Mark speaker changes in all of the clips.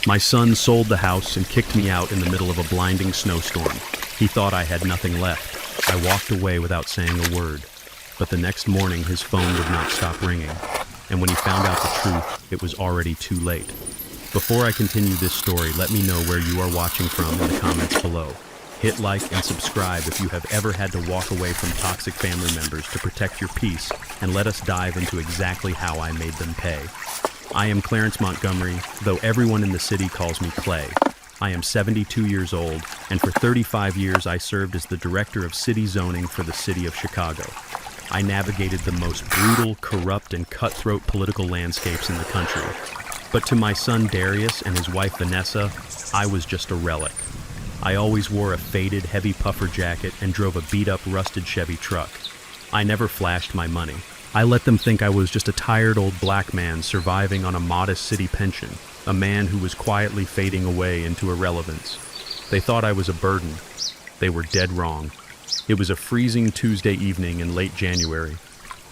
Speaker 1: My son sold the house and kicked me out in the middle of a blinding snowstorm. He thought I had nothing left. I walked away without saying a word. But the next morning, his phone would not stop ringing. And when he found out the truth, it was already too late. Before I continue this story, let me know where you are watching from in the comments below. Hit like and subscribe if you have ever had to walk away from toxic family members to protect your peace, and let us dive into exactly how I made them pay. I am Clarence Montgomery, though everyone in the city calls me Clay. I am 72 years old, and for 35 years I served as the Director of City Zoning for the City of Chicago. I navigated the most brutal, corrupt, and cutthroat political landscapes in the country. But to my son Darius and his wife Vanessa, I was just a relic. I always wore a faded, heavy puffer jacket and drove a beat-up, rusted Chevy truck. I never flashed my money. I let them think I was just a tired old black man surviving on a modest city pension, a man who was quietly fading away into irrelevance. They thought I was a burden. They were dead wrong. It was a freezing Tuesday evening in late January.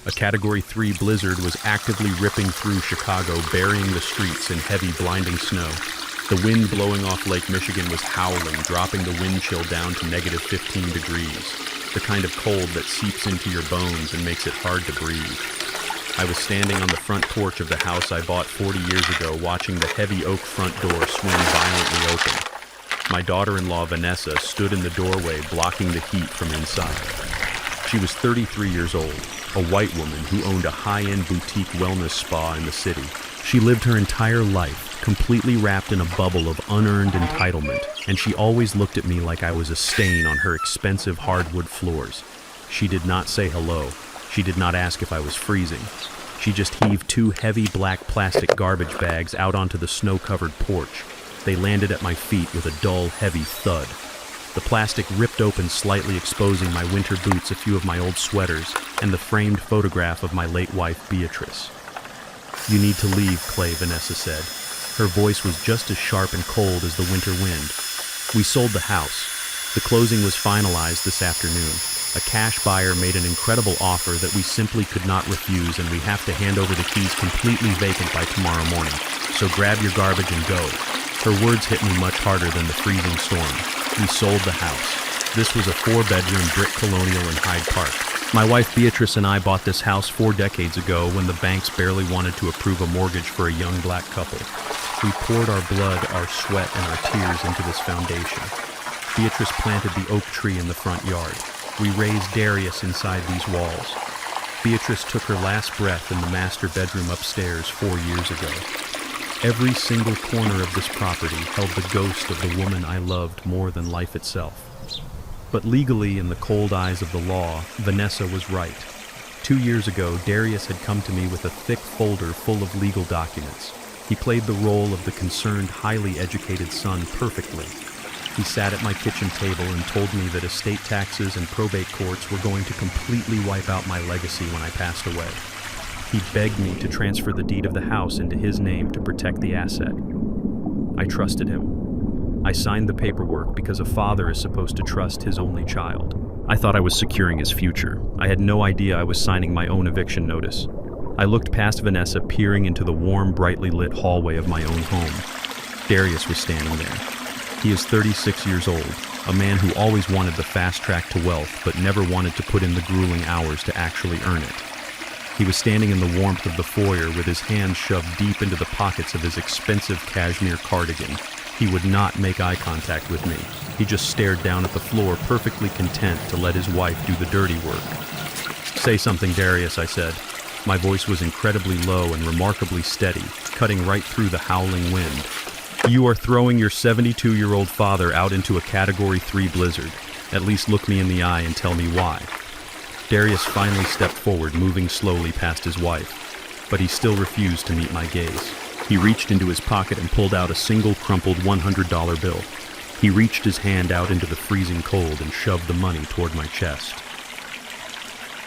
Speaker 1: A Category 3 blizzard was actively ripping through Chicago, burying the streets in heavy, blinding snow. The wind blowing off Lake Michigan was howling, dropping the wind chill down to negative 15 degrees, the kind of cold that seeps into your bones and makes it hard to breathe. I was standing on the front porch of the house I bought 40 years ago, watching the heavy oak front door swing violently open. My daughter-in-law Vanessa stood in the doorway, blocking the heat from inside. She was 33 years old, a white woman who owned a high-end boutique wellness spa in the city. She lived her entire life, completely wrapped in a bubble of unearned entitlement, and she always looked at me like I was a stain on her expensive hardwood floors. She did not say hello. She did not ask if I was freezing. She just heaved two heavy black plastic garbage bags out onto the snow-covered porch. They landed at my feet with a dull, heavy thud. The plastic ripped open, slightly exposing my winter boots, a few of my old sweaters, and the framed photograph of my late wife, Beatrice. "You need to leave, Clay," Vanessa said. Her voice was just as sharp and cold as the winter wind. We sold the house. The closing was finalized this afternoon. A cash buyer made an incredible offer that we simply could not refuse, and we have to hand over the keys completely vacant by tomorrow morning. So grab your garbage and go. Her words hit me much harder than the freezing storm. We sold the house. This was a 4-bedroom brick colonial in Hyde Park. My wife Beatrice and I bought this house 4 decades ago when the banks barely wanted to approve a mortgage for a young black couple. We poured our blood, our sweat, and our tears into this foundation. Beatrice planted the oak tree in the front yard. We raised Darius inside these walls. Beatrice took her last breath in the master bedroom upstairs 4 years ago. Every single corner of this property held the ghost of the woman I loved more than life itself. But legally, in the cold eyes of the law, Vanessa was right. 2 years ago, Darius had come to me with a thick folder full of legal documents. He played the role of the concerned, highly educated son perfectly. He sat at my kitchen table and told me that estate taxes and probate courts were going to completely wipe out my legacy when I passed away. He begged me to transfer the deed of the house into his name to protect the asset. I trusted him. I signed the paperwork because a father is supposed to trust his only child. I thought I was securing his future. I had no idea I was signing my own eviction notice. I looked past Vanessa, peering into the warm, brightly lit hallway of my own home. Darius was standing there. He is 36 years old, a man who always wanted the fast track to wealth, but never wanted to put in the grueling hours to actually earn it. He was standing in the warmth of the foyer with his hands shoved deep into the pockets of his expensive cashmere cardigan. He would not make eye contact with me. He just stared down at the floor, perfectly content to let his wife do the dirty work. "Say something, Darius," I said. My voice was incredibly low and remarkably steady, cutting right through the howling wind. "You are throwing your 72-year-old father out into a Category 3 blizzard. At least look me in the eye and tell me why." Darius finally stepped forward, moving slowly past his wife, but he still refused to meet my gaze. He reached into his pocket and pulled out a single crumpled $100 bill. He reached his hand out into the freezing cold and shoved the money toward my chest.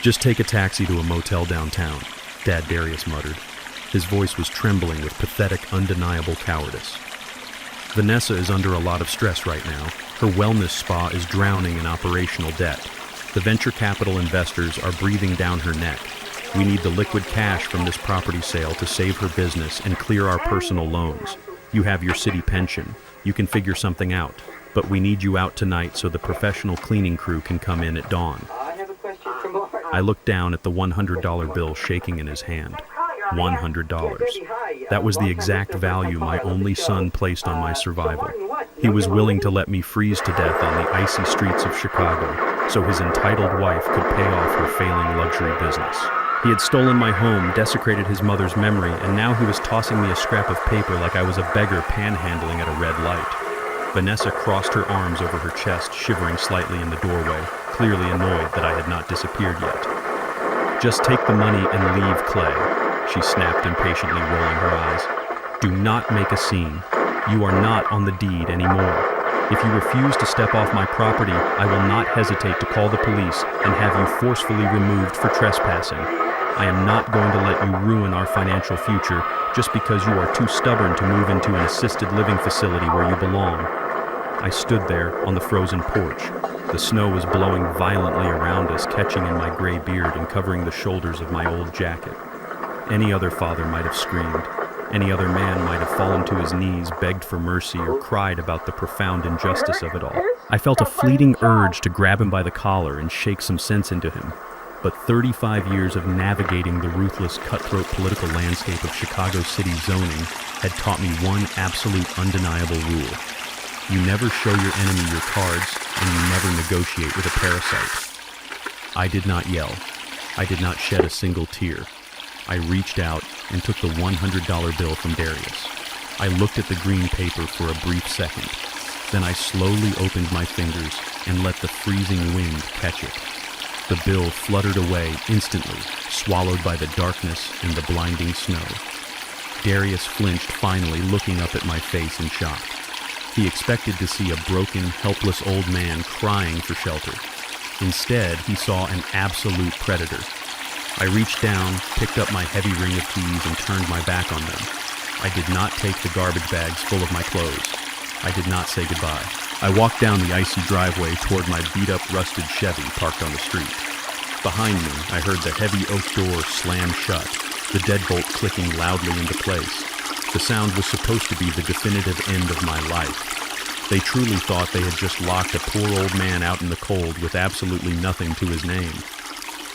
Speaker 1: "Just take a taxi to a motel downtown," Dad Darius muttered. His voice was trembling with pathetic, undeniable cowardice. "Vanessa is under a lot of stress right now. Her wellness spa is drowning in operational debt. The venture capital investors are breathing down her neck. We need the liquid cash from this property sale to save her business and clear our personal loans. You have your city pension. You can figure something out. But we need you out tonight so the professional cleaning crew can come in at dawn.
Speaker 2: I have a question for Mark.
Speaker 1: I looked down at the $100 bill shaking in his hand. $100. That was the exact value my only son placed on my survival. He was willing to let me freeze to death on the icy streets of Chicago so his entitled wife could pay off her failing luxury business. He had stolen my home, desecrated his mother's memory, and now he was tossing me a scrap of paper like I was a beggar panhandling at a red light. Vanessa crossed her arms over her chest, shivering slightly in the doorway, clearly annoyed that I had not disappeared yet. "Just take the money and leave, Clay," she snapped impatiently, rolling her eyes. "Do not make a scene. You are not on the deed anymore. If you refuse to step off my property, I will not hesitate to call the police and have you forcefully removed for trespassing. I am not going to let you ruin our financial future just because you are too stubborn to move into an assisted living facility where you belong." I stood there on the frozen porch. The snow was blowing violently around us, catching in my gray beard and covering the shoulders of my old jacket. Any other father might have screamed. Any other man might have fallen to his knees, begged for mercy, or cried about the profound injustice of it all. I felt a fleeting urge to grab him by the collar and shake some sense into him. But 35 years of navigating the ruthless, cutthroat political landscape of Chicago City zoning had taught me one absolute, undeniable rule. You never show your enemy your cards, and you never negotiate with a parasite. I did not yell. I did not shed a single tear. I reached out and took the $100 bill from Darius. I looked at the green paper for a brief second. Then I slowly opened my fingers and let the freezing wind catch it. The bill fluttered away instantly, swallowed by the darkness and the blinding snow. Darius flinched finally, looking up at my face in shock. He expected to see a broken, helpless old man crying for shelter. Instead, he saw an absolute predator. I reached down, picked up my heavy ring of keys, and turned my back on them. I did not take the garbage bags full of my clothes. I did not say goodbye. I walked down the icy driveway toward my beat-up, rusted Chevy parked on the street. Behind me, I heard the heavy oak door slam shut, the deadbolt clicking loudly into place. The sound was supposed to be the definitive end of my life. They truly thought they had just locked a poor old man out in the cold with absolutely nothing to his name.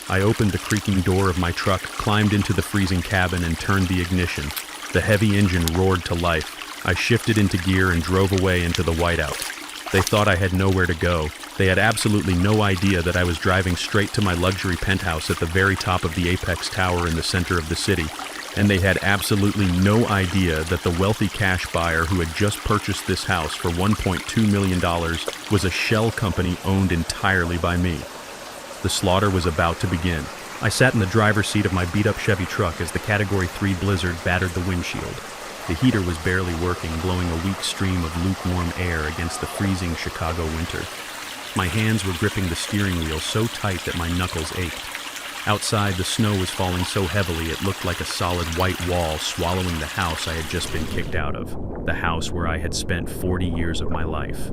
Speaker 1: I opened the creaking door of my truck, climbed into the freezing cabin, and turned the ignition. The heavy engine roared to life. I shifted into gear and drove away into the whiteout. They thought I had nowhere to go. They had absolutely no idea that I was driving straight to my luxury penthouse at the very top of the apex tower in the center of the city. And they had absolutely no idea that the wealthy cash buyer who had just purchased this house for $1.2 million was a shell company owned entirely by me. The slaughter was about to begin. I sat in the driver's seat of my beat-up Chevy truck as the Category 3 blizzard battered the windshield. The heater was barely working, blowing a weak stream of lukewarm air against the freezing Chicago winter. My hands were gripping the steering wheel so tight that my knuckles ached. Outside, the snow was falling so heavily it looked like a solid white wall swallowing the house I had just been kicked out of, the house where I had spent 40 years of my life.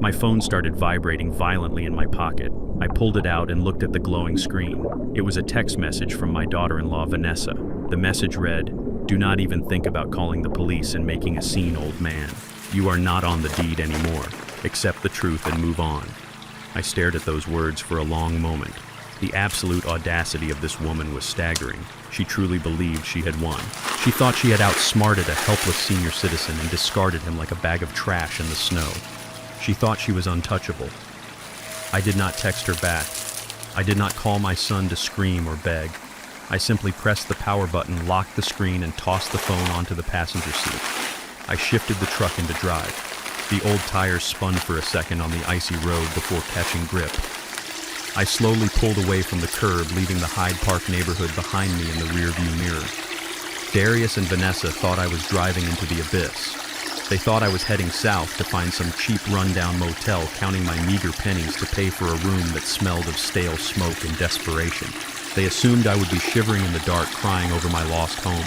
Speaker 1: My phone started vibrating violently in my pocket. I pulled it out and looked at the glowing screen. It was a text message from my daughter-in-law, Vanessa. The message read, "Do not even think about calling the police and making a scene, old man. You are not on the deed anymore. Accept the truth and move on." I stared at those words for a long moment. The absolute audacity of this woman was staggering. She truly believed she had won. She thought she had outsmarted a helpless senior citizen and discarded him like a bag of trash in the snow. She thought she was untouchable. I did not text her back. I did not call my son to scream or beg. I simply pressed the power button, locked the screen, and tossed the phone onto the passenger seat. I shifted the truck into drive. The old tires spun for a second on the icy road before catching grip. I slowly pulled away from the curb, leaving the Hyde Park neighborhood behind me in the rearview mirror. Darius and Vanessa thought I was driving into the abyss. They thought I was heading south to find some cheap rundown motel, counting my meager pennies to pay for a room that smelled of stale smoke and desperation. They assumed I would be shivering in the dark, crying over my lost home.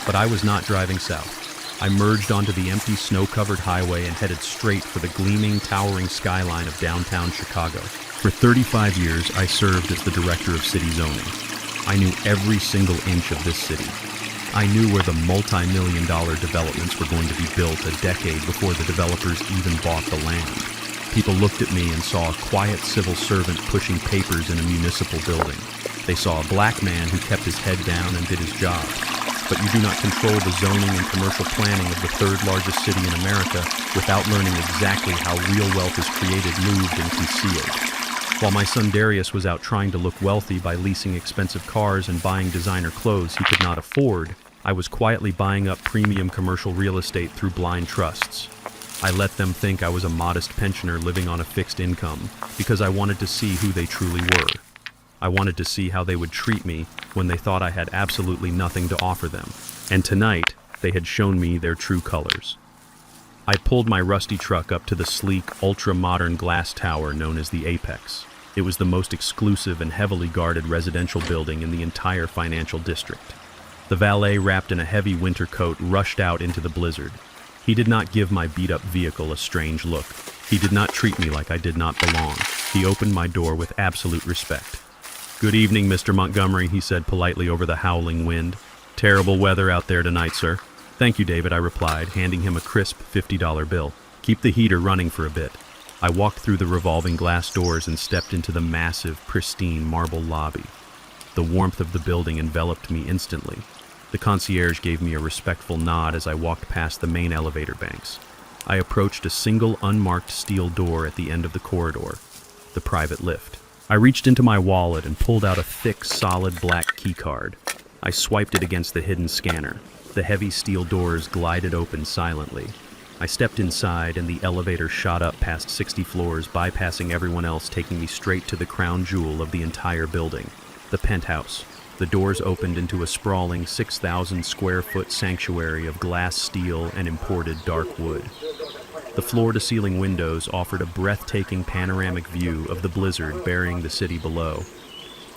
Speaker 1: But I was not driving south. I merged onto the empty, snow-covered highway and headed straight for the gleaming, towering skyline of downtown Chicago. For 35 years, I served as the director of city zoning. I knew every single inch of this city. I knew where the multi-million-dollar developments were going to be built a decade before the developers even bought the land. People looked at me and saw a quiet civil servant pushing papers in a municipal building. They saw a black man who kept his head down and did his job. But you do not control the zoning and commercial planning of the third largest city in America without learning exactly how real wealth is created, moved, and concealed. While my son Darius was out trying to look wealthy by leasing expensive cars and buying designer clothes he could not afford, I was quietly buying up premium commercial real estate through blind trusts. I let them think I was a modest pensioner living on a fixed income because I wanted to see who they truly were. I wanted to see how they would treat me when they thought I had absolutely nothing to offer them. And tonight, they had shown me their true colors. I pulled my rusty truck up to the sleek, ultra-modern glass tower known as the Apex. It was the most exclusive and heavily guarded residential building in the entire financial district. The valet, wrapped in a heavy winter coat, rushed out into the blizzard. He did not give my beat-up vehicle a strange look. He did not treat me like I did not belong. He opened my door with absolute respect. "Good evening, Mr. Montgomery," he said politely over the howling wind. "Terrible weather out there tonight, sir." "Thank you, David," I replied, handing him a crisp $50 bill. "Keep the heater running for a bit." I walked through the revolving glass doors and stepped into the massive, pristine marble lobby. The warmth of the building enveloped me instantly. The concierge gave me a respectful nod as I walked past the main elevator banks. I approached a single unmarked steel door at the end of the corridor, the private lift. I reached into my wallet and pulled out a thick, solid black keycard. I swiped it against the hidden scanner. The heavy steel doors glided open silently. I stepped inside and the elevator shot up past 60 floors, bypassing everyone else, taking me straight to the crown jewel of the entire building, the penthouse. The doors opened into a sprawling 6,000 square foot sanctuary of glass, steel, and imported dark wood. The floor-to-ceiling windows offered a breathtaking panoramic view of the blizzard burying the city below.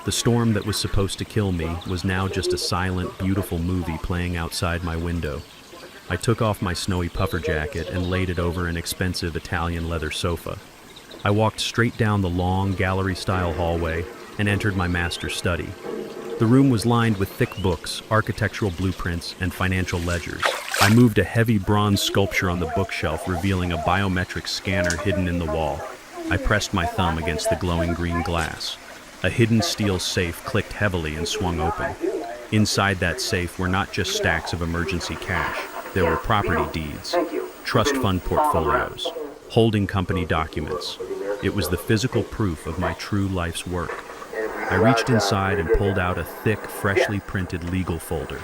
Speaker 1: The storm that was supposed to kill me was now just a silent, beautiful movie playing outside my window. I took off my snowy puffer jacket and laid it over an expensive Italian leather sofa. I walked straight down the long, gallery-style hallway and entered my master's study. The room was lined with thick books, architectural blueprints, and financial ledgers. I moved a heavy bronze sculpture on the bookshelf, revealing a biometric scanner hidden in the wall. I pressed my thumb against the glowing green glass. A hidden steel safe clicked heavily and swung open. Inside that safe were not just stacks of emergency cash. There were property deeds, trust fund portfolios, holding company documents. It was the physical proof of my true life's work. I reached inside and pulled out a thick, freshly printed legal folder.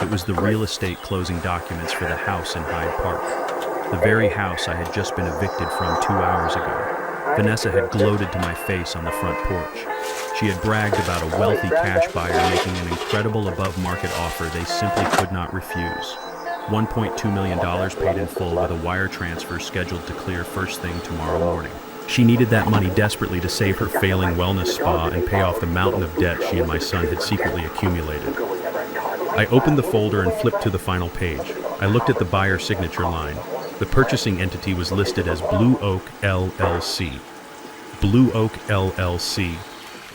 Speaker 1: It was the real estate closing documents for the house in Hyde Park. The very house I had just been evicted from 2 hours ago. Vanessa had gloated to my face on the front porch. She had bragged about a wealthy cash buyer making an incredible above-market offer they simply could not refuse. $1.2 million paid in full with a wire transfer scheduled to clear first thing tomorrow morning. She needed that money desperately to save her failing wellness spa and pay off the mountain of debt she and my son had secretly accumulated. I opened the folder and flipped to the final page. I looked at the buyer signature line. The purchasing entity was listed as Blue Oak LLC. Blue Oak LLC.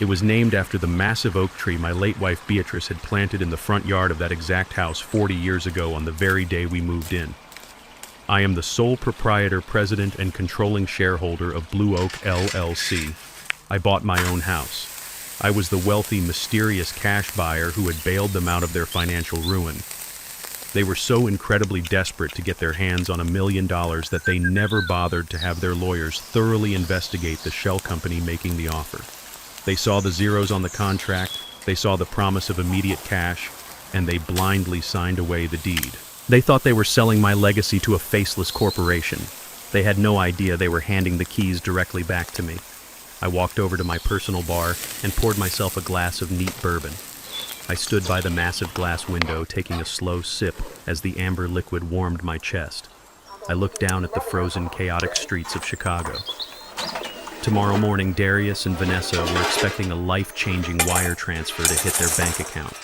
Speaker 1: It was named after the massive oak tree my late wife Beatrice had planted in the front yard of that exact house 40 years ago on the very day we moved in. I am the sole proprietor, president, and controlling shareholder of Blue Oak LLC. I bought my own house. I was the wealthy, mysterious cash buyer who had bailed them out of their financial ruin. They were so incredibly desperate to get their hands on $1 million that they never bothered to have their lawyers thoroughly investigate the shell company making the offer. They saw the zeros on the contract, they saw the promise of immediate cash, and they blindly signed away the deed. They thought they were selling my legacy to a faceless corporation. They had no idea they were handing the keys directly back to me. I walked over to my personal bar and poured myself a glass of neat bourbon. I stood by the massive glass window, taking a slow sip as the amber liquid warmed my chest. I looked down at the frozen, chaotic streets of Chicago. Tomorrow morning, Darius and Vanessa were expecting a life-changing wire transfer to hit their bank account.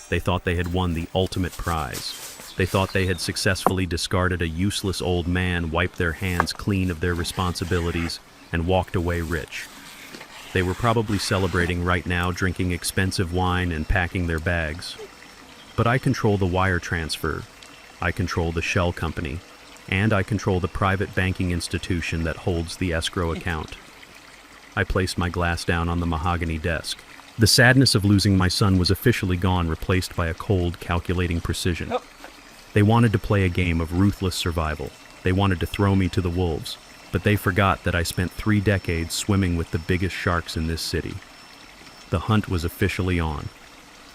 Speaker 1: They thought they had won the ultimate prize. They thought they had successfully discarded a useless old man, wiped their hands clean of their responsibilities, and walked away rich. They were probably celebrating right now, drinking expensive wine and packing their bags. But I control the wire transfer, I control the shell company, and I control the private banking institution that holds the escrow account. I placed my glass down on the mahogany desk. The sadness of losing my son was officially gone, replaced by a cold, calculating precision. They wanted to play a game of ruthless survival. They wanted to throw me to the wolves, but they forgot that I spent 3 decades swimming with the biggest sharks in this city. The hunt was officially on.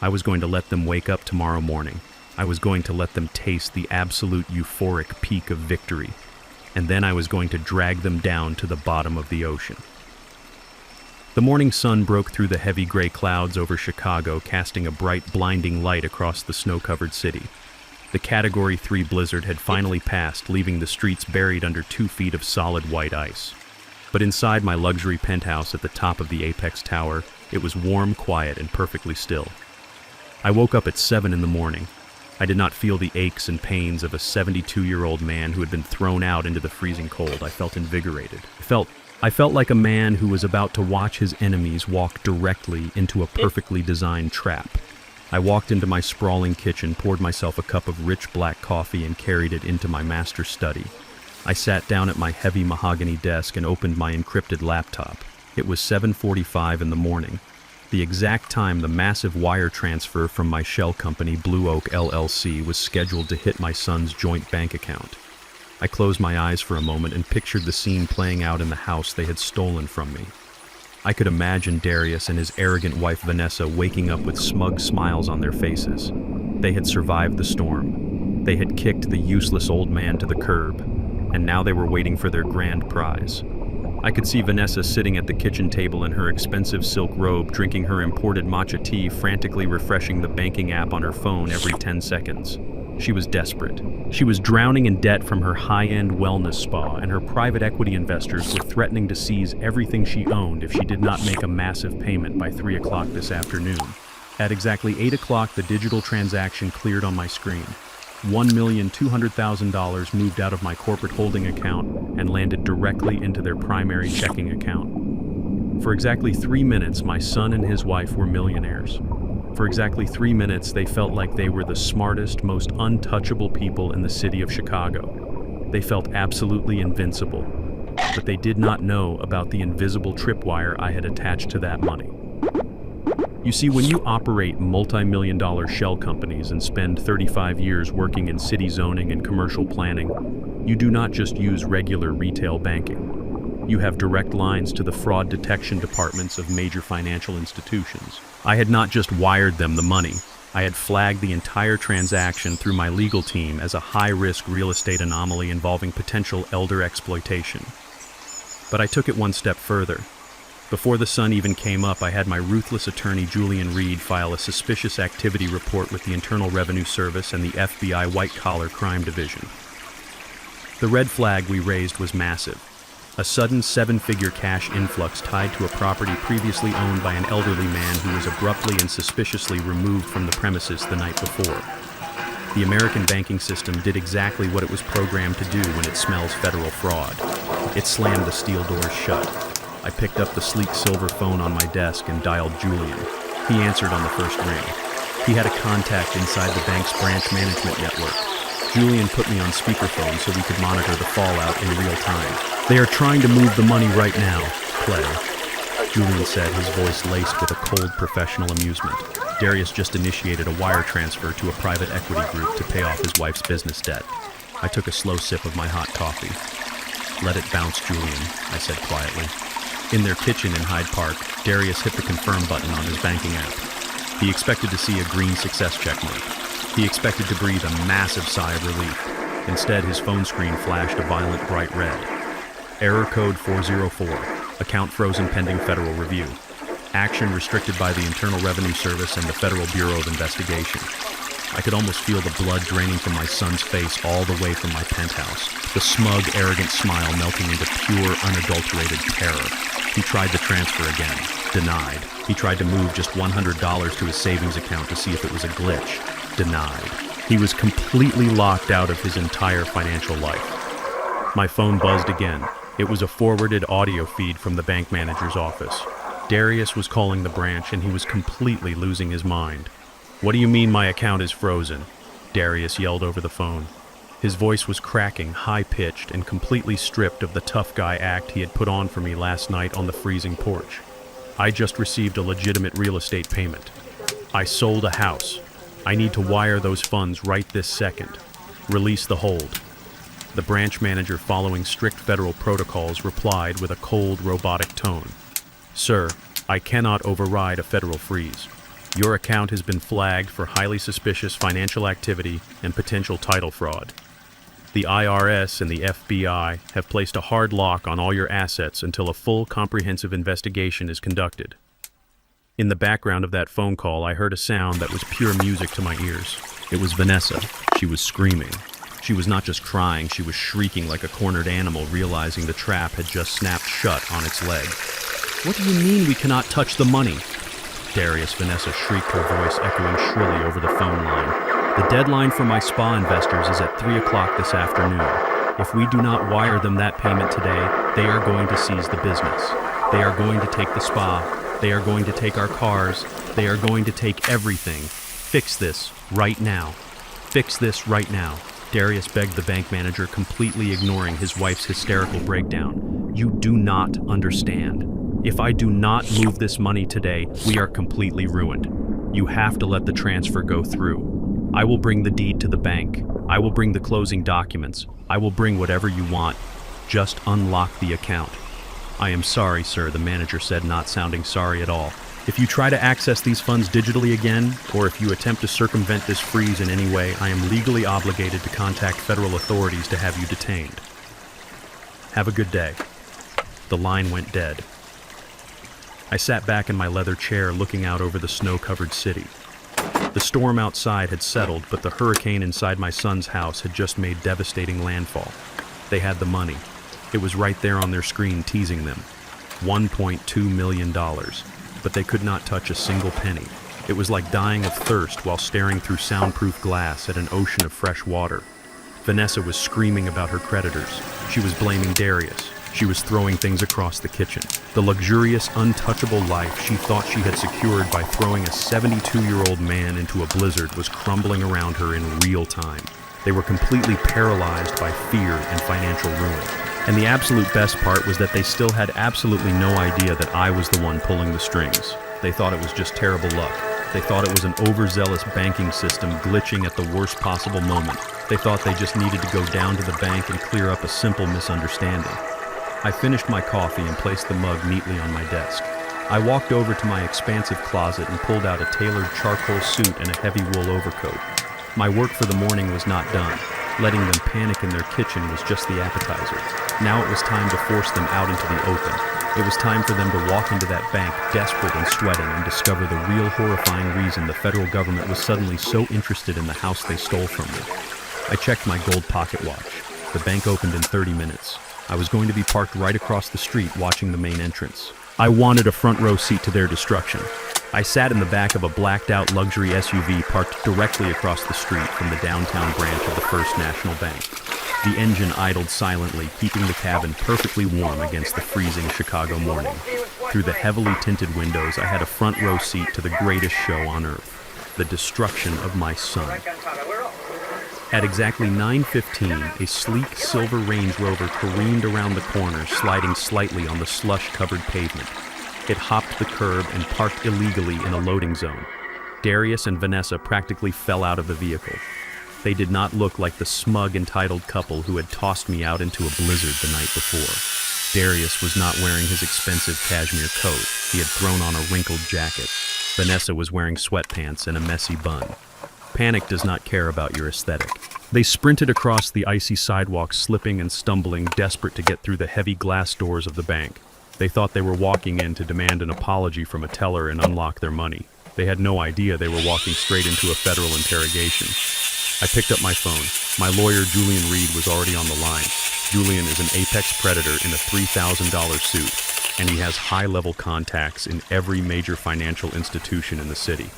Speaker 1: I was going to let them wake up tomorrow morning. I was going to let them taste the absolute euphoric peak of victory, and then I was going to drag them down to the bottom of the ocean. The morning sun broke through the heavy gray clouds over Chicago, casting a bright, blinding light across the snow-covered city. The Category 3 blizzard had finally passed, leaving the streets buried under 2 feet of solid white ice. But inside my luxury penthouse at the top of the Apex Tower, it was warm, quiet, and perfectly still. I woke up at 7 in the morning. I did not feel the aches and pains of a 72-year-old man who had been thrown out into the freezing cold. I felt invigorated. I felt like a man who was about to watch his enemies walk directly into a perfectly designed trap. I walked into my sprawling kitchen, poured myself a cup of rich black coffee, and carried it into my master study. I sat down at my heavy mahogany desk and opened my encrypted laptop. It was 7:45 in the morning, the exact time the massive wire transfer from my shell company, Blue Oak LLC, was scheduled to hit my son's joint bank account. I closed my eyes for a moment and pictured the scene playing out in the house they had stolen from me. I could imagine Darius and his arrogant wife Vanessa waking up with smug smiles on their faces. They had survived the storm. They had kicked the useless old man to the curb, and now they were waiting for their grand prize. I could see Vanessa sitting at the kitchen table in her expensive silk robe, drinking her imported matcha tea, frantically refreshing the banking app on her phone every 10 seconds. She was desperate. She was drowning in debt from her high-end wellness spa, and her private equity investors were threatening to seize everything she owned if she did not make a massive payment by 3 o'clock this afternoon. At exactly 8 o'clock, the digital transaction cleared on my screen. $1,200,000 moved out of my corporate holding account and landed directly into their primary checking account. For exactly 3 minutes, my son and his wife were millionaires. For exactly 3 minutes, they felt like they were the smartest, most untouchable people in the city of Chicago. They felt absolutely invincible, but they did not know about the invisible tripwire I had attached to that money. You see, when you operate multi-million-dollar shell companies and spend 35 years working in city zoning and commercial planning, you do not just use regular retail banking. You have direct lines to the fraud detection departments of major financial institutions. I had not just wired them the money, I had flagged the entire transaction through my legal team as a high-risk real estate anomaly involving potential elder exploitation. But I took it one step further. Before the sun even came up, I had my ruthless attorney Julian Reed file a suspicious activity report with the Internal Revenue Service and the FBI White-Collar Crime Division. The red flag we raised was massive. A sudden 7-figure cash influx tied to a property previously owned by an elderly man who was abruptly and suspiciously removed from the premises the night before. The American banking system did exactly what it was programmed to do when it smells federal fraud. It slammed the steel doors shut. I picked up the sleek silver phone on my desk and dialed Julian. He answered on the first ring. He had a contact inside the bank's branch management network. Julian put me on speakerphone so we could monitor the fallout in real time. "They are trying to move the money right now, Clay," Julian said, his voice laced with a cold professional amusement. Darius just initiated a wire transfer to a private equity group to pay off his wife's business debt. I took a slow sip of my hot coffee. "Let it bounce, Julian," I said quietly. In their kitchen in Hyde Park, Darius hit the confirm button on his banking app. He expected to see a green success checkmark. He expected to breathe a massive sigh of relief. Instead, his phone screen flashed a violent bright red. Error code 404. Account frozen pending federal review. Action restricted by the Internal Revenue Service and the Federal Bureau of Investigation. I could almost feel the blood draining from my son's face all the way from my penthouse, the smug, arrogant smile melting into pure, unadulterated terror. He tried the transfer again. Denied. He tried to move just $100 to his savings account to see if it was a glitch. Denied. He was completely locked out of his entire financial life. My phone buzzed again. It was a forwarded audio feed from the bank manager's office. Darius was calling the branch, and he was completely losing his mind. What do you mean my account is frozen? Darius yelled over the phone. His voice was cracking, high-pitched, and completely stripped of the tough guy act he had put on for me last night on the freezing porch. I just received a legitimate real estate payment. I sold a house. I need to wire those funds right this second. Release the hold. The branch manager, following strict federal protocols, replied with a cold, robotic tone. Sir, I cannot override a federal freeze. Your account has been flagged for highly suspicious financial activity and potential title fraud. The IRS and the FBI have placed a hard lock on all your assets until a full, comprehensive investigation is conducted. In the background of that phone call, I heard a sound that was pure music to my ears. It was Vanessa. She was screaming. She was not just crying, she was shrieking like a cornered animal, realizing the trap had just snapped shut on its leg. What do you mean we cannot touch the money? Darius, Vanessa shrieked, her voice echoing shrilly over the phone line. The deadline for my spa investors is at 3 o'clock this afternoon. If we do not wire them that payment today, they are going to seize the business. They are going to take the spa. They are going to take our cars. They are going to take everything. Fix this right now. Fix this right now. Darius begged the bank manager, completely ignoring his wife's hysterical breakdown. You do not understand. If I do not move this money today, we are completely ruined. You have to let the transfer go through. I will bring the deed to the bank. I will bring the closing documents. I will bring whatever you want. Just unlock the account. I am sorry, sir, the manager said, not sounding sorry at all. If you try to access these funds digitally again, or if you attempt to circumvent this freeze in any way, I am legally obligated to contact federal authorities to have you detained. Have a good day. The line went dead. I sat back in my leather chair, looking out over the snow-covered city. The storm outside had settled, but the hurricane inside my son's house had just made devastating landfall. They had the money. It was right there on their screen, teasing them. $1.2 million. But they could not touch a single penny. It was like dying of thirst while staring through soundproof glass at an ocean of fresh water. Vanessa was screaming about her creditors. She was blaming Darius. She was throwing things across the kitchen. The luxurious, untouchable life she thought she had secured by throwing a 72-year-old man into a blizzard was crumbling around her in real time. They were completely paralyzed by fear and financial ruin. And the absolute best part was that they still had absolutely no idea that I was the one pulling the strings. They thought it was just terrible luck. They thought it was an overzealous banking system glitching at the worst possible moment. They thought they just needed to go down to the bank and clear up a simple misunderstanding. I finished my coffee and placed the mug neatly on my desk. I walked over to my expansive closet and pulled out a tailored charcoal suit and a heavy wool overcoat. My work for the morning was not done. Letting them panic in their kitchen was just the appetizer. Now it was time to force them out into the open. It was time for them to walk into that bank, desperate and sweating, and discover the real horrifying reason the federal government was suddenly so interested in the house they stole from me. I checked my gold pocket watch. The bank opened in 30 minutes. I was going to be parked right across the street watching the main entrance. I wanted a front row seat to their destruction. I sat in the back of a blacked-out luxury SUV parked directly across the street from the downtown branch of the First National Bank. The engine idled silently, keeping the cabin perfectly warm against the freezing Chicago morning. Through the heavily tinted windows, I had a front row seat to the greatest show on earth, the destruction of my son. At exactly 9:15, a sleek silver Range Rover careened around the corner, sliding slightly on the slush-covered pavement. It hopped the curb and parked illegally in a loading zone. Darius and Vanessa practically fell out of the vehicle. They did not look like the smug, entitled couple who had tossed me out into a blizzard the night before. Darius was not wearing his expensive cashmere coat. He had thrown on a wrinkled jacket. Vanessa was wearing sweatpants and a messy bun. Panic does not care about your aesthetic. They sprinted across the icy sidewalk, slipping and stumbling, desperate to get through the heavy glass doors of the bank. They thought they were walking in to demand an apology from a teller and unlock their money. They had no idea they were walking straight into a federal interrogation. I picked up my phone. My lawyer, Julian Reed, was already on the line. Julian is an apex predator in a $3,000 suit, and he has high-level contacts in every major financial institution in the city.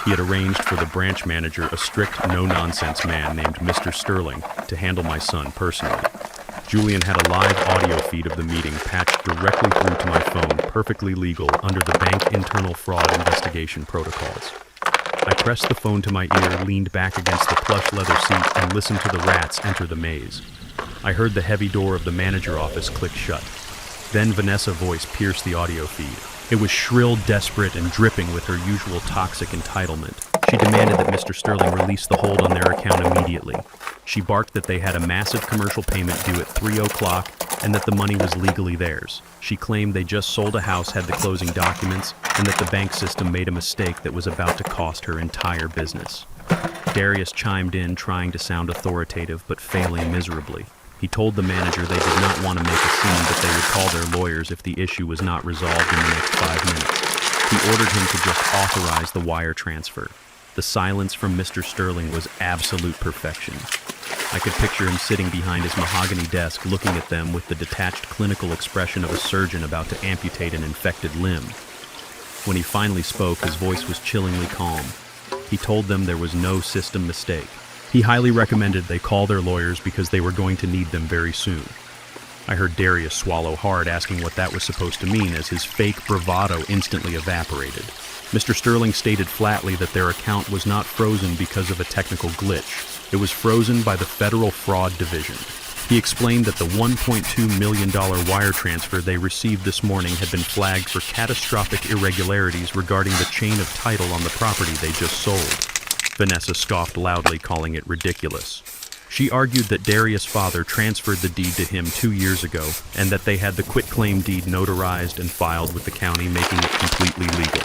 Speaker 1: He had arranged for the branch manager, a strict, no-nonsense man named Mr. Sterling, to handle my son personally. Julian had a live audio feed of the meeting patched directly through to my phone, perfectly legal under the bank internal fraud investigation protocols. I pressed the phone to my ear, leaned back against the plush leather seat, and listened to the rats enter the maze. I heard the heavy door of the manager office click shut. Then Vanessa's voice pierced the audio feed. It was shrill, desperate, and dripping with her usual toxic entitlement. She demanded that Mr. Sterling release the hold on their account immediately. She barked that they had a massive commercial payment due at 3 o'clock and that the money was legally theirs. She claimed they just sold a house, had the closing documents, and that the bank system made a mistake that was about to cost her entire business. Darius chimed in, trying to sound authoritative but failing miserably. He told the manager they did not want to make a scene, but they would call their lawyers if the issue was not resolved in the next 5 minutes. He ordered him to just authorize the wire transfer. The silence from Mr. Sterling was absolute perfection. I could picture him sitting behind his mahogany desk looking at them with the detached clinical expression of a surgeon about to amputate an infected limb. When he finally spoke, his voice was chillingly calm. He told them there was no system mistake. He highly recommended they call their lawyers because they were going to need them very soon. I heard Darius swallow hard, asking what that was supposed to mean, as his fake bravado instantly evaporated. Mr. Sterling stated flatly that their account was not frozen because of a technical glitch. It was frozen by the Federal Fraud Division. He explained that the $1.2 million wire transfer they received this morning had been flagged for catastrophic irregularities regarding the chain of title on the property they just sold. Vanessa scoffed loudly, calling it ridiculous. She argued that Darius' father transferred the deed to him 2 years ago, and that they had the quitclaim deed notarized and filed with the county, making it completely legal.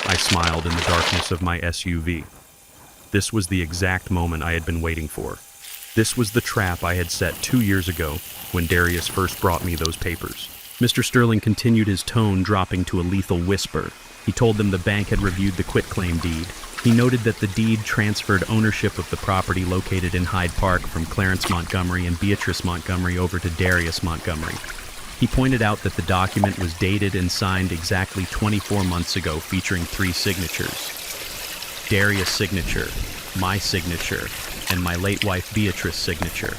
Speaker 1: I smiled in the darkness of my SUV. This was the exact moment I had been waiting for. This was the trap I had set 2 years ago when Darius first brought me those papers. Mr. Sterling continued, his tone dropping to a lethal whisper. He told them the bank had reviewed the quitclaim deed. He noted that the deed transferred ownership of the property located in Hyde Park from Clarence Montgomery and Beatrice Montgomery over to Darius Montgomery. He pointed out that the document was dated and signed exactly 24 months ago, featuring 3 signatures. Darius' signature, my signature, and my late wife Beatrice's signature.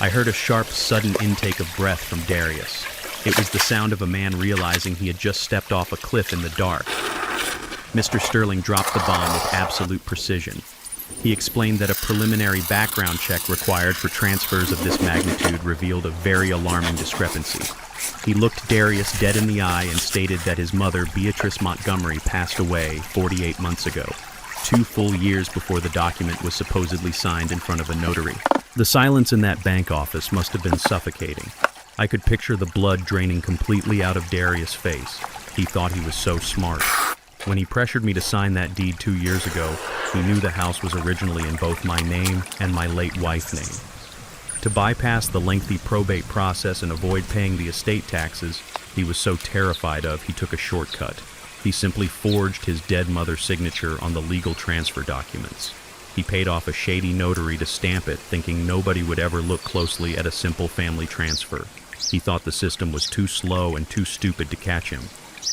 Speaker 1: I heard a sharp, sudden intake of breath from Darius. It was the sound of a man realizing he had just stepped off a cliff in the dark. Mr. Sterling dropped the bomb with absolute precision. He explained that a preliminary background check required for transfers of this magnitude revealed a very alarming discrepancy. He looked Darius dead in the eye and stated that his mother, Beatrice Montgomery, passed away 48 months ago, 2 full years before the document was supposedly signed in front of a notary. The silence in that bank office must have been suffocating. I could picture the blood draining completely out of Darius' face. He thought he was so smart. When he pressured me to sign that deed 2 years ago, he knew the house was originally in both my name and my late wife's name. To bypass the lengthy probate process and avoid paying the estate taxes he was so terrified of, he took a shortcut. He simply forged his dead mother's signature on the legal transfer documents. He paid off a shady notary to stamp it, thinking nobody would ever look closely at a simple family transfer. He thought the system was too slow and too stupid to catch him.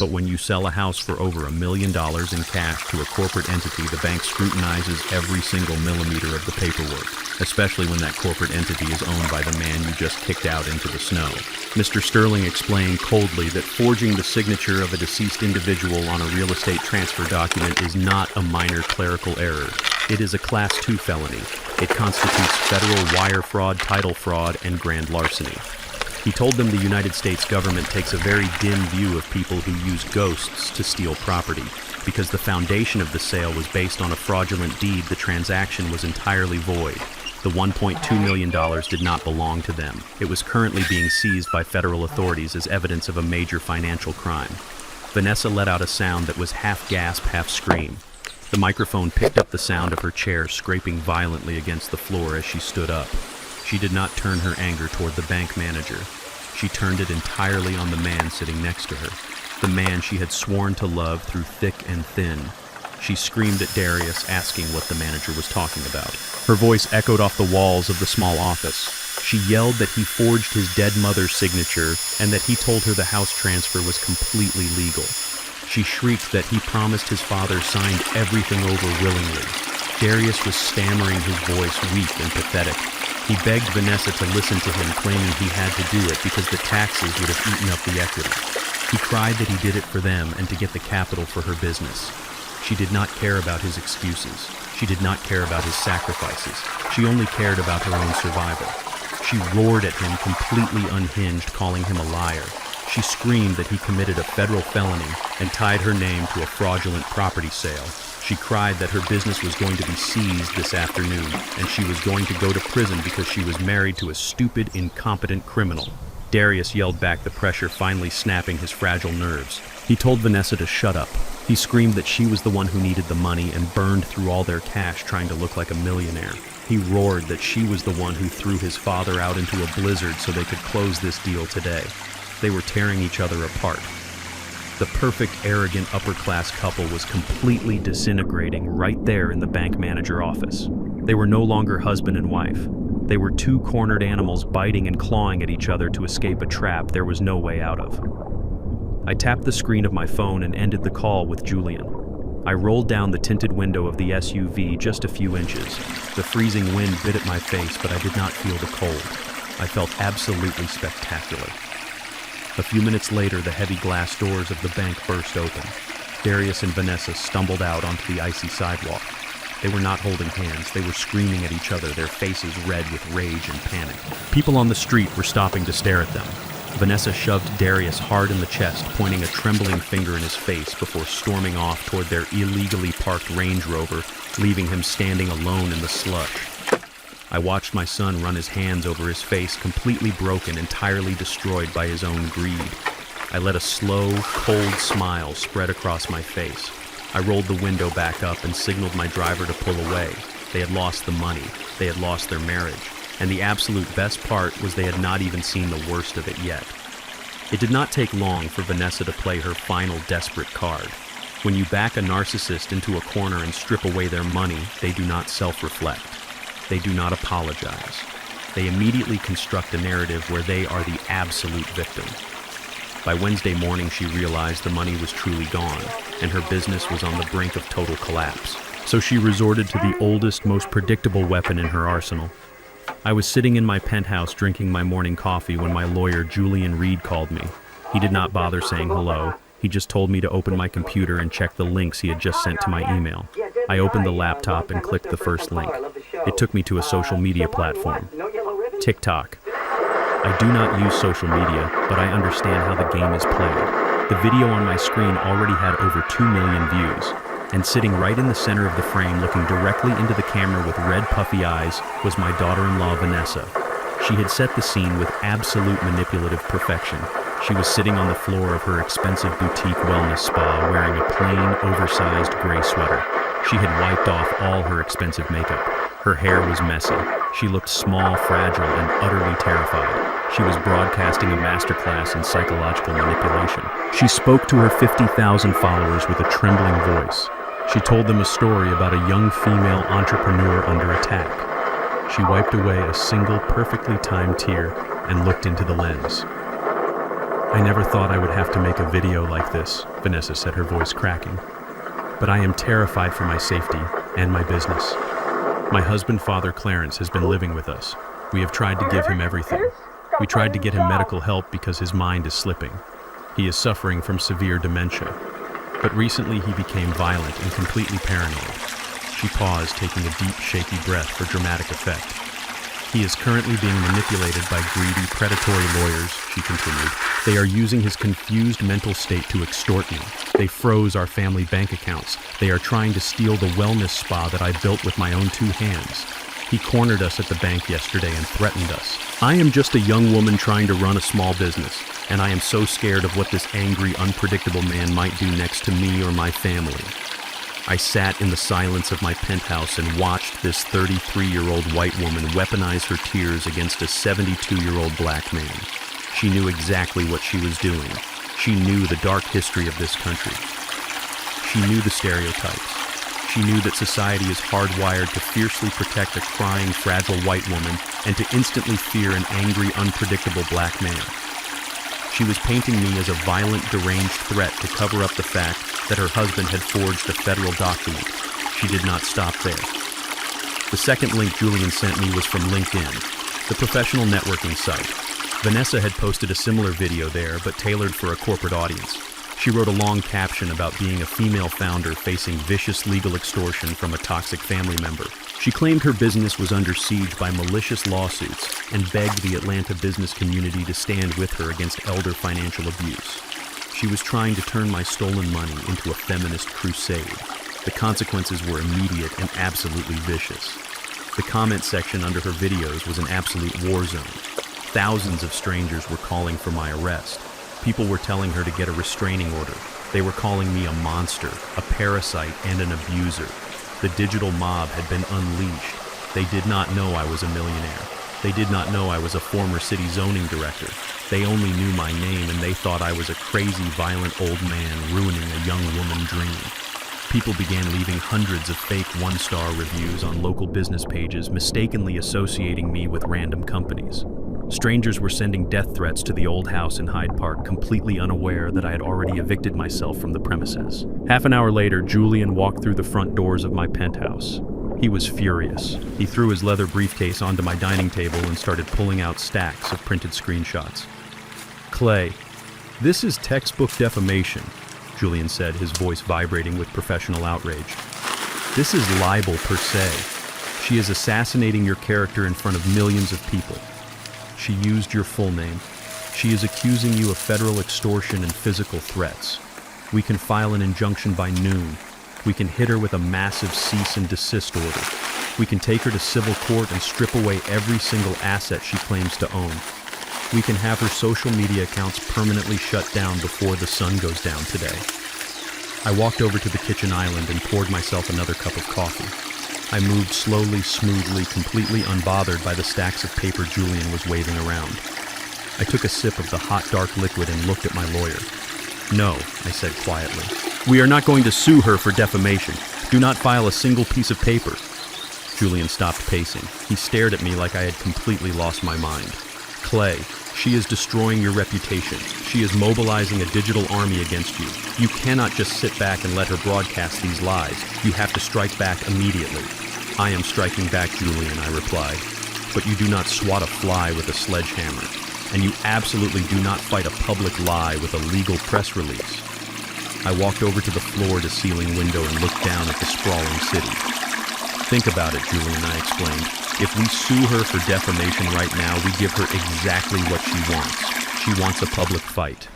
Speaker 1: But when you sell a house for over $1 million in cash to a corporate entity, the bank scrutinizes every single millimeter of the paperwork, especially when that corporate entity is owned by the man you just kicked out into the snow. Mr. Sterling explained coldly that forging the signature of a deceased individual on a real estate transfer document is not a minor clerical error. It is a Class 2 felony. It constitutes federal wire fraud, title fraud, and grand larceny. He told them the United States government takes a very dim view of people who use ghosts to steal property. Because the foundation of the sale was based on a fraudulent deed, the transaction was entirely void. The $1.2 million did not belong to them. It was currently being seized by federal authorities as evidence of a major financial crime. Vanessa let out a sound that was half gasp, half scream. The microphone picked up the sound of her chair scraping violently against the floor as she stood up. She did not turn her anger toward the bank manager. She turned it entirely on the man sitting next to her, the man she had sworn to love through thick and thin. She screamed at Darius, asking what the manager was talking about. Her voice echoed off the walls of the small office. She yelled that he forged his dead mother's signature and that he told her the house transfer was completely legal. She shrieked that he promised his father signed everything over willingly. Darius was stammering, his voice weak and pathetic. He begged Vanessa to listen to him, claiming he had to do it because the taxes would have eaten up the equity. He cried that he did it for them and to get the capital for her business. She did not care about his excuses. She did not care about his sacrifices. She only cared about her own survival. She roared at him, completely unhinged, calling him a liar. She screamed that he committed a federal felony and tied her name to a fraudulent property sale. She cried that her business was going to be seized this afternoon, and she was going to go to prison because she was married to a stupid, incompetent criminal. Darius yelled back, the pressure finally snapping his fragile nerves. He told Vanessa to shut up. He screamed that she was the one who needed the money and burned through all their cash trying to look like a millionaire. He roared that she was the one who threw his father out into a blizzard so they could close this deal today. They were tearing each other apart. The perfect, arrogant, upper-class couple was completely disintegrating right there in the bank manager office. They were no longer husband and wife. They were two cornered animals biting and clawing at each other to escape a trap there was no way out of. I tapped the screen of my phone and ended the call with Julian. I rolled down the tinted window of the SUV just a few inches. The freezing wind bit at my face, but I did not feel the cold. I felt absolutely spectacular. A few minutes later, the heavy glass doors of the bank burst open. Darius and Vanessa stumbled out onto the icy sidewalk. They were not holding hands. They were screaming at each other, their faces red with rage and panic. People on the street were stopping to stare at them. Vanessa shoved Darius hard in the chest, pointing a trembling finger in his face before storming off toward their illegally parked Range Rover, leaving him standing alone in the slush. I watched my son run his hands over his face, completely broken, entirely destroyed by his own greed. I let a slow, cold smile spread across my face. I rolled the window back up and signaled my driver to pull away. They had lost the money. They had lost their marriage. And the absolute best part was they had not even seen the worst of it yet. It did not take long for Vanessa to play her final desperate card. When you back a narcissist into a corner and strip away their money, they do not self-reflect. They do not apologize. They immediately construct a narrative where they are the absolute victim. By Wednesday morning, she realized the money was truly gone, and her business was on the brink of total collapse. So she resorted to the oldest, most predictable weapon in her arsenal. I was sitting in my penthouse drinking my morning coffee when my lawyer, Julian Reed, called me. He did not bother saying hello. He just told me to open my computer and check the links he had just sent to my email. I opened the laptop and clicked the first link. It took me to a social media platform, TikTok. I do not use social media, but I understand how the game is played. The video on my screen already had over 2 million views. And sitting right in the center of the frame, looking directly into the camera with red puffy eyes, was my daughter-in-law, Vanessa. She had set the scene with absolute manipulative perfection. She was sitting on the floor of her expensive boutique wellness spa wearing a plain, oversized gray sweater. She had wiped off all her expensive makeup. Her hair was messy. She looked small, fragile, and utterly terrified. She was broadcasting a masterclass in psychological manipulation. She spoke to her 50,000 followers with a trembling voice. She told them a story about a young female entrepreneur under attack. She wiped away a single perfectly timed tear and looked into the lens. I never thought I would have to make a video like this, Vanessa said, her voice cracking. But I am terrified for my safety and my business. My husband, Father Clarence, has been living with us. We have tried to give him everything. We tried to get him medical help because his mind is slipping. He is suffering from severe dementia. But recently he became violent and completely paranoid. She paused, taking a deep, shaky breath for dramatic effect. He is currently being manipulated by greedy, predatory lawyers, she continued. They are using his confused mental state to extort me. They froze our family bank accounts. They are trying to steal the wellness spa that I built with my own 2 hands. He cornered us at the bank yesterday and threatened us. I am just a young woman trying to run a small business, and I am so scared of what this angry, unpredictable man might do next to me or my family. I sat in the silence of my penthouse and watched this 33-year-old white woman weaponize her tears against a 72-year-old black man. She knew exactly what she was doing. She knew the dark history of this country. She knew the stereotypes. She knew that society is hardwired to fiercely protect a crying, fragile white woman and to instantly fear an angry, unpredictable black man. She was painting me as a violent, deranged threat to cover up the fact that her husband had forged a federal document. She did not stop there. The second link Julian sent me was from LinkedIn, the professional networking site. Vanessa had posted a similar video there, but tailored for a corporate audience. She wrote a long caption about being a female founder facing vicious legal extortion from a toxic family member. She claimed her business was under siege by malicious lawsuits and begged the Atlanta business community to stand with her against elder financial abuse. She was trying to turn my stolen money into a feminist crusade. The consequences were immediate and absolutely vicious. The comment section under her videos was an absolute war zone. Thousands of strangers were calling for my arrest. People were telling her to get a restraining order. They were calling me a monster, a parasite, and an abuser. The digital mob had been unleashed. They did not know I was a millionaire. They did not know I was a former city zoning director. They only knew my name, and they thought I was a crazy, violent old man ruining a young woman's dream. People began leaving hundreds of fake one-star reviews on local business pages, mistakenly associating me with random companies. Strangers were sending death threats to the old house in Hyde Park, completely unaware that I had already evicted myself from the premises. Half an hour later, Julian walked through the front doors of my penthouse. He was furious. He threw his leather briefcase onto my dining table and started pulling out stacks of printed screenshots. "Clay, this is textbook defamation," Julian said, his voice vibrating with professional outrage. "This is libel per se. She is assassinating your character in front of millions of people. She used your full name. She is accusing you of federal extortion and physical threats. We can file an injunction by noon. We can hit her with a massive cease and desist order. We can take her to civil court and strip away every single asset she claims to own. We can have her social media accounts permanently shut down before the sun goes down today." I walked over to the kitchen island and poured myself another cup of coffee. I moved slowly, smoothly, completely unbothered by the stacks of paper Julian was waving around. I took a sip of the hot, dark liquid and looked at my lawyer. "No," I said quietly. "We are not going to sue her for defamation. Do not file a single piece of paper." Julian stopped pacing. He stared at me like I had completely lost my mind. "Clay, she is destroying your reputation. She is mobilizing a digital army against you. You cannot just sit back and let her broadcast these lies. You have to strike back immediately." "I am striking back, Julian," I replied. "But you do not swat a fly with a sledgehammer. And you absolutely do not fight a public lie with a legal press release." I walked over to the floor-to-ceiling window and looked down at the sprawling city. "Think about it, Julian," I explained. "If we sue her for defamation right now, we give her exactly what she wants. She wants a public fight.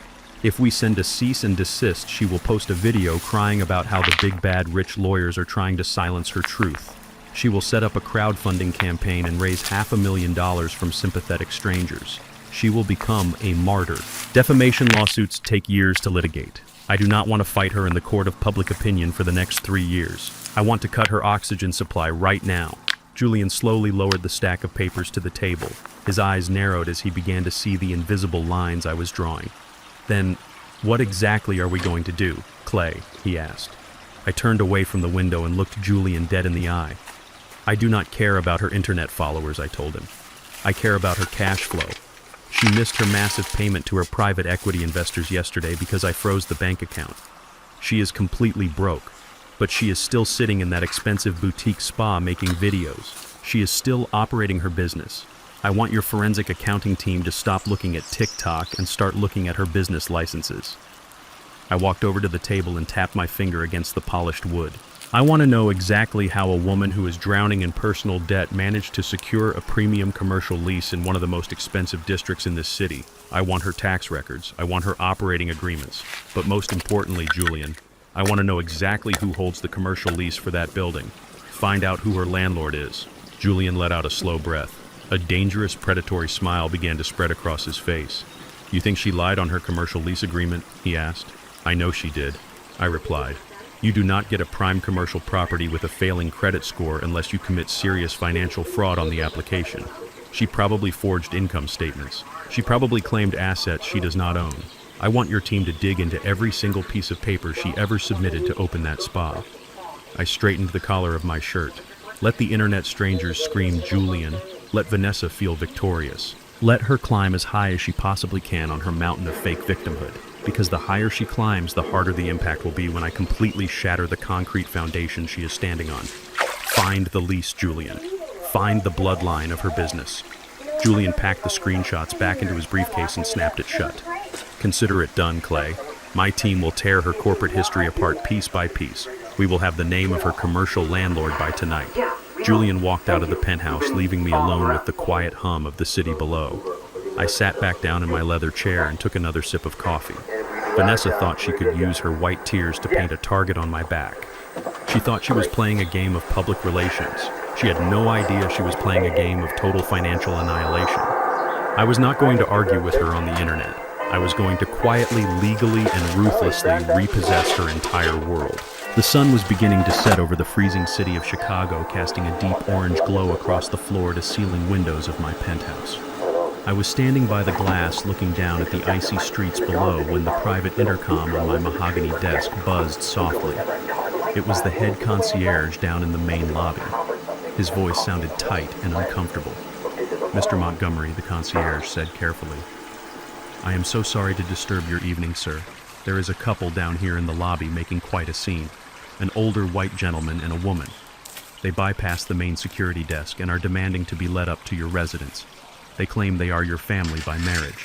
Speaker 1: If we send a cease and desist, she will post a video crying about how the big bad rich lawyers are trying to silence her truth. She will set up a crowdfunding campaign and raise $500,000 from sympathetic strangers. She will become a martyr. Defamation lawsuits take years to litigate. I do not want to fight her in the court of public opinion for the next 3 years. I want to cut her oxygen supply right now." Julian slowly lowered the stack of papers to the table. His eyes narrowed as he began to see the invisible lines I was drawing. "Then, what exactly are we going to do, Clay?" he asked. I turned away from the window and looked Julian dead in the eye. "I do not care about her internet followers," I told him. "I care about her cash flow. She missed her massive payment to her private equity investors yesterday because I froze the bank account. She is completely broke, but she is still sitting in that expensive boutique spa making videos. She is still operating her business. I want your forensic accounting team to stop looking at TikTok and start looking at her business licenses." I walked over to the table and tapped my finger against the polished wood. "I want to know exactly how a woman who is drowning in personal debt managed to secure a premium commercial lease in one of the most expensive districts in this city. I want her tax records. I want her operating agreements. But most importantly, Julian, I want to know exactly who holds the commercial lease for that building. Find out who her landlord is." Julian let out a slow breath. A dangerous, predatory smile began to spread across his face. "You think she lied on her commercial lease agreement?" he asked. "I know she did," I replied. "You do not get a prime commercial property with a failing credit score unless you commit serious financial fraud on the application. She probably forged income statements. She probably claimed assets she does not own. I want your team to dig into every single piece of paper she ever submitted to open that spa." I straightened the collar of my shirt. Let the internet strangers scream Julian. Let Vanessa feel victorious. Let her climb as high as she possibly can on her mountain of fake victimhood. Because the higher she climbs, the harder the impact will be when I completely shatter the concrete foundation she is standing on. Find the lease, Julian. Find the bloodline of her business. Julian packed the screenshots back into his briefcase and snapped it shut. "Consider it done, Clay. My team will tear her corporate history apart piece by piece. We will have the name of her commercial landlord by tonight. Julian walked out of the penthouse, leaving me alone with the quiet hum of the city below. I sat back down in my leather chair and took another sip of coffee. Vanessa thought she could use her white tears to paint a target on my back. She thought she was playing a game of public relations. She had no idea she was playing a game of total financial annihilation. I was not going to argue with her on the internet. I was going to quietly, legally, and ruthlessly repossess her entire world. The sun was beginning to set over the freezing city of Chicago, casting a deep orange glow across the floor-to-ceiling windows of my penthouse. I was standing by the glass looking down at the icy streets below when the private intercom on my mahogany desk buzzed softly. It was the head concierge down in the main lobby. His voice sounded tight and uncomfortable. "Mr. Montgomery," the concierge said carefully. "I am so sorry to disturb your evening, sir. There is a couple down here in the lobby making quite a scene. An older white gentleman and a woman. They bypassed the main security desk and are demanding to be led up to your residence. They claim they are your family by marriage.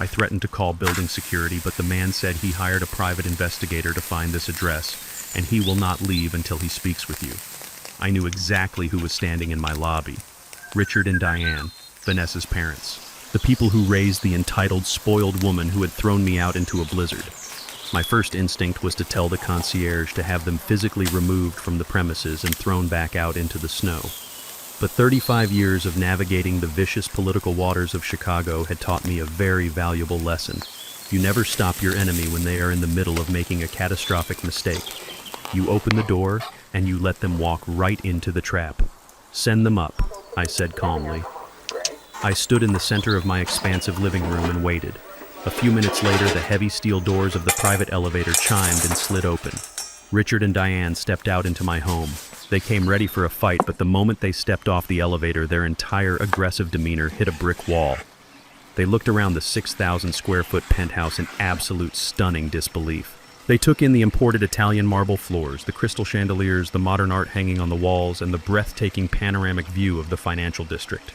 Speaker 1: I threatened to call building security, but the man said he hired a private investigator to find this address, and he will not leave until he speaks with you." I knew exactly who was standing in my lobby. Richard and Diane, Vanessa's parents. The people who raised the entitled, spoiled woman who had thrown me out into a blizzard. My first instinct was to tell the concierge to have them physically removed from the premises and thrown back out into the snow. But 35 years of navigating the vicious political waters of Chicago had taught me a very valuable lesson. You never stop your enemy when they are in the middle of making a catastrophic mistake. You open the door and you let them walk right into the trap. "Send them up," I said calmly. I stood in the center of my expansive living room and waited. A few minutes later, the heavy steel doors of the private elevator chimed and slid open. Richard and Diane stepped out into my home. They came ready for a fight, but the moment they stepped off the elevator, their entire aggressive demeanor hit a brick wall. They looked around the 6,000 square foot penthouse in absolute stunning disbelief. They took in the imported Italian marble floors, the crystal chandeliers, the modern art hanging on the walls, and the breathtaking panoramic view of the financial district.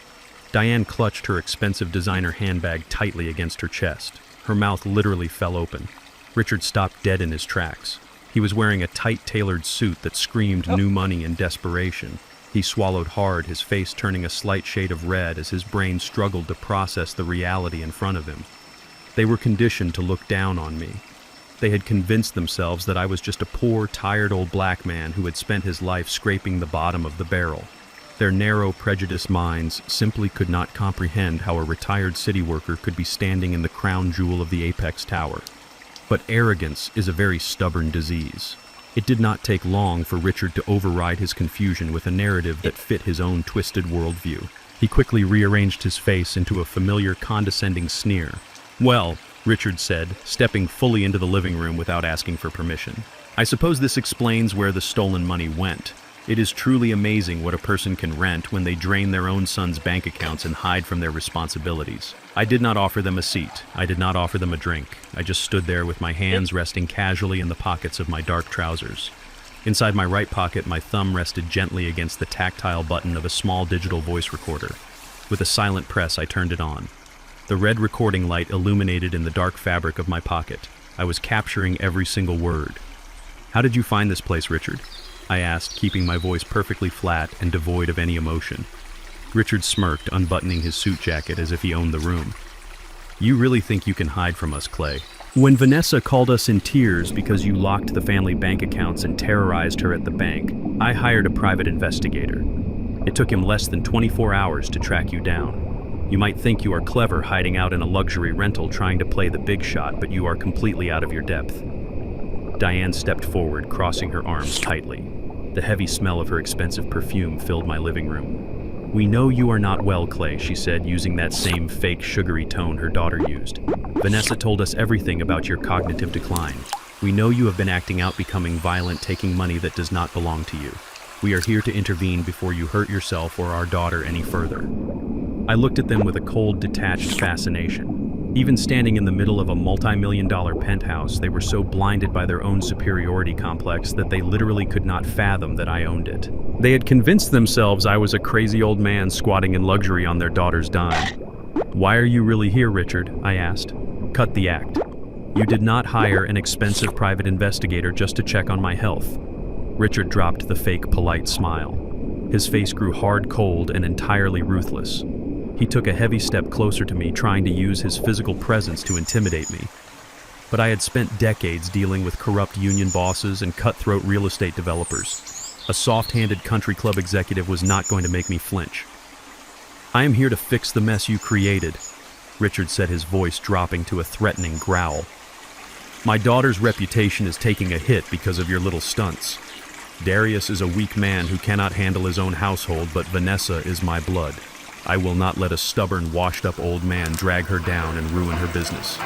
Speaker 1: Diane clutched her expensive designer handbag tightly against her chest. Her mouth literally fell open. Richard stopped dead in his tracks. He was wearing a tight-tailored suit that screamed new money and desperation. He swallowed hard, his face turning a slight shade of red as his brain struggled to process the reality in front of him. They were conditioned to look down on me. They had convinced themselves that I was just a poor, tired old black man who had spent his life scraping the bottom of the barrel. Their narrow, prejudiced minds simply could not comprehend how a retired city worker could be standing in the crown jewel of the apex tower. But arrogance is a very stubborn disease. It did not take long for Richard to override his confusion with a narrative that fit his own twisted worldview. He quickly rearranged his face into a familiar, condescending sneer. "Well," Richard said, stepping fully into the living room without asking for permission, "I suppose this explains where the stolen money went. It is truly amazing what a person can rent when they drain their own son's bank accounts and hide from their responsibilities. I did not offer them a seat. I did not offer them a drink. I just stood there with my hands resting casually in the pockets of my dark trousers. Inside my right pocket, my thumb rested gently against the tactile button of a small digital voice recorder. With a silent press, I turned it on. The red recording light illuminated in the dark fabric of my pocket. I was capturing every single word. "How did you find this place, Richard?" I asked, keeping my voice perfectly flat and devoid of any emotion. Richard smirked, unbuttoning his suit jacket as if he owned the room. "You really think you can hide from us, Clay? When Vanessa called us in tears because you locked the family bank accounts and terrorized her at the bank, I hired a private investigator. It took him less than 24 hours to track you down. You might think you are clever hiding out in a luxury rental trying to play the big shot, but you are completely out of your depth." Diane stepped forward, crossing her arms tightly. The heavy smell of her expensive perfume filled my living room. "We know you are not well, Clay," she said, using that same fake, sugary tone her daughter used. "Vanessa told us everything about your cognitive decline. We know you have been acting out, becoming violent, taking money that does not belong to you. We are here to intervene before you hurt yourself or our daughter any further." I looked at them with a cold, detached fascination. Even standing in the middle of a multi-million-dollar penthouse, they were so blinded by their own superiority complex that they literally could not fathom that I owned it. They had convinced themselves I was a crazy old man squatting in luxury on their daughter's dime. "Why are you really here, Richard?" I asked. "Cut the act." You did not hire an expensive private investigator just to check on my health. Richard dropped the fake polite smile. His face grew hard, cold, and entirely ruthless. He took a heavy step closer to me, trying to use his physical presence to intimidate me. But I had spent decades dealing with corrupt union bosses and cutthroat real estate developers. A soft-handed country club executive was not going to make me flinch. "I am here to fix the mess you created," Richard said, his voice dropping to a threatening growl. "My daughter's reputation is taking a hit because of your little stunts. Darius is a weak man who cannot handle his own household, but Vanessa is my blood. I will not let a stubborn, washed-up old man drag her down and ruin her business."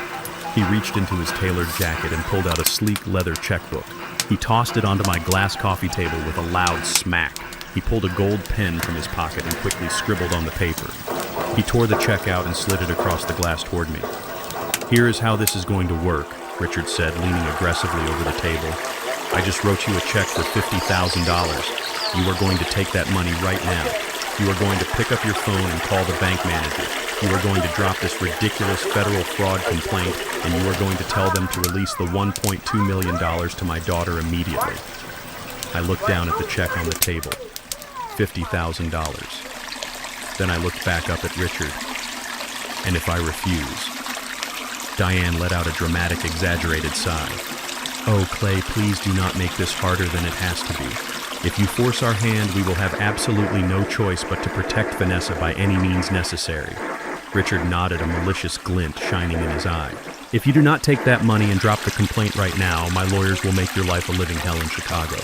Speaker 1: He reached into his tailored jacket and pulled out a sleek leather checkbook. He tossed it onto my glass coffee table with a loud smack. He pulled a gold pen from his pocket and quickly scribbled on the paper. He tore the check out and slid it across the glass toward me. "Here is how this is going to work," Richard said, leaning aggressively over the table. "I just wrote you a check for $50,000. You are going to take that money right now. You are going to pick up your phone and call the bank manager. You are going to drop this ridiculous federal fraud complaint, and you are going to tell them to release the $1.2 million to my daughter immediately." I looked down at the check on the table. $50,000. Then I looked back up at Richard. "And if I refuse?" Diane let out a dramatic, exaggerated sigh. "Oh, Clay, please do not make this harder than it has to be. If you force our hand, we will have absolutely no choice but to protect Vanessa by any means necessary." Richard nodded, a malicious glint shining in his eye. "If you do not take that money and drop the complaint right now, my lawyers will make your life a living hell in Chicago.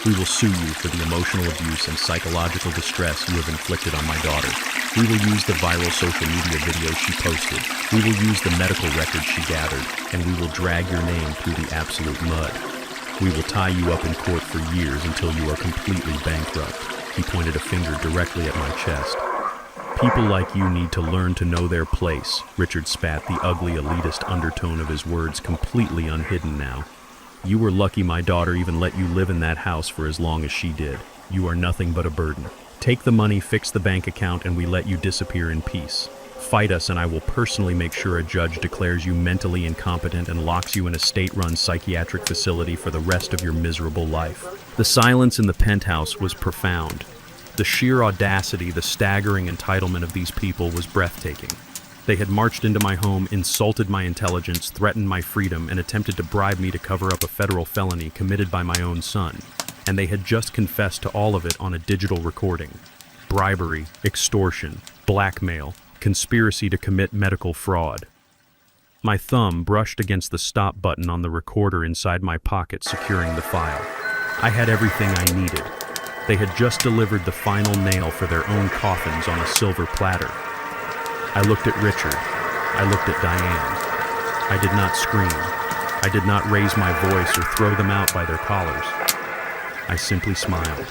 Speaker 1: We will sue you for the emotional abuse and psychological distress you have inflicted on my daughter. We will use the viral social media videos she posted. We will use the medical records she gathered, and we will drag your name through the absolute mud. We will tie you up in court for years until you are completely bankrupt." He pointed a finger directly at my chest. "People like you need to learn to know their place," Richard spat, the ugly, elitist undertone of his words completely unhidden now. "You were lucky my daughter even let you live in that house for as long as she did. You are nothing but a burden. Take the money, fix the bank account, and we let you disappear in peace. Fight us, and I will personally make sure a judge declares you mentally incompetent and locks you in a state-run psychiatric facility for the rest of your miserable life." The silence in the penthouse was profound. The sheer audacity, the staggering entitlement of these people was breathtaking. They had marched into my home, insulted my intelligence, threatened my freedom, and attempted to bribe me to cover up a federal felony committed by my own son. And they had just confessed to all of it on a digital recording. Bribery, extortion, blackmail, conspiracy to commit medical fraud. My thumb brushed against the stop button on the recorder inside my pocket, securing the file. I had everything I needed. They had just delivered the final nail for their own coffins on a silver platter. I looked at Richard. I looked at Diane. I did not scream. I did not raise my voice or throw them out by their collars. I simply smiled.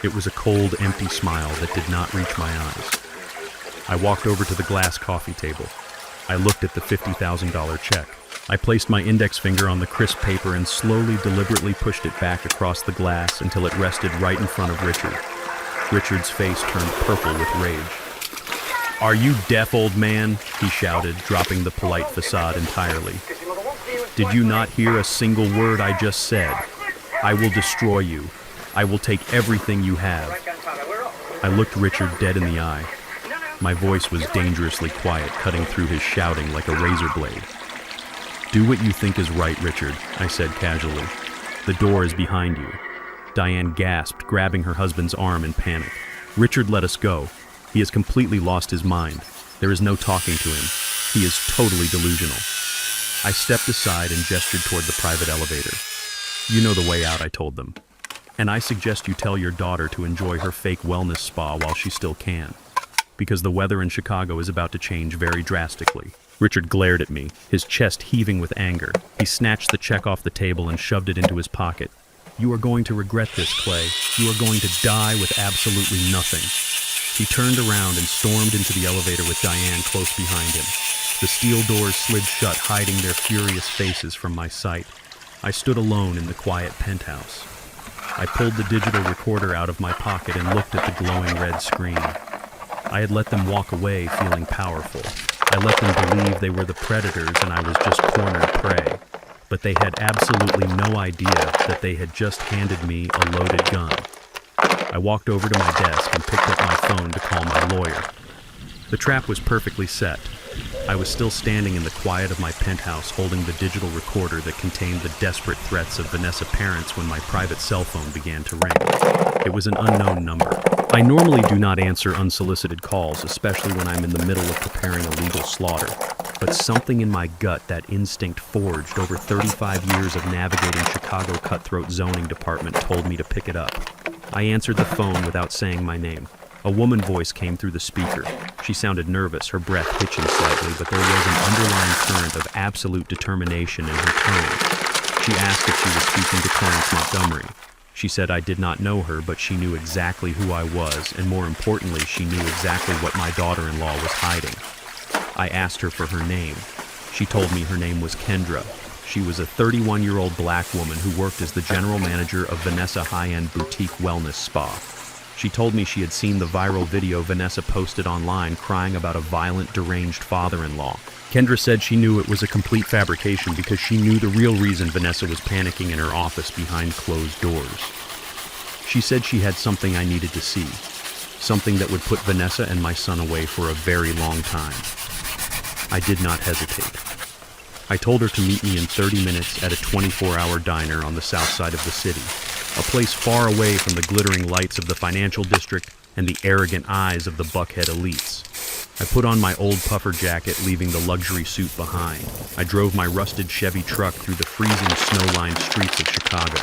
Speaker 1: It was a cold, empty smile that did not reach my eyes. I walked over to the glass coffee table. I looked at the $50,000 check. I placed my index finger on the crisp paper and slowly, deliberately pushed it back across the glass until it rested right in front of Richard. Richard's face turned purple with rage. "Are you deaf, old man?" he shouted, dropping the polite facade entirely. "Did you not hear a single word I just said? I will destroy you. I will take everything you have." I looked Richard dead in the eye. My voice was dangerously quiet, cutting through his shouting like a razor blade. "Do what you think is right, Richard," I said casually. "The door is behind you." Diane gasped, grabbing her husband's arm in panic. "Richard, let us go. He has completely lost his mind. There is no talking to him. He is totally delusional." I stepped aside and gestured toward the private elevator. "You know the way out," I told them. "And I suggest you tell your daughter to enjoy her fake wellness spa while she still can, because the weather in Chicago is about to change very drastically." Richard glared at me, his chest heaving with anger. He snatched the check off the table and shoved it into his pocket. "You are going to regret this, Clay. You are going to die with absolutely nothing." He turned around and stormed into the elevator with Diane close behind him. The steel doors slid shut, hiding their furious faces from my sight. I stood alone in the quiet penthouse. I pulled the digital recorder out of my pocket and looked at the glowing red screen. I had let them walk away feeling powerful. I let them believe they were the predators and I was just cornered prey. But they had absolutely no idea that they had just handed me a loaded gun. I walked over to my desk and picked up my phone to call my lawyer. The trap was perfectly set. I was still standing in the quiet of my penthouse holding the digital recorder that contained the desperate threats of Vanessa's parents when my private cell phone began to ring. It was an unknown number. I normally do not answer unsolicited calls, especially when I'm in the middle of preparing a legal slaughter. But something in my gut, that instinct forged over 35 years of navigating Chicago cutthroat zoning department, told me to pick it up. I answered the phone without saying my name. A woman voice came through the speaker. She sounded nervous, her breath hitching slightly, but there was an underlying current of absolute determination in her tone. She asked if she was speaking to Clarence Montgomery. She said I did not know her, but she knew exactly who I was, and more importantly, she knew exactly what my daughter-in-law was hiding. I asked her for her name. She told me her name was Kendra. She was a 31-year-old black woman who worked as the general manager of Vanessa high-end boutique wellness spa. She told me she had seen the viral video Vanessa posted online crying about a violent, deranged father-in-law. Kendra said she knew it was a complete fabrication because she knew the real reason Vanessa was panicking in her office behind closed doors. She said she had something I needed to see, something that would put Vanessa and my son away for a very long time. I did not hesitate. I told her to meet me in 30 minutes at a 24-hour diner on the south side of the city, a place far away from the glittering lights of the financial district and the arrogant eyes of the buckhead elites. I put on my old puffer jacket, leaving the luxury suit behind. I drove my rusted Chevy truck through the freezing snow-lined streets of Chicago.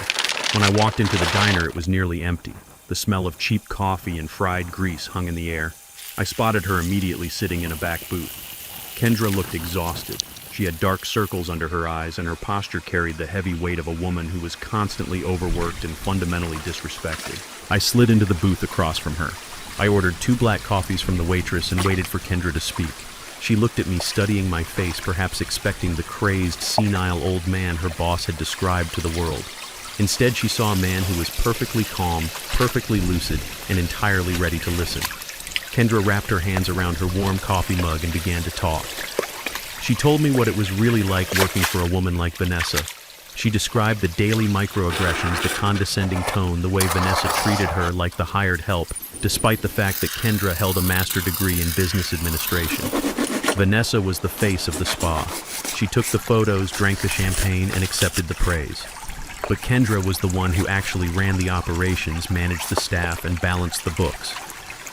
Speaker 1: When I walked into the diner, it was nearly empty. The smell of cheap coffee and fried grease hung in the air. I spotted her immediately sitting in a back booth. Kendra looked exhausted. She had dark circles under her eyes, and her posture carried the heavy weight of a woman who was constantly overworked and fundamentally disrespected. I slid into the booth across from her. I ordered 2 black coffees from the waitress and waited for Kendra to speak. She looked at me, studying my face, perhaps expecting the crazed, senile old man her boss had described to the world. Instead, she saw a man who was perfectly calm, perfectly lucid, and entirely ready to listen. Kendra wrapped her hands around her warm coffee mug and began to talk. She told me what it was really like working for a woman like Vanessa. She described the daily microaggressions, the condescending tone, the way Vanessa treated her like the hired help, despite the fact that Kendra held a master's degree in business administration. Vanessa was the face of the spa. She took the photos, drank the champagne, and accepted the praise. But Kendra was the one who actually ran the operations, managed the staff, and balanced the books.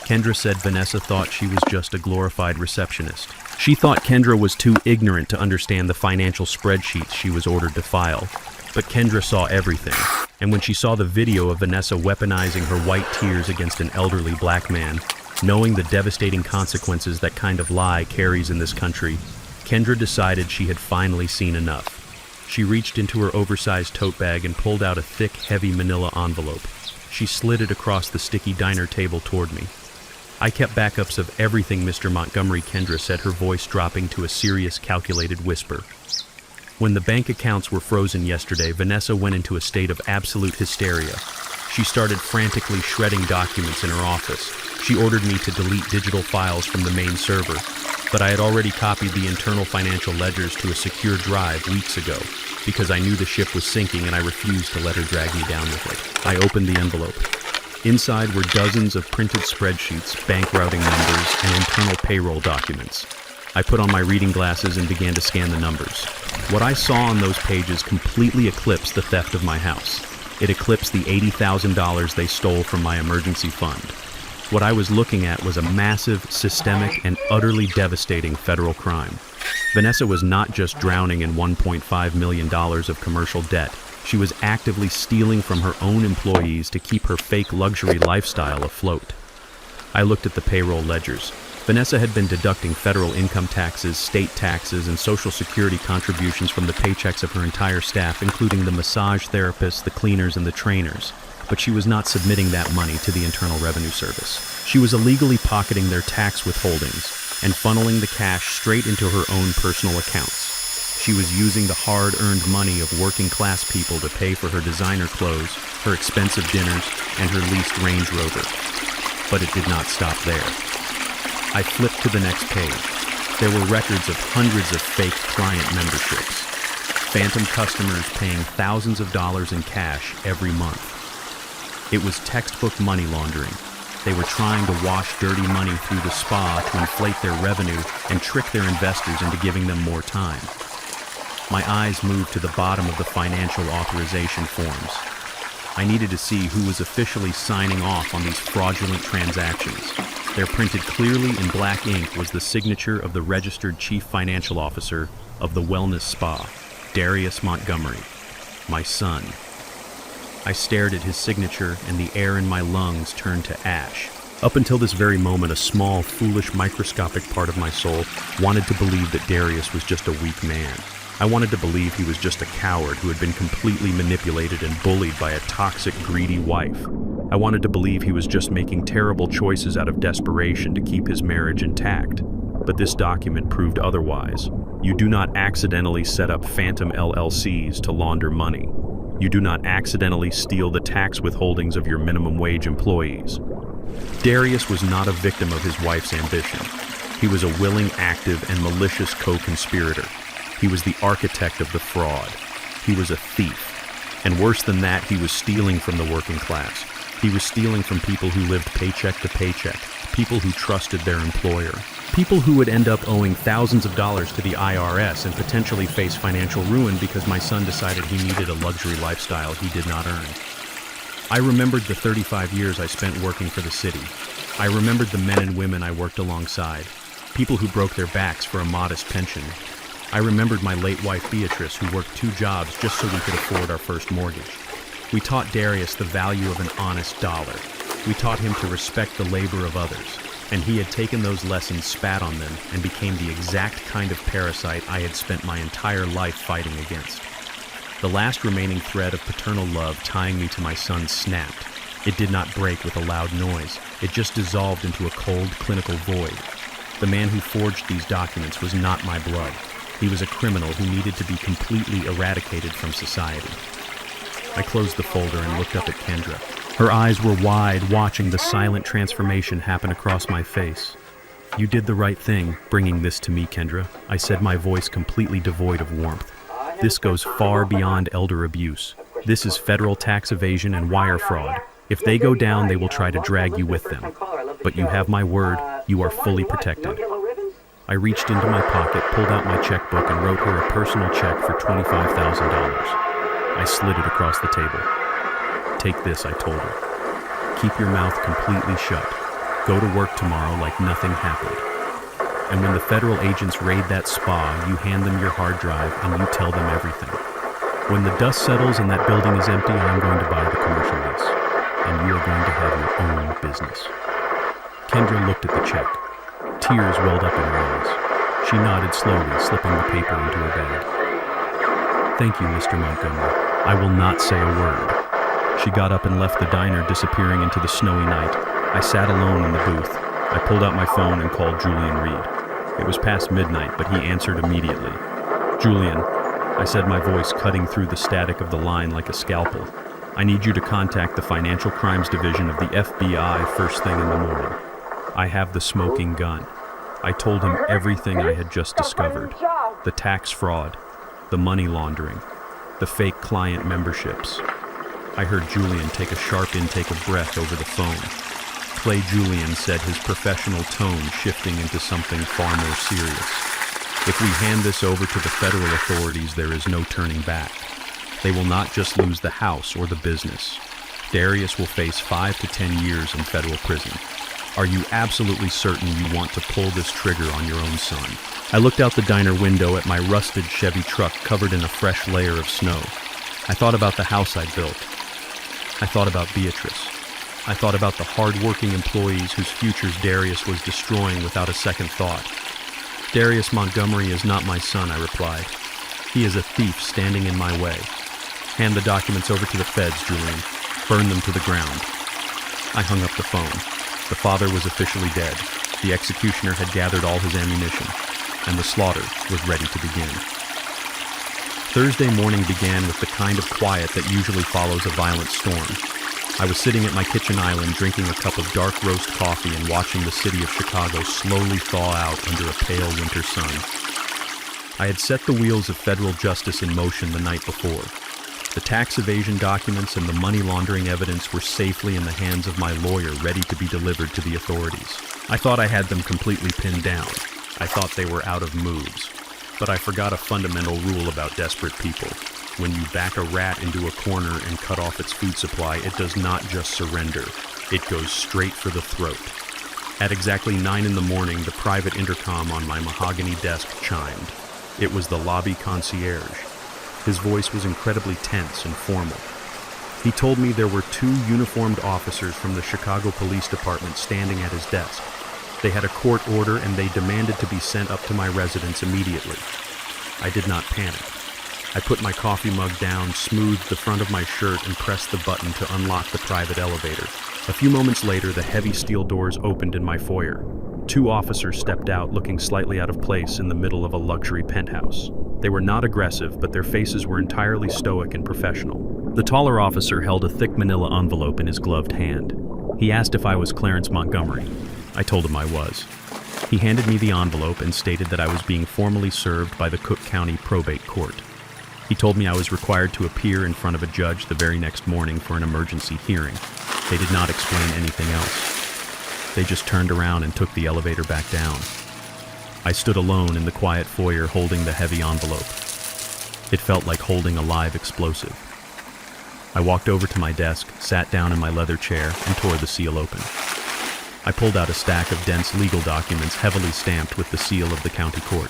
Speaker 1: Kendra said Vanessa thought she was just a glorified receptionist. She thought Kendra was too ignorant to understand the financial spreadsheets she was ordered to file. But Kendra saw everything, and when she saw the video of Vanessa weaponizing her white tears against an elderly black man, knowing the devastating consequences that kind of lie carries in this country, Kendra decided she had finally seen enough. She reached into her oversized tote bag and pulled out a thick, heavy manila envelope. She slid it across the sticky diner table toward me. I kept backups of everything Mr. Montgomery, Kendra said, her voice dropping to a serious, calculated whisper. When the bank accounts were frozen yesterday, Vanessa went into a state of absolute hysteria. She started frantically shredding documents in her office. She ordered me to delete digital files from the main server, but I had already copied the internal financial ledgers to a secure drive weeks ago because I knew the ship was sinking and I refused to let her drag me down with it. I opened the envelope. Inside were dozens of printed spreadsheets, bank routing numbers, and internal payroll documents. I put on my reading glasses and began to scan the numbers. What I saw on those pages completely eclipsed the theft of my house. It eclipsed the $80,000 they stole from my emergency fund. What I was looking at was a massive, systemic, and utterly devastating federal crime. Vanessa was not just drowning in $1.5 million of commercial debt. She was actively stealing from her own employees to keep her fake luxury lifestyle afloat. I looked at the payroll ledgers. Vanessa had been deducting federal income taxes, state taxes, and Social Security contributions from the paychecks of her entire staff, including the massage therapists, the cleaners, and the trainers. But she was not submitting that money to the Internal Revenue Service. She was illegally pocketing their tax withholdings and funneling the cash straight into her own personal accounts. She was using the hard-earned money of working-class people to pay for her designer clothes, her expensive dinners, and her leased Range Rover. But it did not stop there. I flipped to the next page. There were records of hundreds of fake client memberships, phantom customers paying thousands of dollars in cash every month. It was textbook money laundering. They were trying to wash dirty money through the spa to inflate their revenue and trick their investors into giving them more time. My eyes moved to the bottom of the financial authorization forms. I needed to see who was officially signing off on these fraudulent transactions. There, printed clearly in black ink, was the signature of the registered chief financial officer of the wellness spa, Darius Montgomery, my son. I stared at his signature, and the air in my lungs turned to ash. Up until this very moment, a small, foolish, microscopic part of my soul wanted to believe that Darius was just a weak man. I wanted to believe he was just a coward who had been completely manipulated and bullied by a toxic, greedy wife. I wanted to believe he was just making terrible choices out of desperation to keep his marriage intact. But this document proved otherwise. You do not accidentally set up phantom LLCs to launder money. You do not accidentally steal the tax withholdings of your minimum wage employees. Darius was not a victim of his wife's ambition. He was a willing, active, and malicious co-conspirator. He was the architect of the fraud. He was a thief. And worse than that, he was stealing from the working class. He was stealing from people who lived paycheck to paycheck, people who trusted their employer, people who would end up owing thousands of dollars to the IRS and potentially face financial ruin because my son decided he needed a luxury lifestyle he did not earn. I remembered the 35 years I spent working for the city. I remembered the men and women I worked alongside, people who broke their backs for a modest pension. I remembered my late wife Beatrice, who worked 2 jobs just so we could afford our first mortgage. We taught Darius the value of an honest dollar. We taught him to respect the labor of others, and he had taken those lessons, spat on them, and became the exact kind of parasite I had spent my entire life fighting against. The last remaining thread of paternal love tying me to my son snapped. It did not break with a loud noise. It just dissolved into a cold, clinical void. The man who forged these documents was not my blood. He was a criminal who needed to be completely eradicated from society. I closed the folder and looked up at Kendra. Her eyes were wide, watching the silent transformation happen across my face. "You did the right thing, bringing this to me, Kendra," I said, my voice completely devoid of warmth. "This goes far beyond elder abuse. This is federal tax evasion and wire fraud. If they go down, they will try to drag you with them. But you have my word, you are fully protected." I reached into my pocket, pulled out my checkbook, and wrote her a personal check for $25,000. I slid it across the table. "Take this," I told her. "Keep your mouth completely shut. Go to work tomorrow like nothing happened. And when the federal agents raid that spa, you hand them your hard drive and you tell them everything. When the dust settles and that building is empty, I'm going to buy the commercial lease, and you are going to have your own business." Kendra looked at the check. Tears welled up in her eyes. She nodded slowly, slipping the paper into her bag. "Thank you, Mr. Montgomery. I will not say a word." She got up and left the diner, disappearing into the snowy night. I sat alone in the booth. I pulled out my phone and called Julian Reed. It was past midnight, but he answered immediately. "Julian," I said, my voice cutting through the static of the line like a scalpel, "I need you to contact the Financial Crimes Division of the FBI first thing in the morning. I have the smoking gun." I told him everything I had just discovered. The tax fraud, the money laundering, the fake client memberships. I heard Julian take a sharp intake of breath over the phone. Clay Julian said, his professional tone shifting into something far more serious. "If we hand this over to the federal authorities, there is no turning back. They will not just lose the house or the business. Darius will face 5 to 10 years in federal prison. Are you absolutely certain you want to pull this trigger on your own son?" I looked out the diner window at my rusted Chevy truck covered in a fresh layer of snow. I thought about the house I'd built. I thought about Beatrice. I thought about the hard-working employees whose futures Darius was destroying without a second thought. "Darius Montgomery is not my son," I replied. "He is a thief standing in my way. Hand the documents over to the feds, Julian. Burn them to the ground." I hung up the phone. The father was officially dead. The executioner had gathered all his ammunition, and the slaughter was ready to begin. Thursday morning began with the kind of quiet that usually follows a violent storm. I was sitting at my kitchen island drinking a cup of dark roast coffee and watching the city of Chicago slowly thaw out under a pale winter sun. I had set the wheels of federal justice in motion the night before. The tax evasion documents and the money laundering evidence were safely in the hands of my lawyer, ready to be delivered to the authorities. I thought I had them completely pinned down. I thought they were out of moves. But I forgot a fundamental rule about desperate people. When you back a rat into a corner and cut off its food supply, it does not just surrender. It goes straight for the throat. At exactly 9 in the morning, the private intercom on my mahogany desk chimed. It was the lobby concierge. His voice was incredibly tense and formal. He told me there were 2 uniformed officers from the Chicago Police Department standing at his desk. They had a court order and they demanded to be sent up to my residence immediately. I did not panic. I put my coffee mug down, smoothed the front of my shirt, and pressed the button to unlock the private elevator. A few moments later, the heavy steel doors opened in my foyer. 2 officers stepped out, looking slightly out of place in the middle of a luxury penthouse. They were not aggressive, but their faces were entirely stoic and professional. The taller officer held a thick manila envelope in his gloved hand. He asked if I was Clarence Montgomery. I told him I was. He handed me the envelope and stated that I was being formally served by the Cook County Probate Court. He told me I was required to appear in front of a judge the very next morning for an emergency hearing. They did not explain anything else. They just turned around and took the elevator back down. I stood alone in the quiet foyer holding the heavy envelope. It felt like holding a live explosive. I walked over to my desk, sat down in my leather chair, and tore the seal open. I pulled out a stack of dense legal documents heavily stamped with the seal of the county court.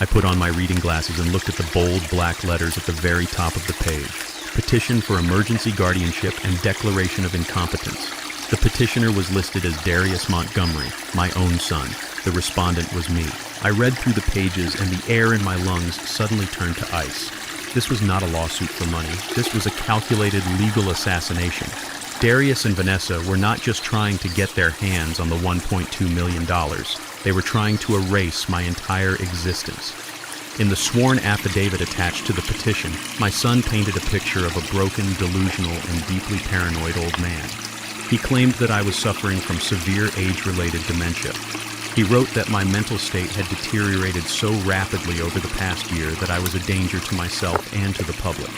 Speaker 1: I put on my reading glasses and looked at the bold black letters at the very top of the page. Petition for emergency guardianship and declaration of incompetence. The petitioner was listed as Darius Montgomery, my own son. The respondent was me. I read through the pages and the air in my lungs suddenly turned to ice. This was not a lawsuit for money. This was a calculated legal assassination. Darius and Vanessa were not just trying to get their hands on the $1.2 million. They were trying to erase my entire existence. In the sworn affidavit attached to the petition, my son painted a picture of a broken, delusional, and deeply paranoid old man. He claimed that I was suffering from severe age-related dementia. He wrote that my mental state had deteriorated so rapidly over the past year that I was a danger to myself and to the public.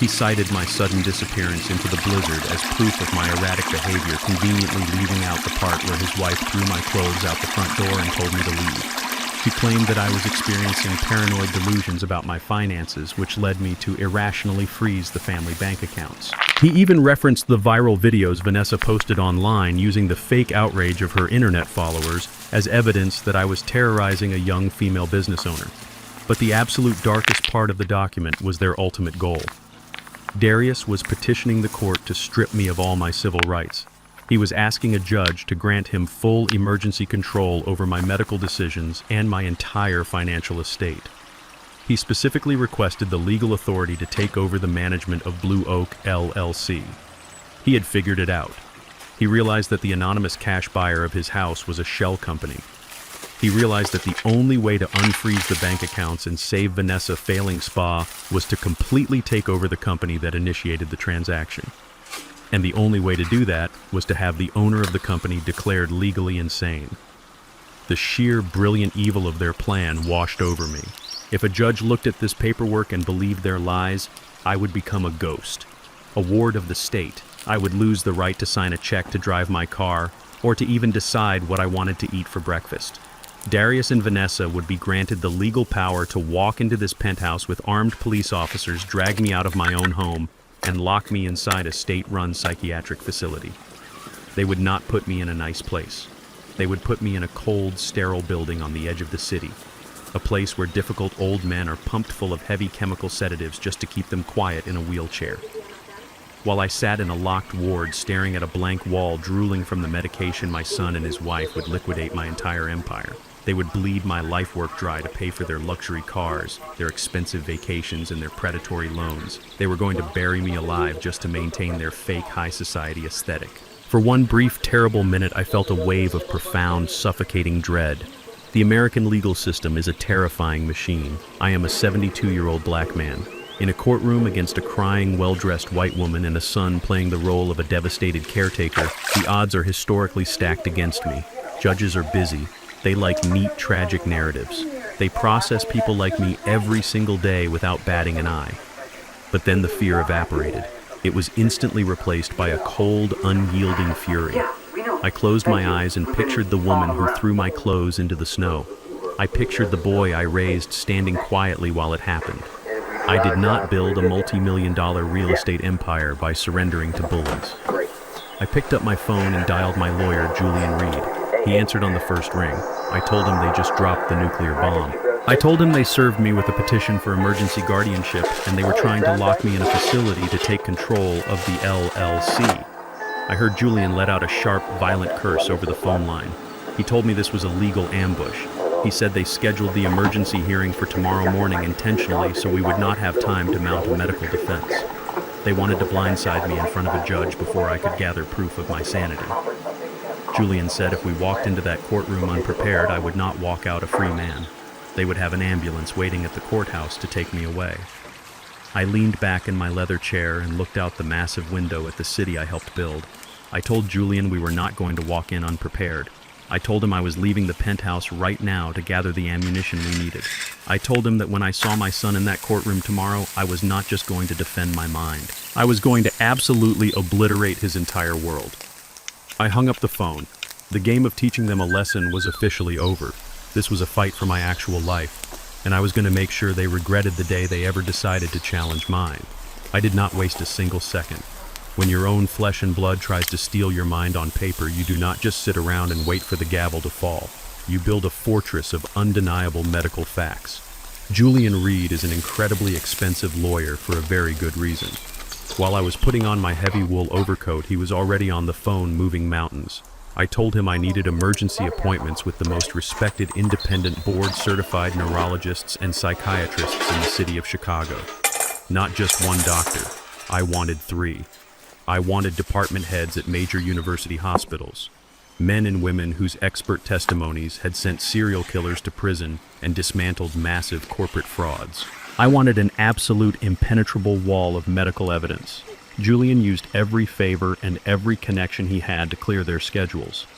Speaker 1: He cited my sudden disappearance into the blizzard as proof of my erratic behavior, conveniently leaving out the part where his wife threw my clothes out the front door and told me to leave. He claimed that I was experiencing paranoid delusions about my finances, which led me to irrationally freeze the family bank accounts. He even referenced the viral videos Vanessa posted online using the fake outrage of her internet followers as evidence that I was terrorizing a young female business owner. But the absolute darkest part of the document was their ultimate goal. Darius was petitioning the court to strip me of all my civil rights. He was asking a judge to grant him full emergency control over my medical decisions and my entire financial estate. He specifically requested the legal authority to take over the management of Blue Oak LLC. He had figured it out. He realized that the anonymous cash buyer of his house was a shell company. He realized that the only way to unfreeze the bank accounts and save Vanessa failing spa was to completely take over the company that initiated the transaction. And the only way to do that was to have the owner of the company declared legally insane. The sheer brilliant evil of their plan washed over me. If a judge looked at this paperwork and believed their lies, I would become a ghost, a ward of the state. I would lose the right to sign a check to drive my car, or to even decide what I wanted to eat for breakfast. Darius and Vanessa would be granted the legal power to walk into this penthouse with armed police officers, drag me out of my own home, and lock me inside a state-run psychiatric facility. They would not put me in a nice place. They would put me in a cold, sterile building on the edge of the city, a place where difficult old men are pumped full of heavy chemical sedatives just to keep them quiet in a wheelchair. While I sat in a locked ward staring at a blank wall, drooling from the medication, my son and his wife would liquidate my entire empire. They would bleed my life work dry to pay for their luxury cars, their expensive vacations, and their predatory loans. They were going to bury me alive just to maintain their fake high society aesthetic. For one brief, terrible minute, I felt a wave of profound, suffocating dread. The American legal system is a terrifying machine. I am a 72-year-old black man. In a courtroom against a crying, well-dressed white woman and a son playing the role of a devastated caretaker, the odds are historically stacked against me. Judges are busy. They like neat, tragic narratives. They process people like me every single day without batting an eye. But then the fear evaporated. It was instantly replaced by a cold, unyielding fury. I closed my eyes and pictured the woman who threw my clothes into the snow. I pictured the boy I raised standing quietly while it happened. I did not build a multi-million-dollar real estate empire by surrendering to bullies. I picked up my phone and dialed my lawyer, Julian Reed. He answered on the first ring. I told him they just dropped the nuclear bomb. I told him they served me with a petition for emergency guardianship and they were trying to lock me in a facility to take control of the LLC. I heard Julian let out a sharp, violent curse over the phone line. He told me this was a legal ambush. He said they scheduled the emergency hearing for tomorrow morning intentionally so we would not have time to mount a medical defense. They wanted to blindside me in front of a judge before I could gather proof of my sanity. Julian said if we walked into that courtroom unprepared, I would not walk out a free man. They would have an ambulance waiting at the courthouse to take me away. I leaned back in my leather chair and looked out the massive window at the city I helped build. I told Julian we were not going to walk in unprepared. I told him I was leaving the penthouse right now to gather the ammunition we needed. I told him that when I saw my son in that courtroom tomorrow, I was not just going to defend my mind. I was going to absolutely obliterate his entire world. I hung up the phone. The game of teaching them a lesson was officially over. This was a fight for my actual life, and I was going to make sure they regretted the day they ever decided to challenge mine. I did not waste a single second. When your own flesh and blood tries to steal your mind on paper, you do not just sit around and wait for the gavel to fall. You build a fortress of undeniable medical facts. Julian Reed is an incredibly expensive lawyer for a very good reason. While I was putting on my heavy wool overcoat, he was already on the phone moving mountains. I told him I needed emergency appointments with the most respected independent board-certified neurologists and psychiatrists in the city of Chicago. Not just one doctor. I wanted 3. I wanted department heads at major university hospitals. Men and women whose expert testimonies had sent serial killers to prison and dismantled massive corporate frauds. I wanted an absolute impenetrable wall of medical evidence. Julian used every favor and every connection he had to clear their schedules.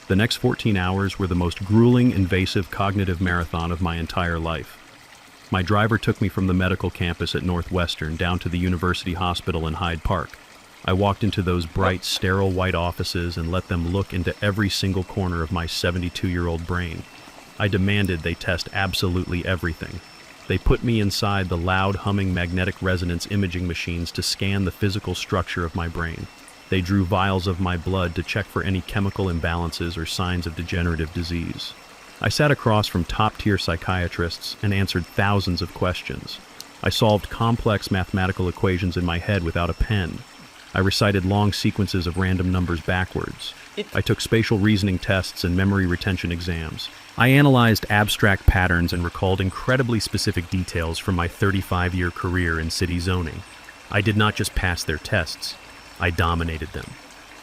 Speaker 1: The next 14 hours were the most grueling, invasive cognitive marathon of my entire life. My driver took me from the medical campus at Northwestern down to the University Hospital in Hyde Park. I walked into those bright, sterile white offices and let them look into every single corner of my 72-year-old brain. I demanded they test absolutely everything. They put me inside the loud, humming magnetic resonance imaging machines to scan the physical structure of my brain. They drew vials of my blood to check for any chemical imbalances or signs of degenerative disease. I sat across from top-tier psychiatrists and answered thousands of questions. I solved complex mathematical equations in my head without a pen. I recited long sequences of random numbers backwards. I took spatial reasoning tests and memory retention exams. I analyzed abstract patterns and recalled incredibly specific details from my 35-year career in city zoning. I did not just pass their tests, I dominated them.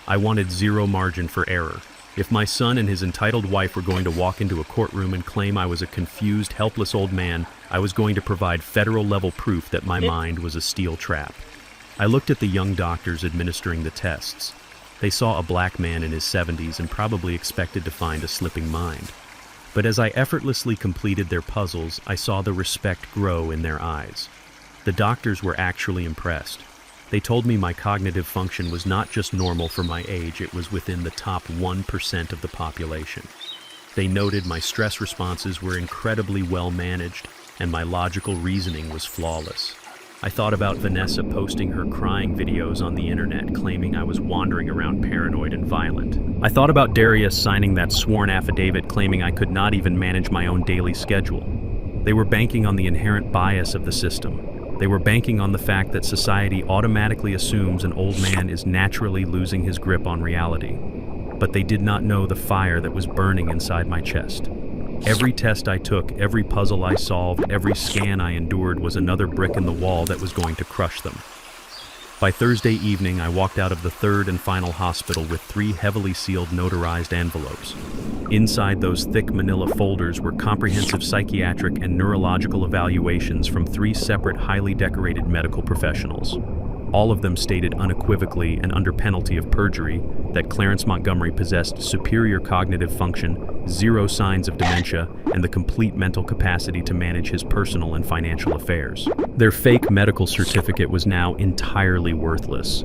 Speaker 1: I wanted zero margin for error. If my son and his entitled wife were going to walk into a courtroom and claim I was a confused, helpless old man, I was going to provide federal-level proof that my mind was a steel trap. I looked at the young doctors administering the tests. They saw a black man in his 70s and probably expected to find a slipping mind. But as I effortlessly completed their puzzles, I saw the respect grow in their eyes. The doctors were actually impressed. They told me my cognitive function was not just normal for my age, it was within the top 1% of the population. They noted my stress responses were incredibly well managed, and my logical reasoning was flawless. I thought about Vanessa posting her crying videos on the internet claiming I was wandering around paranoid and violent. I thought about Darius signing that sworn affidavit claiming I could not even manage my own daily schedule. They were banking on the inherent bias of the system. They were banking on the fact that society automatically assumes an old man is naturally losing his grip on reality. But they did not know the fire that was burning inside my chest. Every test I took, every puzzle I solved, every scan I endured was another brick in the wall that was going to crush them. By Thursday evening, I walked out of the third and final hospital with 3 heavily sealed notarized envelopes. Inside those thick manila folders were comprehensive psychiatric and neurological evaluations from 3 separate highly decorated medical professionals. All of them stated unequivocally and under penalty of perjury that Clarence Montgomery possessed superior cognitive function, 0 signs of dementia, and the complete mental capacity to manage his personal and financial affairs. Their fake medical certificate was now entirely worthless.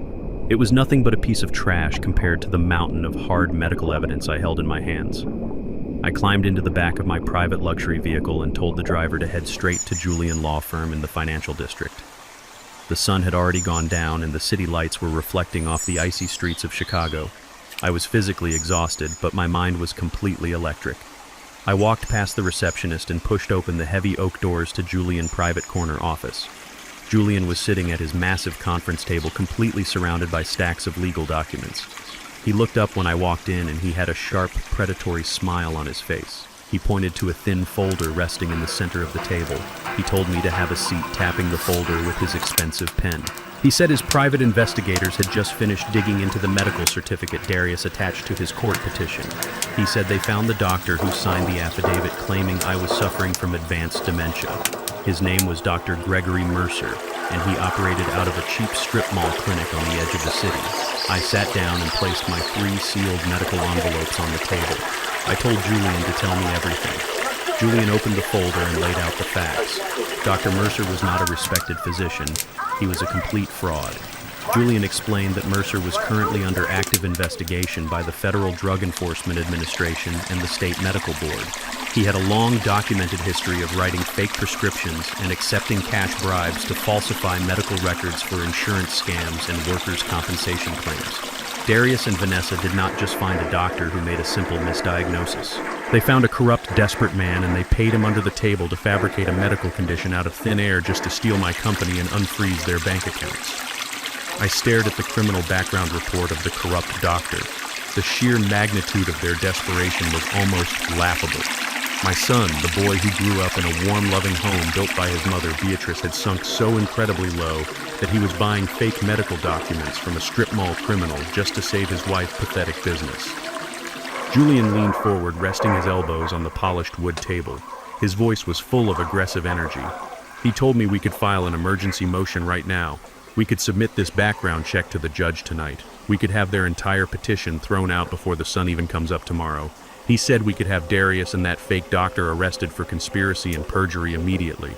Speaker 1: It was nothing but a piece of trash compared to the mountain of hard medical evidence I held in my hands. I climbed into the back of my private luxury vehicle and told the driver to head straight to Julian Law Firm in the financial district. The sun had already gone down and the city lights were reflecting off the icy streets of Chicago. I was physically exhausted, but my mind was completely electric. I walked past the receptionist and pushed open the heavy oak doors to Julian's private corner office. Julian was sitting at his massive conference table, completely surrounded by stacks of legal documents. He looked up when I walked in and he had a sharp, predatory smile on his face. He pointed to a thin folder resting in the center of the table. He told me to have a seat, tapping the folder with his expensive pen. He said his private investigators had just finished digging into the medical certificate Darius attached to his court petition. He said they found the doctor who signed the affidavit claiming I was suffering from advanced dementia. His name was Dr. Gregory Mercer, and he operated out of a cheap strip mall clinic on the edge of the city. I sat down and placed my 3 sealed medical envelopes on the table. I told Julian to tell me everything. Julian opened the folder and laid out the facts. Dr. Mercer was not a respected physician. He was a complete fraud. Julian explained that Mercer was currently under active investigation by the Federal Drug Enforcement Administration and the State Medical Board. He had a long documented history of writing fake prescriptions and accepting cash bribes to falsify medical records for insurance scams and workers' compensation claims. Darius and Vanessa did not just find a doctor who made a simple misdiagnosis. They found a corrupt, desperate man, and they paid him under the table to fabricate a medical condition out of thin air just to steal my company and unfreeze their bank accounts. I stared at the criminal background report of the corrupt doctor. The sheer magnitude of their desperation was almost laughable. My son, the boy who grew up in a warm, loving home built by his mother, Beatrice, had sunk so incredibly low that he was buying fake medical documents from a strip mall criminal just to save his wife's pathetic business. Julian leaned forward, resting his elbows on the polished wood table. His voice was full of aggressive energy. He told me we could file an emergency motion right now. We could submit this background check to the judge tonight. We could have their entire petition thrown out before the sun even comes up tomorrow. He said we could have Darius and that fake doctor arrested for conspiracy and perjury immediately.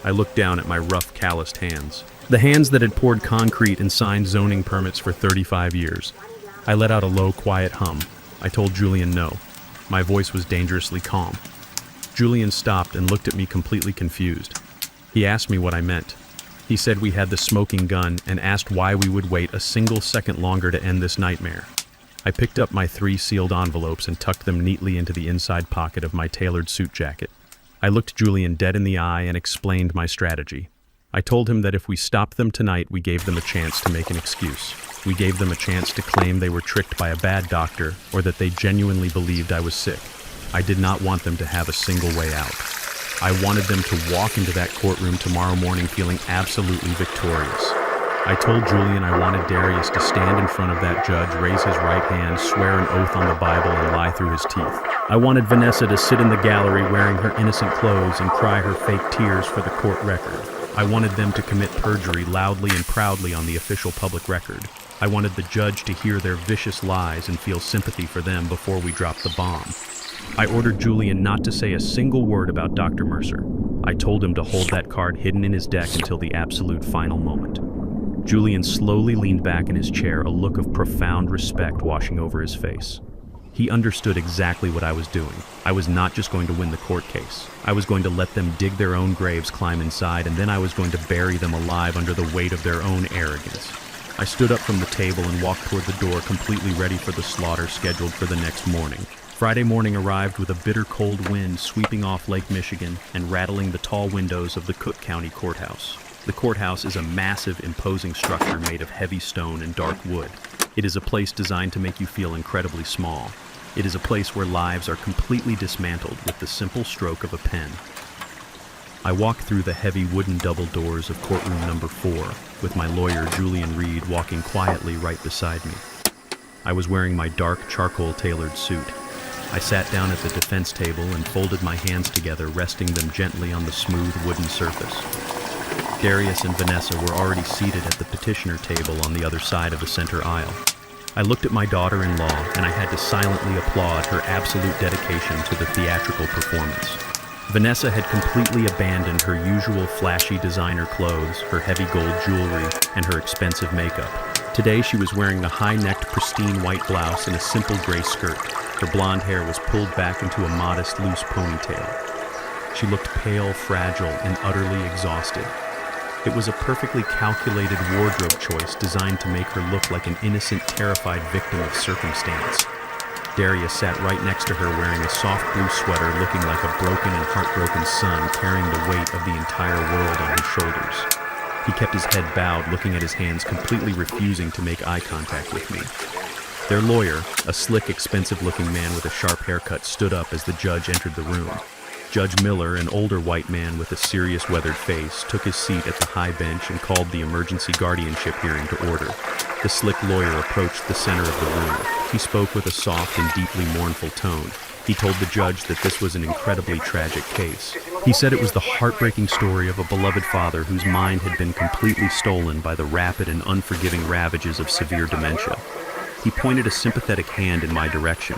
Speaker 1: I looked down at my rough, calloused hands. The hands that had poured concrete and signed zoning permits for 35 years. I let out a low, quiet hum. I told Julian no. My voice was dangerously calm. Julian stopped and looked at me completely confused. He asked me what I meant. He said we had the smoking gun and asked why we would wait a single second longer to end this nightmare. I picked up my 3 sealed envelopes and tucked them neatly into the inside pocket of my tailored suit jacket. I looked Julian dead in the eye and explained my strategy. I told him that if we stopped them tonight, we gave them a chance to make an excuse. We gave them a chance to claim they were tricked by a bad doctor or that they genuinely believed I was sick. I did not want them to have a single way out. I wanted them to walk into that courtroom tomorrow morning feeling absolutely victorious. I told Julian I wanted Darius to stand in front of that judge, raise his right hand, swear an oath on the Bible, and lie through his teeth. I wanted Vanessa to sit in the gallery wearing her innocent clothes and cry her fake tears for the court record. I wanted them to commit perjury loudly and proudly on the official public record. I wanted the judge to hear their vicious lies and feel sympathy for them before we dropped the bomb. I ordered Julian not to say a single word about Dr. Mercer. I told him to hold that card hidden in his deck until the absolute final moment. Julian slowly leaned back in his chair, a look of profound respect washing over his face. He understood exactly what I was doing. I was not just going to win the court case. I was going to let them dig their own graves, climb inside, and then I was going to bury them alive under the weight of their own arrogance. I stood up from the table and walked toward the door, completely ready for the slaughter scheduled for the next morning. Friday morning arrived with a bitter cold wind sweeping off Lake Michigan and rattling the tall windows of the Cook County Courthouse. The courthouse is a massive, imposing structure made of heavy stone and dark wood. It is a place designed to make you feel incredibly small. It is a place where lives are completely dismantled with the simple stroke of a pen. I walked through the heavy wooden double doors of courtroom number 4, with my lawyer, Julian Reed, walking quietly right beside me. I was wearing my dark charcoal-tailored suit. I sat down at the defense table and folded my hands together, resting them gently on the smooth wooden surface. Darius and Vanessa were already seated at the petitioner table on the other side of the center aisle. I looked at my daughter-in-law, and I had to silently applaud her absolute dedication to the theatrical performance. Vanessa had completely abandoned her usual flashy designer clothes, her heavy gold jewelry, and her expensive makeup. Today she was wearing a high-necked, pristine white blouse and a simple gray skirt. Her blonde hair was pulled back into a modest, loose ponytail. She looked pale, fragile, and utterly exhausted. It was a perfectly calculated wardrobe choice designed to make her look like an innocent, terrified victim of circumstance. Darius sat right next to her wearing a soft blue sweater, looking like a broken and heartbroken son carrying the weight of the entire world on his shoulders. He kept his head bowed, looking at his hands, completely refusing to make eye contact with me. Their lawyer, a slick, expensive-looking man with a sharp haircut, stood up as the judge entered the room. Judge Miller, an older white man with a serious, weathered face, took his seat at the high bench and called the emergency guardianship hearing to order. The slick lawyer approached the center of the room. He spoke with a soft and deeply mournful tone. He told the judge that this was an incredibly tragic case. He said it was the heartbreaking story of a beloved father whose mind had been completely stolen by the rapid and unforgiving ravages of severe dementia. He pointed a sympathetic hand in my direction.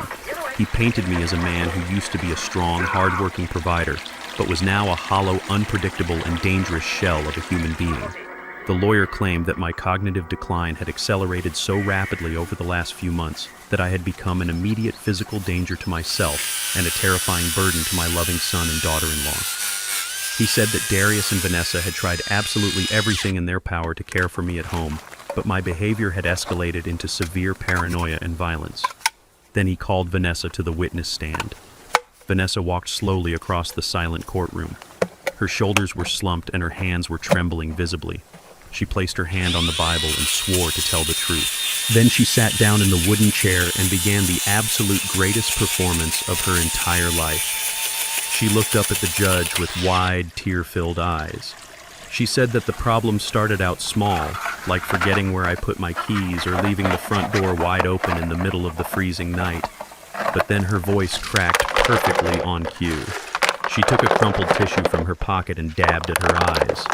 Speaker 1: He painted me as a man who used to be a strong, hard-working provider, but was now a hollow, unpredictable, and dangerous shell of a human being. The lawyer claimed that my cognitive decline had accelerated so rapidly over the last few months that I had become an immediate physical danger to myself and a terrifying burden to my loving son and daughter-in-law. He said that Darius and Vanessa had tried absolutely everything in their power to care for me at home, but my behavior had escalated into severe paranoia and violence. Then he called Vanessa to the witness stand. Vanessa walked slowly across the silent courtroom. Her shoulders were slumped and her hands were trembling visibly. She placed her hand on the Bible and swore to tell the truth. Then she sat down in the wooden chair and began the absolute greatest performance of her entire life. She looked up at the judge with wide, tear-filled eyes. She said that the problem started out small, like forgetting where I put my keys or leaving the front door wide open in the middle of the freezing night. But then her voice cracked perfectly on cue. She took a crumpled tissue from her pocket and dabbed at her eyes.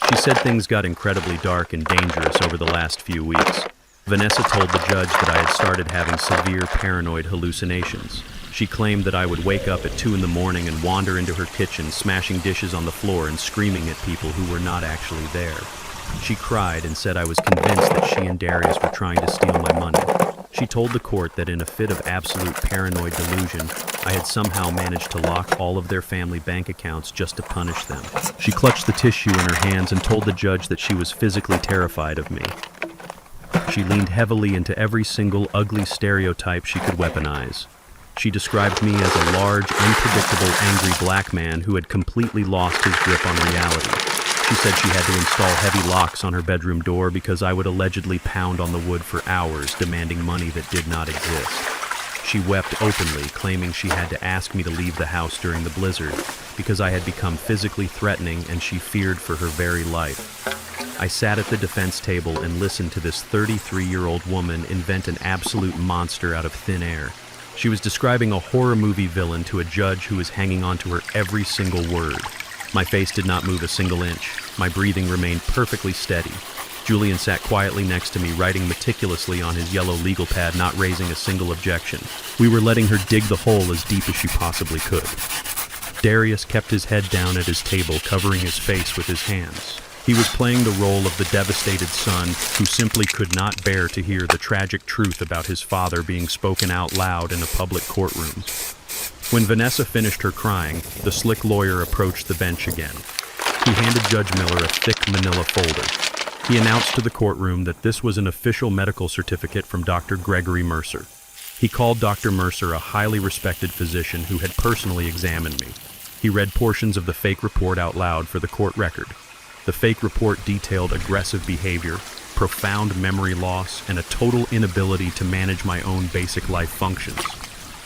Speaker 1: She said things got incredibly dark and dangerous over the last few weeks. Vanessa told the judge that I had started having severe paranoid hallucinations. She claimed that I would wake up at 2 a.m. and wander into her kitchen, smashing dishes on the floor and screaming at people who were not actually there. She cried and said I was convinced that she and Darius were trying to steal my money. She told the court that in a fit of absolute paranoid delusion, I had somehow managed to lock all of their family bank accounts just to punish them. She clutched the tissue in her hands and told the judge that she was physically terrified of me. She leaned heavily into every single ugly stereotype she could weaponize. She described me as a large, unpredictable, angry black man who had completely lost his grip on reality. She said she had to install heavy locks on her bedroom door because I would allegedly pound on the wood for hours, demanding money that did not exist. She wept openly, claiming she had to ask me to leave the house during the blizzard because I had become physically threatening and she feared for her very life. I sat at the defense table and listened to this 33-year-old woman invent an absolute monster out of thin air. She was describing a horror movie villain to a judge who was hanging on to her every single word. My face did not move a single inch. My breathing remained perfectly steady. Julian sat quietly next to me, writing meticulously on his yellow legal pad, not raising a single objection. We were letting her dig the hole as deep as she possibly could. Darius kept his head down at his table, covering his face with his hands. He was playing the role of the devastated son who simply could not bear to hear the tragic truth about his father being spoken out loud in a public courtroom. When Vanessa finished her crying, the slick lawyer approached the bench again. He handed Judge Miller a thick manila folder. He announced to the courtroom that this was an official medical certificate from Dr. Gregory Mercer. He called Dr. Mercer a highly respected physician who had personally examined me. He read portions of the fake report out loud for the court record. The fake report detailed aggressive behavior, profound memory loss, and a total inability to manage my own basic life functions.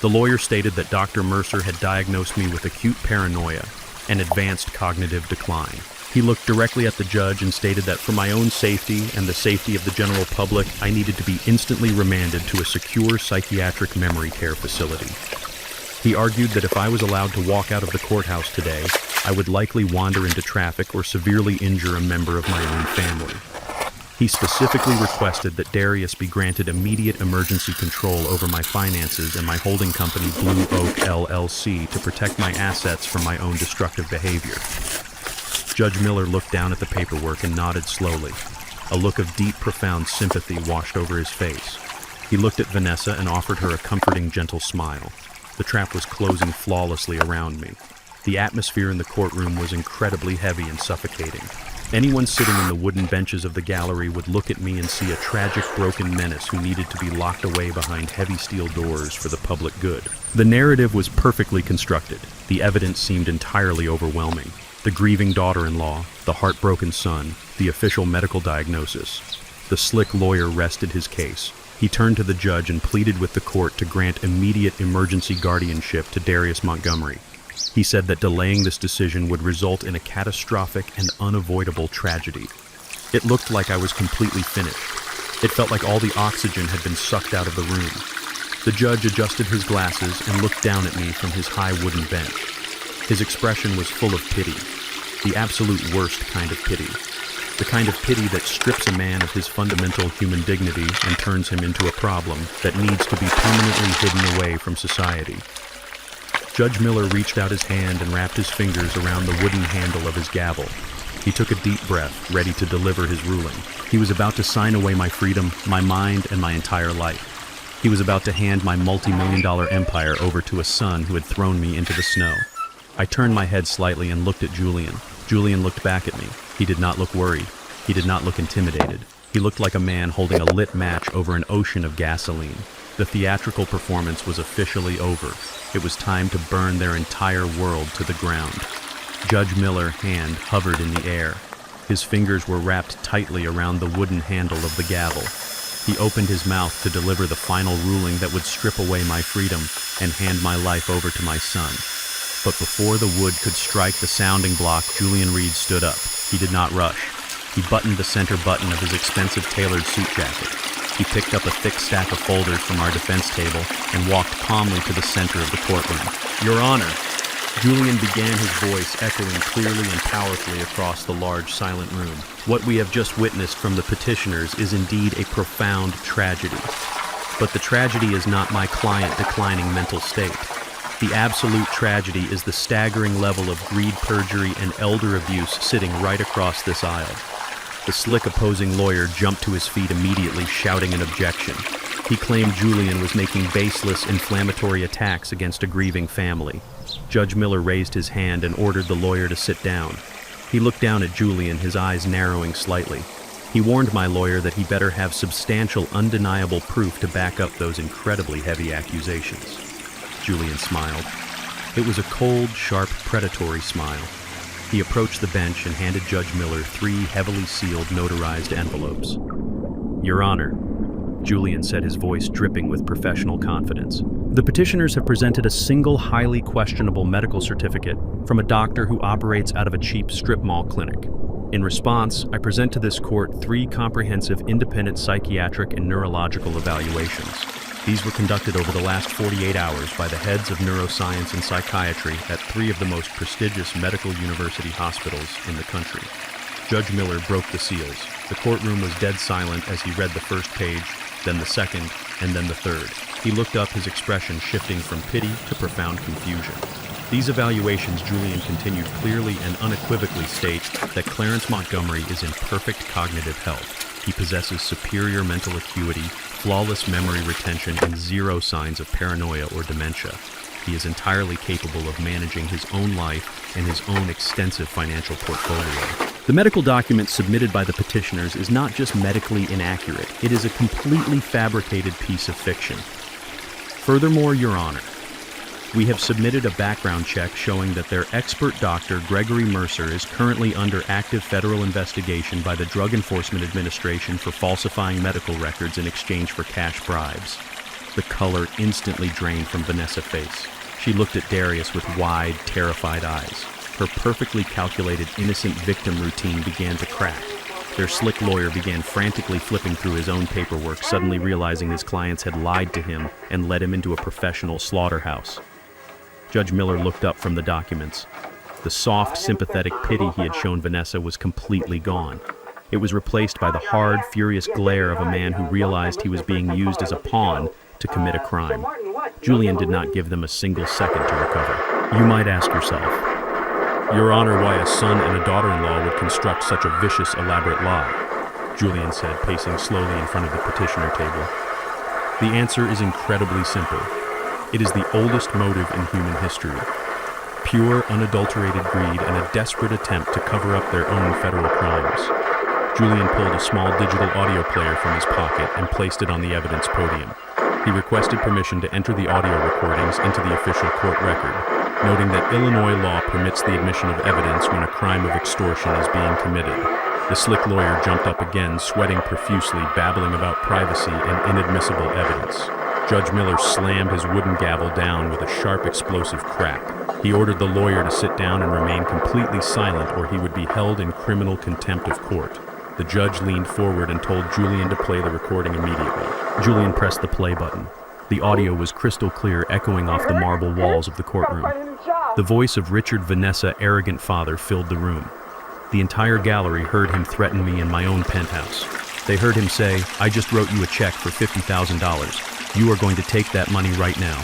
Speaker 1: The lawyer stated that Dr. Mercer had diagnosed me with acute paranoia, and advanced cognitive decline. He looked directly at the judge and stated that for my own safety and the safety of the general public, I needed to be instantly remanded to a secure psychiatric memory care facility. He argued that if I was allowed to walk out of the courthouse today, I would likely wander into traffic or severely injure a member of my own family. He specifically requested that Darius be granted immediate emergency control over my finances and my holding company Blue Oak LLC to protect my assets from my own destructive behavior. Judge Miller looked down at the paperwork and nodded slowly. A look of deep, profound sympathy washed over his face. He looked at Vanessa and offered her a comforting, gentle smile. The trap was closing flawlessly around me. The atmosphere in the courtroom was incredibly heavy and suffocating. Anyone sitting in the wooden benches of the gallery would look at me and see a tragic, broken menace who needed to be locked away behind heavy steel doors for the public good. The narrative was perfectly constructed. The evidence seemed entirely overwhelming. The grieving daughter-in-law, the heartbroken son, the official medical diagnosis. The slick lawyer rested his case. He turned to the judge and pleaded with the court to grant immediate emergency guardianship to Darius Montgomery. He said that delaying this decision would result in a catastrophic and unavoidable tragedy. It looked like I was completely finished. It felt like all the oxygen had been sucked out of the room. The judge adjusted his glasses and looked down at me from his high wooden bench. His expression was full of pity, the absolute worst kind of pity. The kind of pity that strips a man of his fundamental human dignity and turns him into a problem that needs to be permanently hidden away from society. Judge Miller reached out his hand and wrapped his fingers around the wooden handle of his gavel. He took a deep breath, ready to deliver his ruling. He was about to sign away my freedom, my mind, and my entire life. He was about to hand my multi-million-dollar empire over to a son who had thrown me into the snow. I turned my head slightly and looked at Julian. Julian looked back at me. He did not look worried. He did not look intimidated. He looked like a man holding a lit match over an ocean of gasoline. The theatrical performance was officially over. It was time to burn their entire world to the ground. Judge Miller's hand hovered in the air. His fingers were wrapped tightly around the wooden handle of the gavel. He opened his mouth to deliver the final ruling that would strip away my freedom and hand my life over to my son. But before the wood could strike the sounding block, Julian Reed stood up. He did not rush. He buttoned the center button of his expensive tailored suit jacket. He picked up a thick stack of folders from our defense table and walked calmly to the center of the courtroom. "Your Honor," Julian began, his voice echoing clearly and powerfully across the large, silent room. "What we have just witnessed from the petitioners is indeed a profound tragedy. But the tragedy is not my client declining mental state. The absolute tragedy is the staggering level of greed, perjury, and elder abuse sitting right across this aisle." The slick opposing lawyer jumped to his feet immediately, shouting an objection. He claimed Julian was making baseless, inflammatory attacks against a grieving family. Judge Miller raised his hand and ordered the lawyer to sit down. He looked down at Julian, his eyes narrowing slightly. He warned my lawyer that he better have substantial, undeniable proof to back up those incredibly heavy accusations. Julian smiled. It was a cold, sharp, predatory smile. He approached the bench and handed Judge Miller 3 heavily sealed, notarized envelopes. "Your Honor," Julian said, his voice dripping with professional confidence, "the petitioners have presented a single highly questionable medical certificate from a doctor who operates out of a cheap strip mall clinic. In response, I present to this court 3 comprehensive independent psychiatric and neurological evaluations. These were conducted over the last 48 hours by the heads of neuroscience and psychiatry at 3 of the most prestigious medical university hospitals in the country." Judge Miller broke the seals. The courtroom was dead silent as he read the first page, then the second, and then the third. He looked up, his expression shifting from pity to profound confusion. "These evaluations," Julian continued, "clearly and unequivocally state that Clarence Montgomery is in perfect cognitive health. He possesses superior mental acuity, flawless memory retention, and 0 signs of paranoia or dementia. He is entirely capable of managing his own life and his own extensive financial portfolio." The medical document submitted by the petitioners is not just medically inaccurate, it is a completely fabricated piece of fiction. Furthermore, Your Honor, we have submitted a background check showing that their expert doctor, Gregory Mercer, is currently under active federal investigation by the Drug Enforcement Administration for falsifying medical records in exchange for cash bribes. The color instantly drained from Vanessa's face. She looked at Darius with wide, terrified eyes. her perfectly calculated innocent victim routine began to crack. Their slick lawyer began frantically flipping through his own paperwork, suddenly realizing his clients had lied to him and led him into a professional slaughterhouse. Judge Miller looked up from the documents. The soft, sympathetic pity he had shown Vanessa was completely gone. It was replaced by the hard, furious glare of a man who realized he was being used as a pawn to commit a crime. Julian did not give them a single second to recover. You might ask yourself, Your Honor, why a son and a daughter-in-law would construct such a vicious, elaborate lie, Julian said, pacing slowly in front of the petitioner table. The answer is incredibly simple. It is the oldest motive in human history. Pure, unadulterated greed and a desperate attempt to cover up their own federal crimes. Julian pulled a small digital audio player from his pocket and placed it on the evidence podium. He requested permission to enter the audio recordings into the official court record, noting that Illinois law permits the admission of evidence when a crime of extortion is being committed. The slick lawyer jumped up again, sweating profusely, babbling about privacy and inadmissible evidence. Judge Miller slammed his wooden gavel down with a sharp, explosive crack. He ordered the lawyer to sit down and remain completely silent, or he would be held in criminal contempt of court. The judge leaned forward and told Julian to play the recording immediately. Julian pressed the play button. The audio was crystal clear, echoing off the marble walls of the courtroom. The voice of Richard Vanessa, arrogant father, filled the room. The entire gallery heard him threaten me in my own penthouse. They heard him say, I just wrote you a check for $50,000. You are going to take that money right now.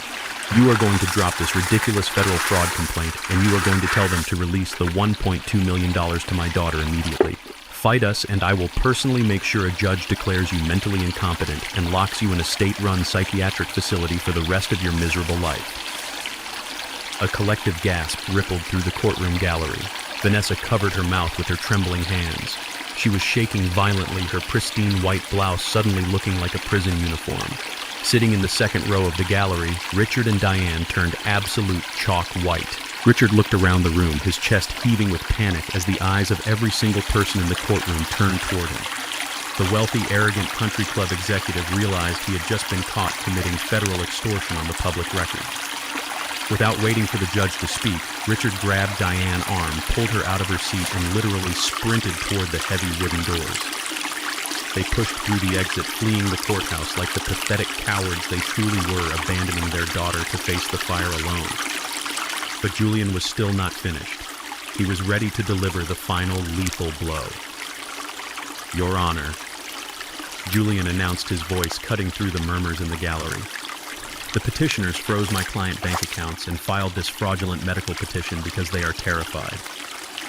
Speaker 1: You are going to drop this ridiculous federal fraud complaint, and you are going to tell them to release the $1.2 million to my daughter immediately. Fight us, and I will personally make sure a judge declares you mentally incompetent and locks you in a state-run psychiatric facility for the rest of your miserable life. A collective gasp rippled through the courtroom gallery. Vanessa covered her mouth with her trembling hands. She was shaking violently, her pristine white blouse suddenly looking like a prison uniform. Sitting in the second row of the gallery, Richard and Diane turned absolute chalk white. Richard looked around the room, his chest heaving with panic as the eyes of every single person in the courtroom turned toward him. The wealthy, arrogant country club executive realized he had just been caught committing federal extortion on the public record. Without waiting for the judge to speak, Richard grabbed Diane's arm, pulled her out of her seat, and literally sprinted toward the heavy wooden doors. They pushed through the exit, fleeing the courthouse like the pathetic cowards they truly were, abandoning their daughter to face the fire alone. But Julian was still not finished. He was ready to deliver the final lethal blow. Your Honor, Julian announced, his voice cutting through the murmurs in the gallery. The petitioners froze my client bank accounts and filed this fraudulent medical petition because they are terrified.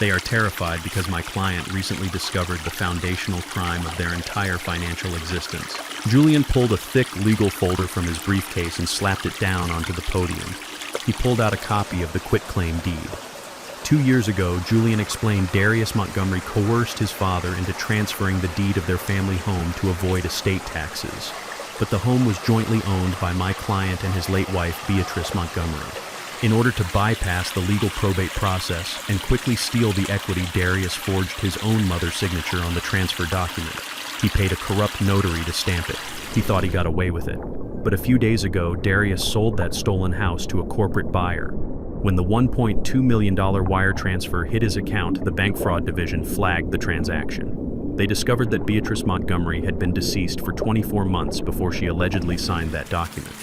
Speaker 1: They are terrified because my client recently discovered the foundational crime of their entire financial existence. Julian pulled a thick legal folder from his briefcase and slapped it down onto the podium. He pulled out a copy of the quitclaim deed. 2 years ago, Julian explained Darius Montgomery coerced his father into transferring the deed of their family home to avoid estate taxes. But the home was jointly owned by my client and his late wife, Beatrice Montgomery. In order to bypass the legal probate process and quickly steal the equity, Darius forged his own mother's signature on the transfer document. He paid a corrupt notary to stamp it. He thought he got away with it. But a few days ago, Darius sold that stolen house to a corporate buyer. When the $1.2 million wire transfer hit his account, the bank fraud division flagged the transaction. They discovered that Beatrice Montgomery had been deceased for 24 months before she allegedly signed that document.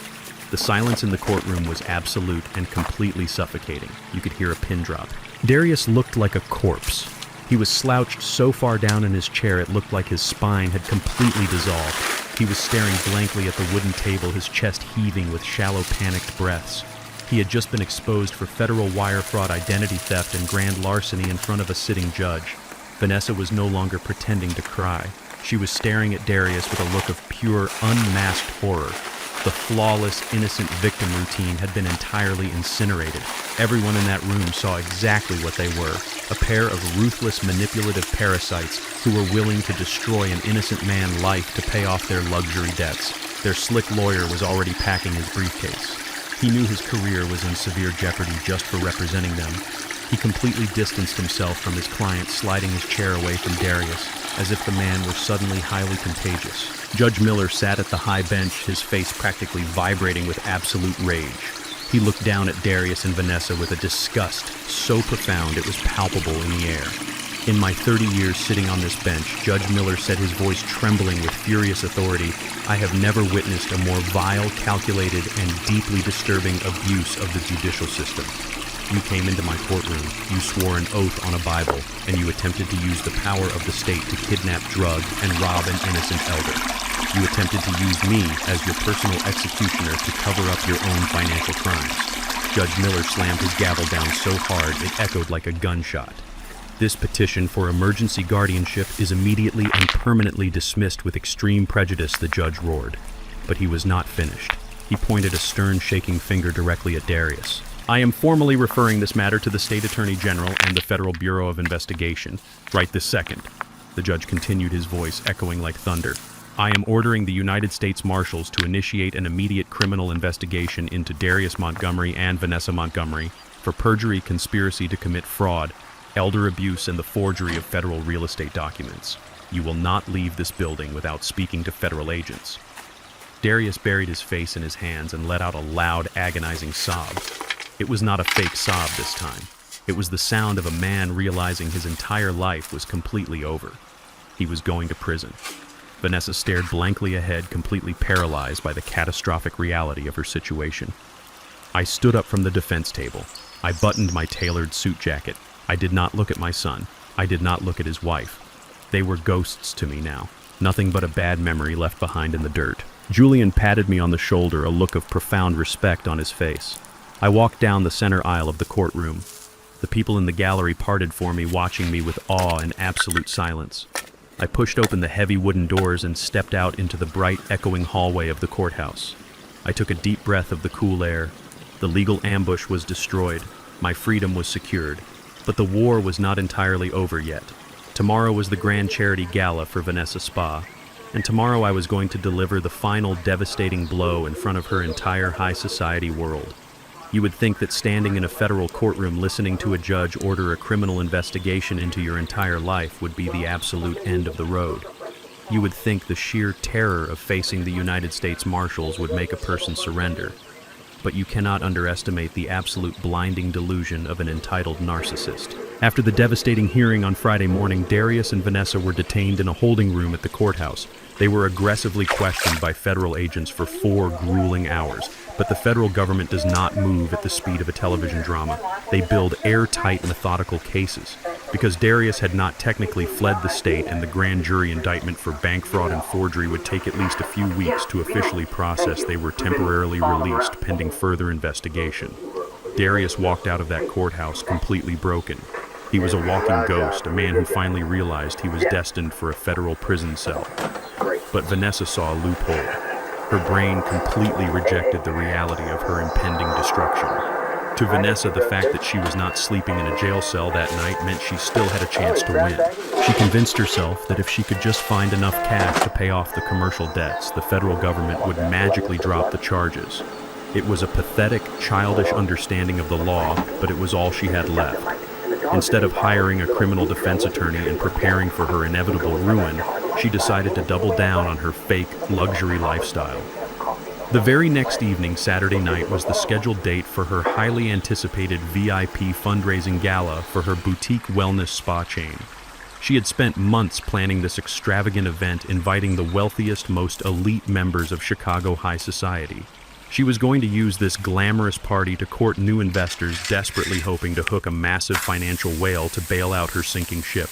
Speaker 1: The silence in the courtroom was absolute and completely suffocating. You could hear a pin drop. Darius looked like a corpse. He was slouched so far down in his chair it looked like his spine had completely dissolved. He was staring blankly at the wooden table, his chest heaving with shallow, panicked breaths. He had just been exposed for federal wire fraud, identity theft, and grand larceny in front of a sitting judge. Vanessa was no longer pretending to cry. She was staring at Darius with a look of pure, unmasked horror. The flawless, innocent victim routine had been entirely incinerated. Everyone in that room saw exactly what they were, a pair of ruthless, manipulative parasites who were willing to destroy an innocent man's life to pay off their luxury debts. Their slick lawyer was already packing his briefcase. He knew his career was in severe jeopardy just for representing them. He completely distanced himself from his client, sliding his chair away from Darius, as if the man were suddenly highly contagious. Judge Miller sat at the high bench, his face practically vibrating with absolute rage. He looked down at Darius and Vanessa with a disgust so profound it was palpable in the air. In my 30 years sitting on this bench, Judge Miller said, his voice trembling with furious authority, I have never witnessed a more vile, calculated, and deeply disturbing abuse of the judicial system. You came into my courtroom, you swore an oath on a Bible, and you attempted to use the power of the state to kidnap, drug, and rob an innocent elder. You attempted to use me as your personal executioner to cover up your own financial crimes. Judge Miller slammed his gavel down so hard it echoed like a gunshot. This petition for emergency guardianship is immediately and permanently dismissed with extreme prejudice, the judge roared. But he was not finished. He pointed a stern, shaking finger directly at Darius. I am formally referring this matter to the State Attorney General and the Federal Bureau of Investigation. Right this second. The judge continued, his voice echoing like thunder. I am ordering the United States Marshals to initiate an immediate criminal investigation into Darius Montgomery and Vanessa Montgomery for perjury, conspiracy to commit fraud, elder abuse, and the forgery of federal real estate documents. You will not leave this building without speaking to federal agents. Darius buried his face in his hands and let out a loud, agonizing sob. It was not a fake sob this time. It was the sound of a man realizing his entire life was completely over. He was going to prison. Vanessa stared blankly ahead, completely paralyzed by the catastrophic reality of her situation. I stood up from the defense table. I buttoned my tailored suit jacket. I did not look at my son. I did not look at his wife. They were ghosts to me now, nothing but a bad memory left behind in the dirt. Julian patted me on the shoulder, a look of profound respect on his face. I walked down the center aisle of the courtroom. The people in the gallery parted for me, watching me with awe and absolute silence. I pushed open the heavy wooden doors and stepped out into the bright, echoing hallway of the courthouse. I took a deep breath of the cool air. The legal ambush was destroyed. My freedom was secured. But the war was not entirely over yet. Tomorrow was the grand charity gala for Vanessa Spa, and tomorrow I was going to deliver the final devastating blow in front of her entire high society world. You would think that standing in a federal courtroom listening to a judge order a criminal investigation into your entire life would be the absolute end of the road. You would think the sheer terror of facing the United States Marshals would make a person surrender. But you cannot underestimate the absolute blinding delusion of an entitled narcissist. After the devastating hearing on Friday morning, Darius and Vanessa were detained in a holding room at the courthouse. They were aggressively questioned by federal agents for 4 grueling hours. But the federal government does not move at the speed of a television drama. They build airtight, methodical cases. Because Darius had not technically fled the state and the grand jury indictment for bank fraud and forgery would take at least a few weeks to officially process, they were temporarily released pending further investigation. Darius walked out of that courthouse completely broken. He was a walking ghost, a man who finally realized he was destined for a federal prison cell. But Vanessa saw a loophole. Her brain completely rejected the reality of her impending destruction. To Vanessa, the fact that she was not sleeping in a jail cell that night meant she still had a chance to win. She convinced herself that if she could just find enough cash to pay off the commercial debts, the federal government would magically drop the charges. It was a pathetic, childish understanding of the law, but it was all she had left. Instead of hiring a criminal defense attorney and preparing for her inevitable ruin, she decided to double down on her fake luxury lifestyle. The very next evening, Saturday night, was the scheduled date for her highly anticipated VIP fundraising gala for her boutique wellness spa chain. She had spent months planning this extravagant event, inviting the wealthiest, most elite members of Chicago high society. She was going to use this glamorous party to court new investors desperately hoping to hook a massive financial whale to bail out her sinking ship.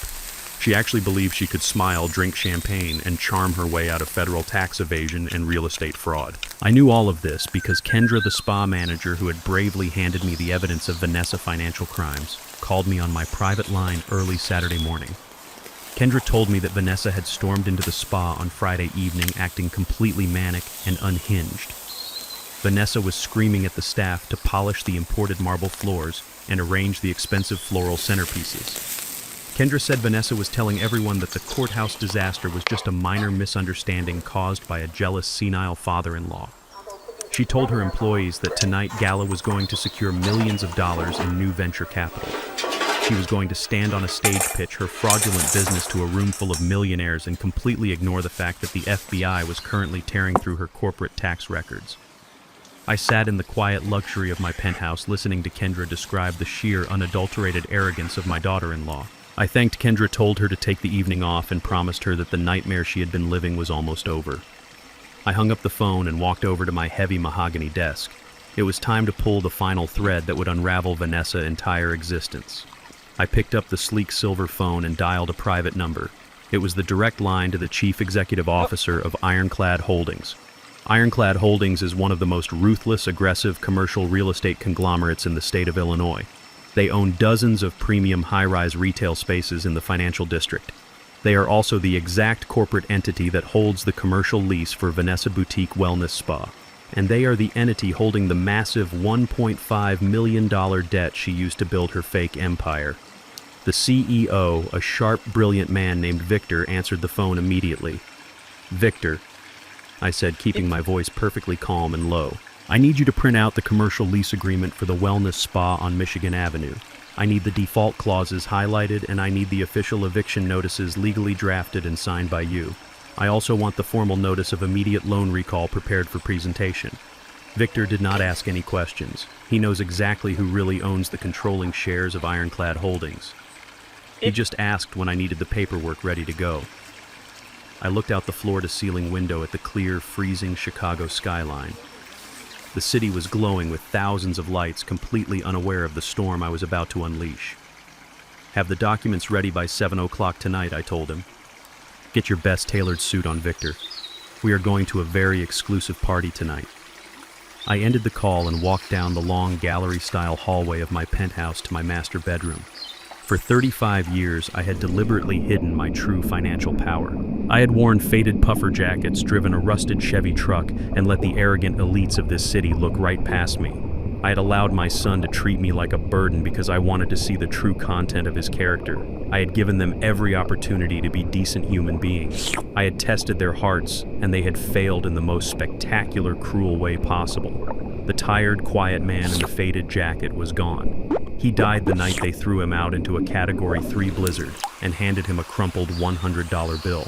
Speaker 1: She actually believed she could smile, drink champagne, and charm her way out of federal tax evasion and real estate fraud. I knew all of this because Kendra, the spa manager who had bravely handed me the evidence of Vanessa financial crimes, called me on my private line early Saturday morning. Kendra told me that Vanessa had stormed into the spa on Friday evening acting completely manic and unhinged. Vanessa was screaming at the staff to polish the imported marble floors and arrange the expensive floral centerpieces. Kendra said Vanessa was telling everyone that the courthouse disaster was just a minor misunderstanding caused by a jealous, senile father-in-law. She told her employees that tonight Gala was going to secure millions of dollars in new venture capital. She was going to stand on a stage, pitch her fraudulent business to a room full of millionaires and completely ignore the fact that the FBI was currently tearing through her corporate tax records. I sat in the quiet luxury of my penthouse listening to Kendra describe the sheer, unadulterated arrogance of my daughter-in-law. I thanked Kendra, told her to take the evening off, and promised her that the nightmare she had been living was almost over. I hung up the phone and walked over to my heavy mahogany desk. It was time to pull the final thread that would unravel Vanessa's entire existence. I picked up the sleek silver phone and dialed a private number. It was the direct line to the Chief Executive Officer of Ironclad Holdings. Ironclad Holdings is one of the most ruthless, aggressive commercial real estate conglomerates in the state of Illinois. They own dozens of premium high-rise retail spaces in the financial district. They are also the exact corporate entity that holds the commercial lease for Vanessa Boutique Wellness Spa. And they are the entity holding the massive $1.5 million debt she used to build her fake empire. The CEO, a sharp, brilliant man named Victor, answered the phone immediately. "Victor," I said, keeping my voice perfectly calm and low, "I need you to print out the commercial lease agreement for the wellness spa on Michigan Avenue. I need the default clauses highlighted, and I need the official eviction notices legally drafted and signed by you. I also want the formal notice of immediate loan recall prepared for presentation." Victor did not ask any questions. He knows exactly who really owns the controlling shares of Ironclad Holdings. He just asked when I needed the paperwork ready to go. I looked out the floor-to-ceiling window at the clear, freezing Chicago skyline. The city was glowing with thousands of lights, completely unaware of the storm I was about to unleash. "Have the documents ready by 7 o'clock tonight," I told him. "Get your best tailored suit on, Victor. We are going to a very exclusive party tonight." I ended the call and walked down the long gallery-style hallway of my penthouse to my master bedroom. For 35 years, I had deliberately hidden my true financial power. I had worn faded puffer jackets, driven a rusted Chevy truck, and let the arrogant elites of this city look right past me. I had allowed my son to treat me like a burden because I wanted to see the true content of his character. I had given them every opportunity to be decent human beings. I had tested their hearts, and they had failed in the most spectacular, cruel way possible. The tired, quiet man in the faded jacket was gone. He died the night they threw him out into a Category 3 blizzard and handed him a crumpled $100 bill.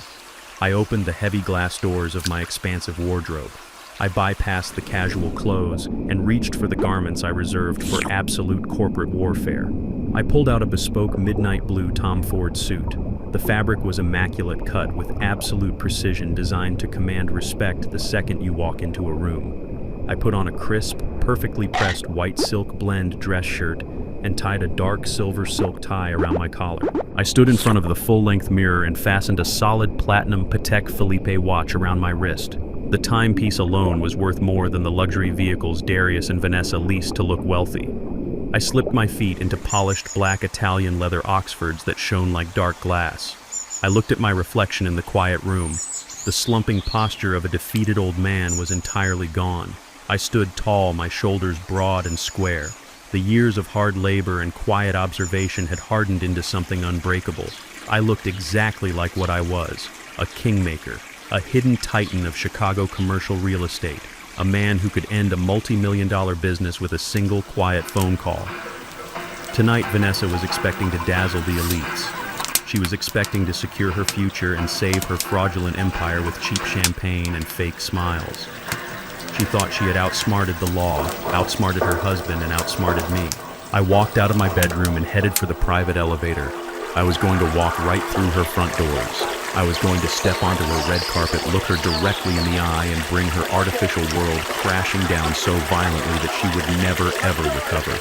Speaker 1: I opened the heavy glass doors of my expansive wardrobe. I bypassed the casual clothes and reached for the garments I reserved for absolute corporate warfare. I pulled out a bespoke midnight blue Tom Ford suit. The fabric was immaculate cut with absolute precision, designed to command respect the second you walk into a room. I put on a crisp, perfectly pressed white silk blend dress shirt and tied a dark silver silk tie around my collar. I stood in front of the full-length mirror and fastened a solid platinum Patek Philippe watch around my wrist. The timepiece alone was worth more than the luxury vehicles Darius and Vanessa leased to look wealthy. I slipped my feet into polished black Italian leather Oxfords that shone like dark glass. I looked at my reflection in the quiet room. The slumping posture of a defeated old man was entirely gone. I stood tall, my shoulders broad and square. The years of hard labor and quiet observation had hardened into something unbreakable. I looked exactly like what I was, a kingmaker, a hidden titan of Chicago commercial real estate, a man who could end a multi-million-dollar business with a single quiet phone call. Tonight, Vanessa was expecting to dazzle the elites. She was expecting to secure her future and save her fraudulent empire with cheap champagne and fake smiles. She thought she had outsmarted the law, outsmarted her husband, and outsmarted me. I walked out of my bedroom and headed for the private elevator. I was going to walk right through her front doors. I was going to step onto her red carpet, look her directly in the eye, and bring her artificial world crashing down so violently that she would never, ever recover.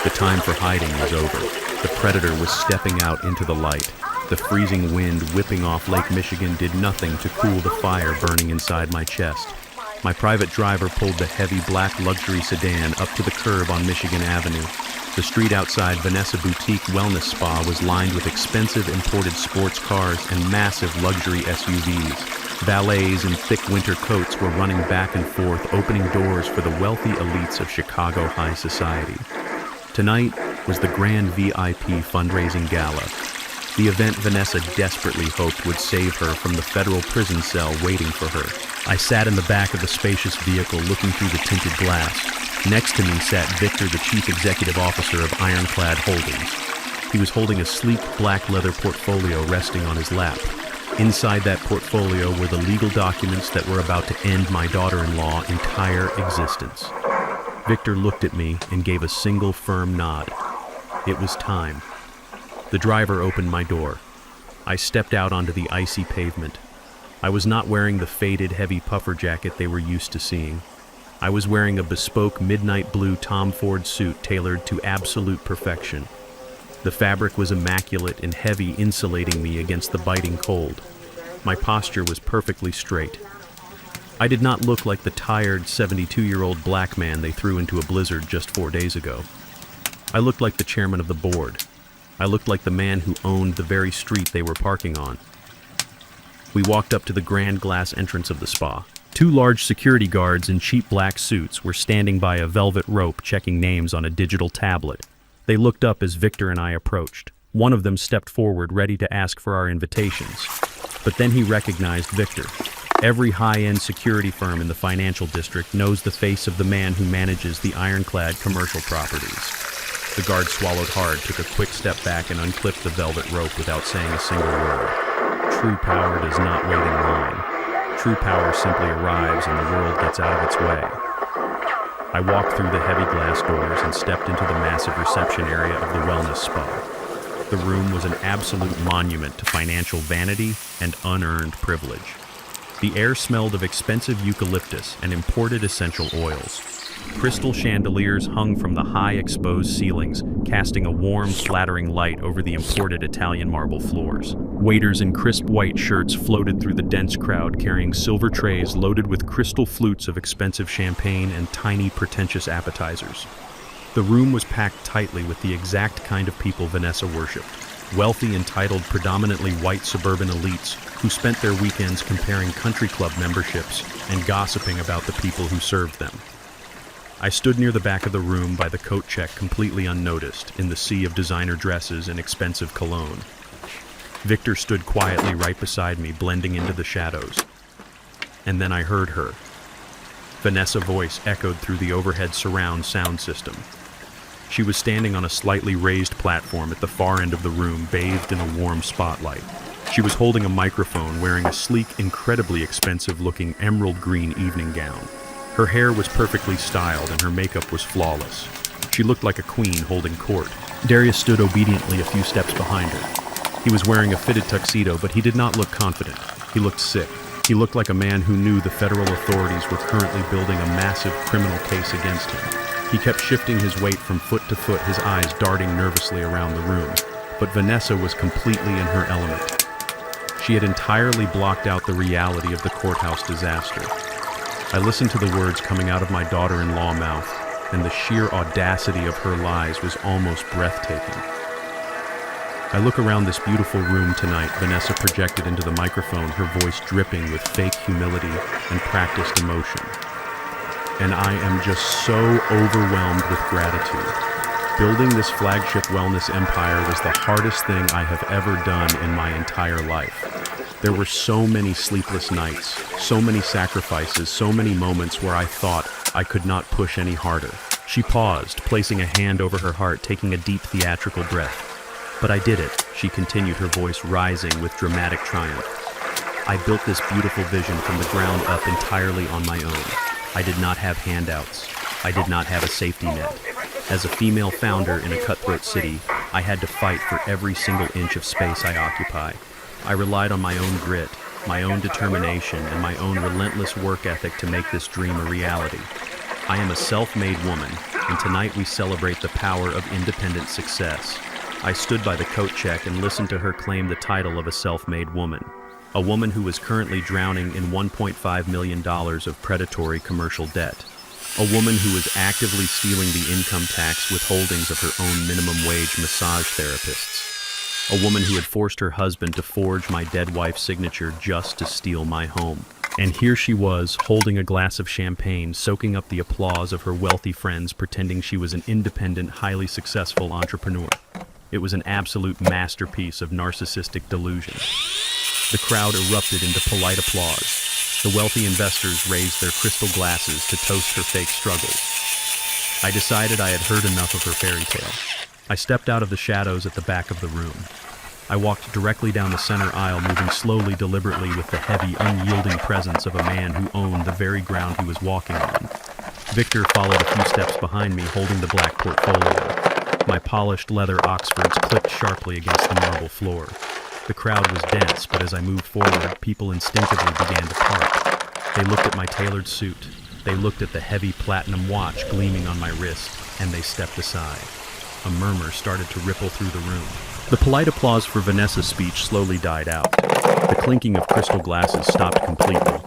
Speaker 1: The time for hiding was over. The predator was stepping out into the light. The freezing wind whipping off Lake Michigan did nothing to cool the fire burning inside my chest. My private driver pulled the heavy black luxury sedan up to the curb on Michigan Avenue. The street outside Vanessa Boutique Wellness Spa was lined with expensive imported sports cars and massive luxury SUVs. Valets in thick winter coats were running back and forth, opening doors for the wealthy elites of Chicago high society. Tonight was the grand VIP fundraising gala. The event Vanessa desperately hoped would save her from the federal prison cell waiting for her. I sat in the back of the spacious vehicle looking through the tinted glass. Next to me sat Victor, the Chief Executive Officer of Ironclad Holdings. He was holding a sleek black leather portfolio resting on his lap. Inside that portfolio were the legal documents that were about to end my daughter-in-law's entire existence. Victor looked at me and gave a single firm nod. It was time. The driver opened my door. I stepped out onto the icy pavement. I was not wearing the faded, heavy puffer jacket they were used to seeing. I was wearing a bespoke midnight blue Tom Ford suit tailored to absolute perfection. The fabric was immaculate and heavy, insulating me against the biting cold. My posture was perfectly straight. I did not look like the tired 72-year-old black man they threw into a blizzard just 4 days ago. I looked like the chairman of the board. I looked like the man who owned the very street they were parking on. We walked up to the grand glass entrance of the spa. 2 large security guards in cheap black suits were standing by a velvet rope checking names on a digital tablet. They looked up as Victor and I approached. One of them stepped forward, ready to ask for our invitations. But then he recognized Victor. Every high-end security firm in the financial district knows the face of the man who manages the ironclad commercial properties. The guard swallowed hard, took a quick step back, and unclipped the velvet rope without saying a single word. True power does not wait in line. True power simply arrives and the world gets out of its way. I walked through the heavy glass doors and stepped into the massive reception area of the wellness spa. The room was an absolute monument to financial vanity and unearned privilege. The air smelled of expensive eucalyptus and imported essential oils. Crystal chandeliers hung from the high exposed ceilings, casting a warm, flattering light over the imported Italian marble floors. Waiters in crisp white shirts floated through the dense crowd, carrying silver trays loaded with crystal flutes of expensive champagne and tiny, pretentious appetizers. The room was packed tightly with the exact kind of people Vanessa worshipped. Wealthy, entitled, predominantly white suburban elites who spent their weekends comparing country club memberships and gossiping about the people who served them. I stood near the back of the room by the coat check, completely unnoticed in the sea of designer dresses and expensive cologne. Victor stood quietly right beside me, blending into the shadows. And then I heard her. Vanessa's voice echoed through the overhead surround sound system. She was standing on a slightly raised platform at the far end of the room, bathed in a warm spotlight. She was holding a microphone, wearing a sleek, incredibly expensive-looking emerald green evening gown. Her hair was perfectly styled and her makeup was flawless. She looked like a queen holding court. Darius stood obediently a few steps behind her. He was wearing a fitted tuxedo, but he did not look confident. He looked sick. He looked like a man who knew the federal authorities were currently building a massive criminal case against him. He kept shifting his weight from foot to foot, his eyes darting nervously around the room. But Vanessa was completely in her element. She had entirely blocked out the reality of the courthouse disaster. I listened to the words coming out of my daughter-in-law mouth, and the sheer audacity of her lies was almost breathtaking. I look around this beautiful room tonight, Vanessa projected into the microphone, her voice dripping with fake humility and practiced emotion. And I am just so overwhelmed with gratitude. Building this flagship wellness empire was the hardest thing I have ever done in my entire life. There were so many sleepless nights, so many sacrifices, so many moments where I thought I could not push any harder. She paused, placing a hand over her heart, taking a deep theatrical breath. But I did it, she continued, her voice rising with dramatic triumph. I built this beautiful vision from the ground up entirely on my own. I did not have handouts. I did not have a safety net. As a female founder in a cutthroat city, I had to fight for every single inch of space I occupy. I relied on my own grit, my own determination, and my own relentless work ethic to make this dream a reality. I am a self-made woman, and tonight we celebrate the power of independent success. I stood by the coat check and listened to her claim the title of a self-made woman. A woman who is currently drowning in $1.5 million of predatory commercial debt. A woman who is actively stealing the income tax withholdings of her own minimum wage massage therapists. A woman who had forced her husband to forge my dead wife's signature just to steal my home. And here she was, holding a glass of champagne, soaking up the applause of her wealthy friends, pretending she was an independent, highly successful entrepreneur. It was an absolute masterpiece of narcissistic delusion. The crowd erupted into polite applause. The wealthy investors raised their crystal glasses to toast her fake struggles. I decided I had heard enough of her fairy tale. I stepped out of the shadows at the back of the room. I walked directly down the center aisle, moving slowly, deliberately, with the heavy, unyielding presence of a man who owned the very ground he was walking on. Victor followed a few steps behind me, holding the black portfolio. My polished leather Oxfords clicked sharply against the marble floor. The crowd was dense, but as I moved forward, people instinctively began to part. They looked at my tailored suit. They looked at the heavy platinum watch gleaming on my wrist, and they stepped aside. A murmur started to ripple through the room. The polite applause for Vanessa's speech slowly died out. The clinking of crystal glasses stopped completely.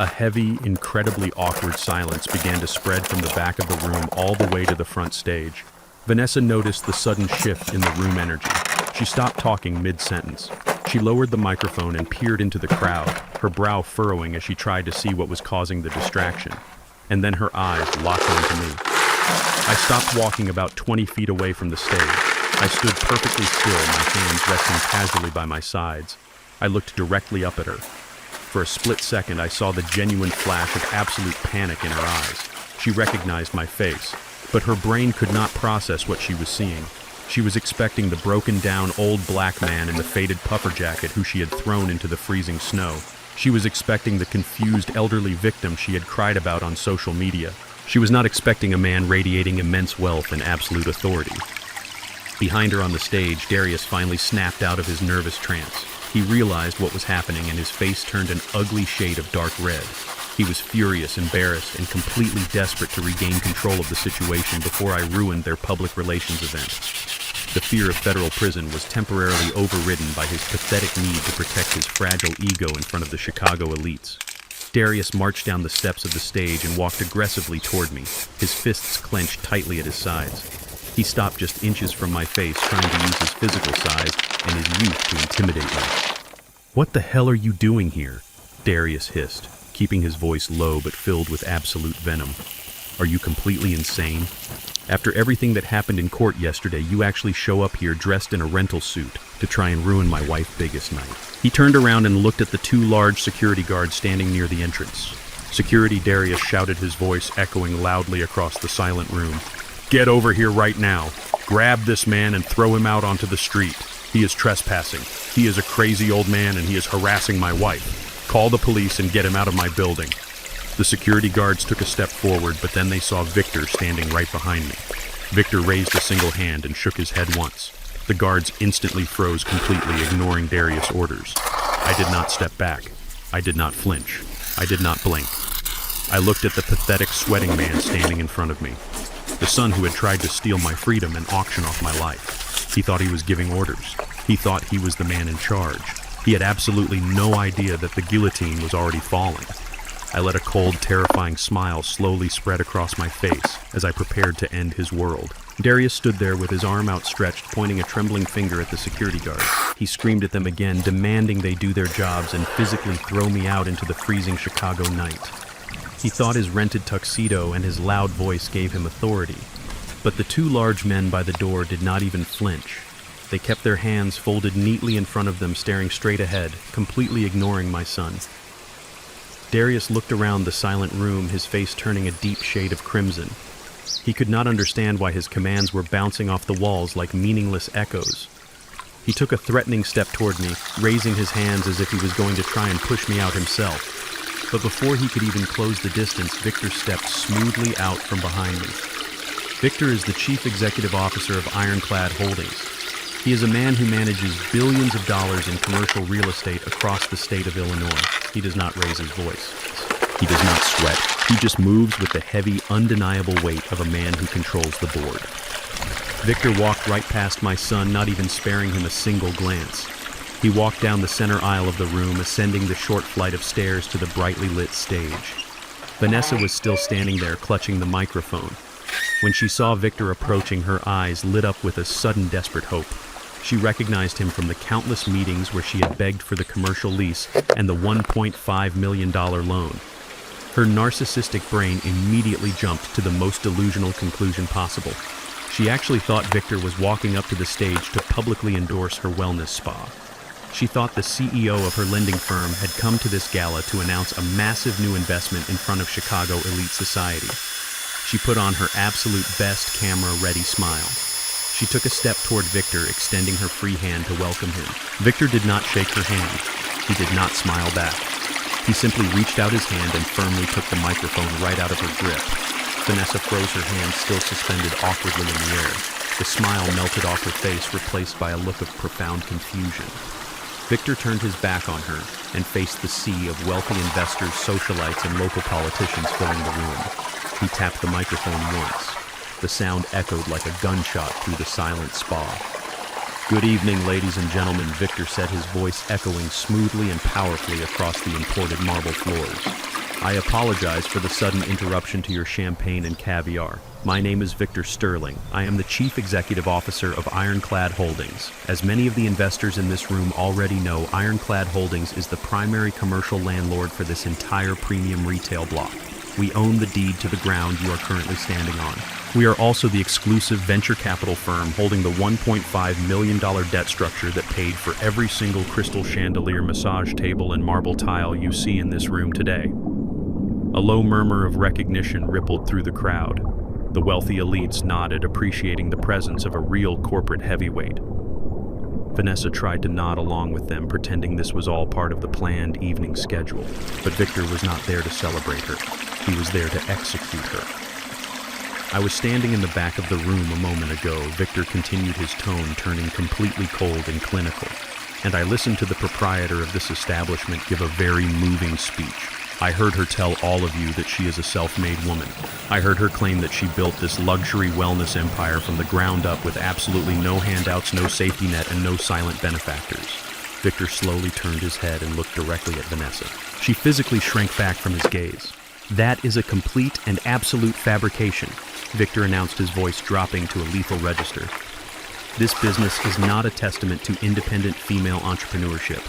Speaker 1: A heavy, incredibly awkward silence began to spread from the back of the room all the way to the front stage. Vanessa noticed the sudden shift in the room energy. She stopped talking mid-sentence. She lowered the microphone and peered into the crowd, her brow furrowing as she tried to see what was causing the distraction. And then her eyes locked onto me. I stopped walking about 20 feet away from the stage. I stood perfectly still, my hands resting casually by my sides. I looked directly up at her. For a split second, I saw the genuine flash of absolute panic in her eyes. She recognized my face, but her brain could not process what she was seeing. She was expecting the broken-down old black man in the faded puffer jacket who she had thrown into the freezing snow. She was expecting the confused elderly victim she had cried about on social media. She was not expecting a man radiating immense wealth and absolute authority. Behind her on the stage, Darius finally snapped out of his nervous trance. He realized what was happening, and his face turned an ugly shade of dark red. He was furious, embarrassed, and completely desperate to regain control of the situation before I ruined their public relations event. The fear of federal prison was temporarily overridden by his pathetic need to protect his fragile ego in front of the Chicago elites. Darius marched down the steps of the stage and walked aggressively toward me, his fists clenched tightly at his sides. He stopped just inches from my face, trying to use his physical size and his youth to intimidate me. "What the hell are you doing here?" Darius hissed, keeping his voice low but filled with absolute venom. "Are you completely insane? After everything that happened in court yesterday, you actually show up here dressed in a rental suit to try and ruin my wife's biggest night." He turned around and looked at the two large security guards standing near the entrance. "Security," Darius shouted, his voice echoing loudly across the silent room. "Get over here right now. Grab this man and throw him out onto the street. He is trespassing. He is a crazy old man and he is harassing my wife. Call the police and get him out of my building." The security guards took a step forward, but then they saw Victor standing right behind me. Victor raised a single hand and shook his head once. The guards instantly froze completely, ignoring Darius' orders. I did not step back. I did not flinch. I did not blink. I looked at the pathetic, sweating man standing in front of me. The son who had tried to steal my freedom and auction off my life. He thought he was giving orders. He thought he was the man in charge. He had absolutely no idea that the guillotine was already falling. I let a cold, terrifying smile slowly spread across my face as I prepared to end his world. Darius stood there with his arm outstretched, pointing a trembling finger at the security guards. He screamed at them again, demanding they do their jobs and physically throw me out into the freezing Chicago night. He thought his rented tuxedo and his loud voice gave him authority. But the two large men by the door did not even flinch. They kept their hands folded neatly in front of them, staring straight ahead, completely ignoring my son. Darius looked around the silent room, his face turning a deep shade of crimson. He could not understand why his commands were bouncing off the walls like meaningless echoes. He took a threatening step toward me, raising his hands as if he was going to try and push me out himself. But before he could even close the distance, Victor stepped smoothly out from behind me. Victor is the Chief Executive Officer of Ironclad Holdings. He is a man who manages billions of dollars in commercial real estate across the state of Illinois. He does not raise his voice. He does not sweat. He just moves with the heavy, undeniable weight of a man who controls the board. Victor walked right past my son, not even sparing him a single glance. He walked down the center aisle of the room, ascending the short flight of stairs to the brightly lit stage. Vanessa was still standing there, clutching the microphone. When she saw Victor approaching, her eyes lit up with a sudden desperate hope. She recognized him from the countless meetings where she had begged for the commercial lease and the $1.5 million loan. Her narcissistic brain immediately jumped to the most delusional conclusion possible. She actually thought Victor was walking up to the stage to publicly endorse her wellness spa. She thought the CEO of her lending firm had come to this gala to announce a massive new investment in front of Chicago elite society. She put on her absolute best camera-ready smile. She took a step toward Victor, extending her free hand to welcome him. Victor did not shake her hand. He did not smile back. He simply reached out his hand and firmly took the microphone right out of her grip. Vanessa froze her hands still suspended awkwardly in the air. The smile melted off her face, replaced by a look of profound confusion. Victor turned his back on her and faced the sea of wealthy investors, socialites, and local politicians filling the room. He tapped the microphone once. The sound echoed like a gunshot through the silent spa. "Good evening, ladies and gentlemen," Victor said, his voice echoing smoothly and powerfully across the imported marble floors. "I apologize for the sudden interruption to your champagne and caviar. My name is Victor Sterling. I am the Chief Executive Officer of Ironclad Holdings. As many of the investors in this room already know, Ironclad Holdings is the primary commercial landlord for this entire premium retail block. We own the deed to the ground you are currently standing on. We are also the exclusive venture capital firm holding the $1.5 million debt structure that paid for every single crystal chandelier, massage table, and marble tile you see in this room today." A low murmur of recognition rippled through the crowd. The wealthy elites nodded, appreciating the presence of a real corporate heavyweight. Vanessa tried to nod along with them, pretending this was all part of the planned evening schedule. But Victor was not there to celebrate her. He was there to execute her. "I was standing in the back of the room a moment ago," Victor continued, his tone turning completely cold and clinical, "and I listened to the proprietor of this establishment give a very moving speech. I heard her tell all of you that she is a self-made woman. I heard her claim that she built this luxury wellness empire from the ground up with absolutely no handouts, no safety net, and no silent benefactors." Victor slowly turned his head and looked directly at Vanessa. She physically shrank back from his gaze. "That is a complete and absolute fabrication," Victor announced, his voice dropping to a lethal register. "This business is not a testament to independent female entrepreneurship.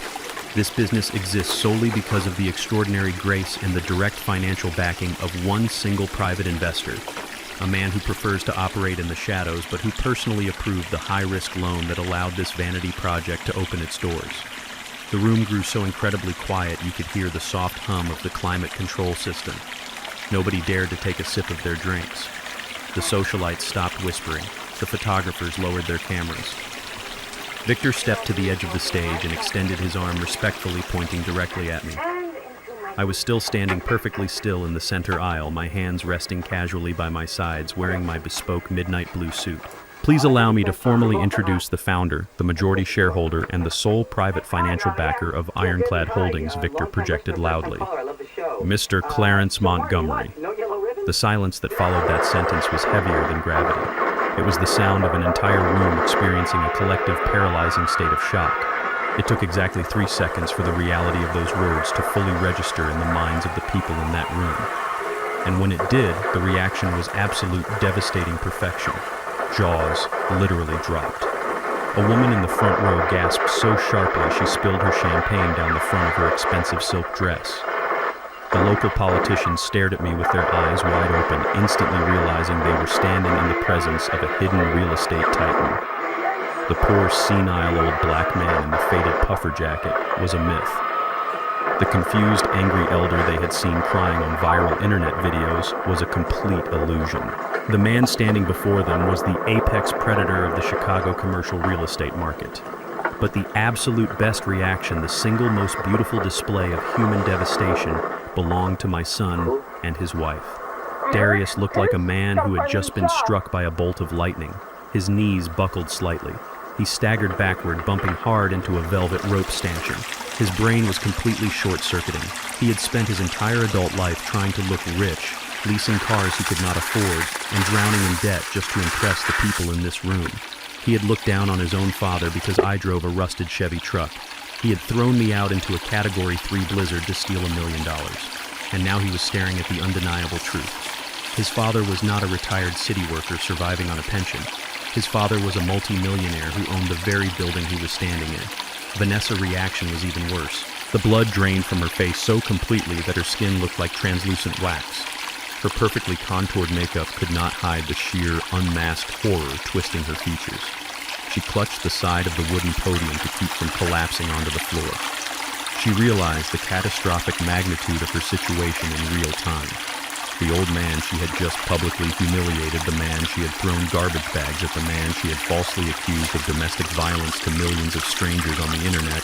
Speaker 1: This business exists solely because of the extraordinary grace and the direct financial backing of one single private investor, a man who prefers to operate in the shadows but who personally approved the high-risk loan that allowed this vanity project to open its doors." The room grew so incredibly quiet you could hear the soft hum of the climate control system. Nobody dared to take a sip of their drinks. The socialites stopped whispering. The photographers lowered their cameras. Victor stepped to the edge of the stage and extended his arm respectfully, pointing directly at me. I was still standing perfectly still in the center aisle, my hands resting casually by my sides, wearing my bespoke midnight blue suit. "Please allow me to formally introduce the founder, the majority shareholder, and the sole private financial backer of Ironclad Holdings," Victor projected loudly. "Mr. Clarence Montgomery." The silence that followed that sentence was heavier than gravity. It was the sound of an entire room experiencing a collective paralyzing state of shock. It took exactly 3 seconds for the reality of those words to fully register in the minds of the people in that room. And when it did, the reaction was absolute devastating perfection. Jaws literally dropped. A woman in the front row gasped so sharply she spilled her champagne down the front of her expensive silk dress. The local politicians stared at me with their eyes wide open, instantly realizing they were standing in the presence of a hidden real estate titan. The poor, senile old black man in the faded puffer jacket was a myth. The confused, angry elder they had seen crying on viral internet videos was a complete illusion. The man standing before them was the apex predator of the Chicago commercial real estate market. But the absolute best reaction, the single most beautiful display of human devastation, belonged to my son and his wife. Darius looked like a man who had just been struck by a bolt of lightning. His knees buckled slightly. He staggered backward, bumping hard into a velvet rope stanchion. His brain was completely short-circuiting. He had spent his entire adult life trying to look rich, leasing cars he could not afford, and drowning in debt just to impress the people in this room. He had looked down on his own father because I drove a rusted Chevy truck. He had thrown me out into a Category 3 blizzard to steal $1 million. And now he was staring at the undeniable truth. His father was not a retired city worker surviving on a pension. His father was a multi-millionaire who owned the very building he was standing in. Vanessa's reaction was even worse. The blood drained from her face so completely that her skin looked like translucent wax. Her perfectly contoured makeup could not hide the sheer, unmasked horror twisting her features. She clutched the side of the wooden podium to keep from collapsing onto the floor. She realized the catastrophic magnitude of her situation in real time. The old man she had just publicly humiliated, the man she had thrown garbage bags at, the man she had falsely accused of domestic violence to millions of strangers on the internet,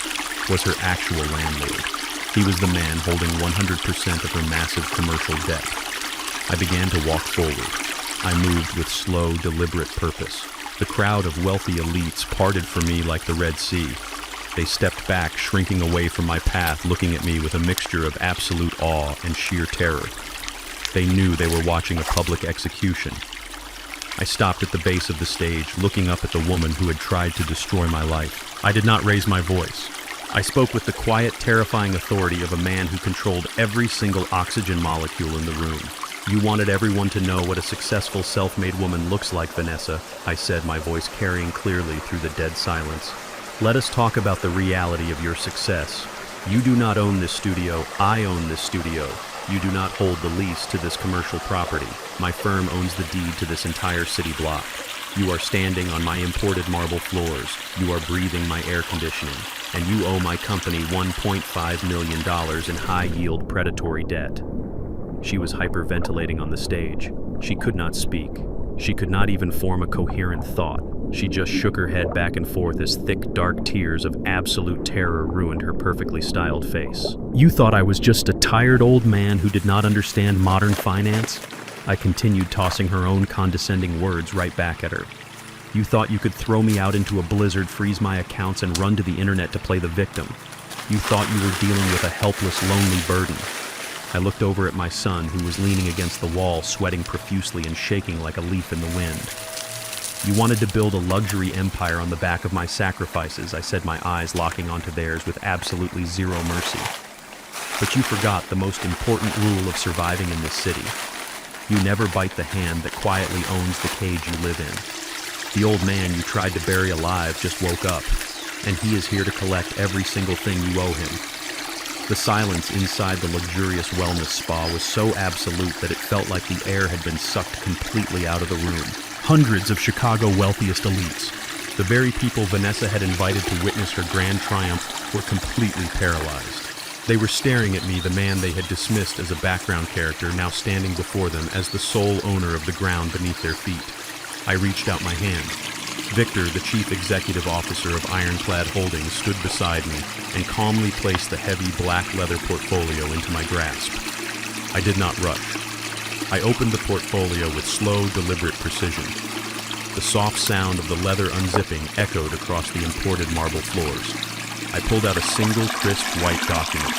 Speaker 1: was her actual landlord. He was the man holding 100% of her massive commercial debt. I began to walk forward. I moved with slow, deliberate purpose. The crowd of wealthy elites parted for me like the Red Sea. They stepped back, shrinking away from my path, looking at me with a mixture of absolute awe and sheer terror. They knew they were watching a public execution. I stopped at the base of the stage, looking up at the woman who had tried to destroy my life. I did not raise my voice. I spoke with the quiet, terrifying authority of a man who controlled every single oxygen molecule in the room. You wanted everyone to know what a successful self-made woman looks like, Vanessa, I said, my voice carrying clearly through the dead silence. Let us talk about the reality of your success. You do not own this studio, I own this studio. You do not hold the lease to this commercial property. My firm owns the deed to this entire city block. You are standing on my imported marble floors. You are breathing my air conditioning. And you owe my company $1.5 million in high-yield predatory debt. She was hyperventilating on the stage. She could not speak. She could not even form a coherent thought. She just shook her head back and forth as thick, dark tears of absolute terror ruined her perfectly styled face. You thought I was just a tired old man who did not understand modern finance? I continued, tossing her own condescending words right back at her. You thought you could throw me out into a blizzard, freeze my accounts, and run to the internet to play the victim. You thought you were dealing with a helpless, lonely burden. I looked over at my son, who was leaning against the wall, sweating profusely and shaking like a leaf in the wind. You wanted to build a luxury empire on the back of my sacrifices, I said, my eyes locking onto theirs with absolutely zero mercy. But you forgot the most important rule of surviving in this city. You never bite the hand that quietly owns the cage you live in. The old man you tried to bury alive just woke up, and he is here to collect every single thing you owe him. The silence inside the luxurious wellness spa was so absolute that it felt like the air had been sucked completely out of the room. Hundreds of Chicago wealthiest elites, the very people Vanessa had invited to witness her grand triumph, were completely paralyzed. They were staring at me, the man they had dismissed as a background character, now standing before them as the sole owner of the ground beneath their feet. I reached out my hand. Victor, the chief executive officer of Ironclad Holdings, stood beside me and calmly placed the heavy black leather portfolio into my grasp. I did not rush. I opened the portfolio with slow, deliberate precision. The soft sound of the leather unzipping echoed across the imported marble floors. I pulled out a single, crisp white document.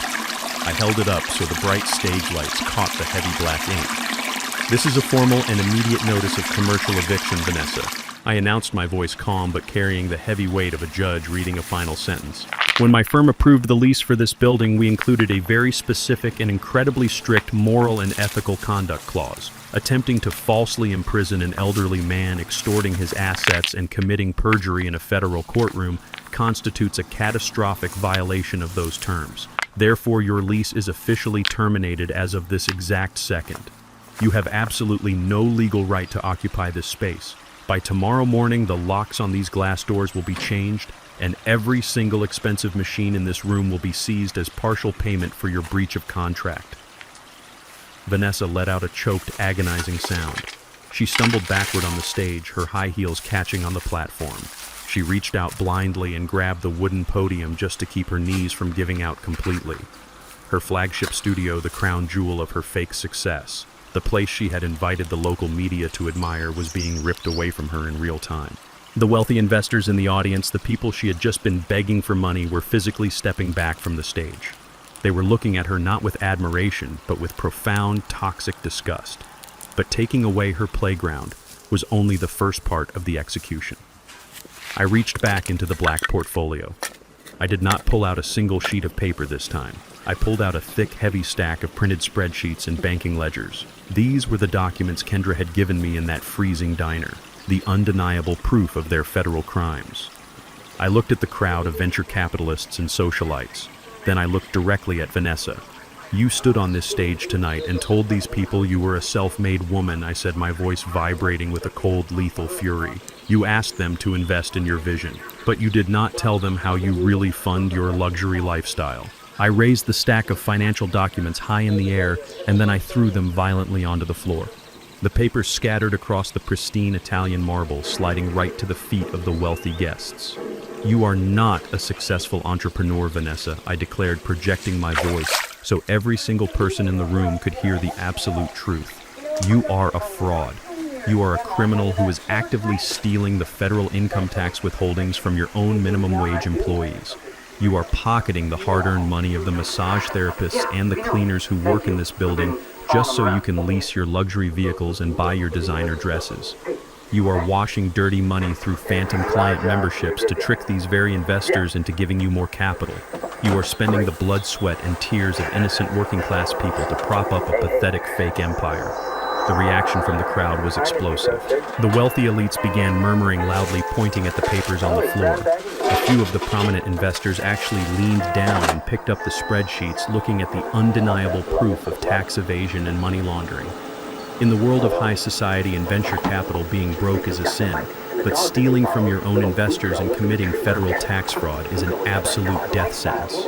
Speaker 1: I held it up so the bright stage lights caught the heavy black ink. This is a formal and immediate notice of commercial eviction, Vanessa. I announced, my voice calm but carrying the heavy weight of a judge reading a final sentence. When my firm approved the lease for this building, we included a very specific and incredibly strict moral and ethical conduct clause. Attempting to falsely imprison an elderly man, extorting his assets, and committing perjury in a federal courtroom constitutes a catastrophic violation of those terms. Therefore, your lease is officially terminated as of this exact second. You have absolutely no legal right to occupy this space. By tomorrow morning, the locks on these glass doors will be changed, and every single expensive machine in this room will be seized as partial payment for your breach of contract. Vanessa let out a choked, agonizing sound. She stumbled backward on the stage, her high heels catching on the platform. She reached out blindly and grabbed the wooden podium just to keep her knees from giving out completely. Her flagship studio, the crown jewel of her fake success, the place she had invited the local media to admire, was being ripped away from her in real time. The wealthy investors in the audience, the people she had just been begging for money, were physically stepping back from the stage. They were looking at her not with admiration, but with profound, toxic disgust. But taking away her playground was only the first part of the execution. I reached back into the black portfolio. I did not pull out a single sheet of paper this time. I pulled out a thick, heavy stack of printed spreadsheets and banking ledgers. These were the documents Kendra had given me in that freezing diner, the undeniable proof of their federal crimes. I looked at the crowd of venture capitalists and socialites. Then I looked directly at Vanessa. You stood on this stage tonight and told these people you were a self-made woman, I said, my voice vibrating with a cold, lethal fury. You asked them to invest in your vision, but you did not tell them how you really fund your luxury lifestyle. I raised the stack of financial documents high in the air, and then I threw them violently onto the floor. The papers scattered across the pristine Italian marble, sliding right to the feet of the wealthy guests. You are not a successful entrepreneur, Vanessa, I declared, projecting my voice so every single person in the room could hear the absolute truth. You are a fraud. You are a criminal who is actively stealing the federal income tax withholdings from your own minimum wage employees. You are pocketing the hard-earned money of the massage therapists and the cleaners who work in this building just so you can lease your luxury vehicles and buy your designer dresses. You are washing dirty money through phantom client memberships to trick these very investors into giving you more capital. You are spending the blood, sweat, and tears of innocent working-class people to prop up a pathetic fake empire. The reaction from the crowd was explosive. The wealthy elites began murmuring loudly, pointing at the papers on the floor. A few of the prominent investors actually leaned down and picked up the spreadsheets, looking at the undeniable proof of tax evasion and money laundering. In the world of high society and venture capital, being broke is a sin, but stealing from your own investors and committing federal tax fraud is an absolute death sentence.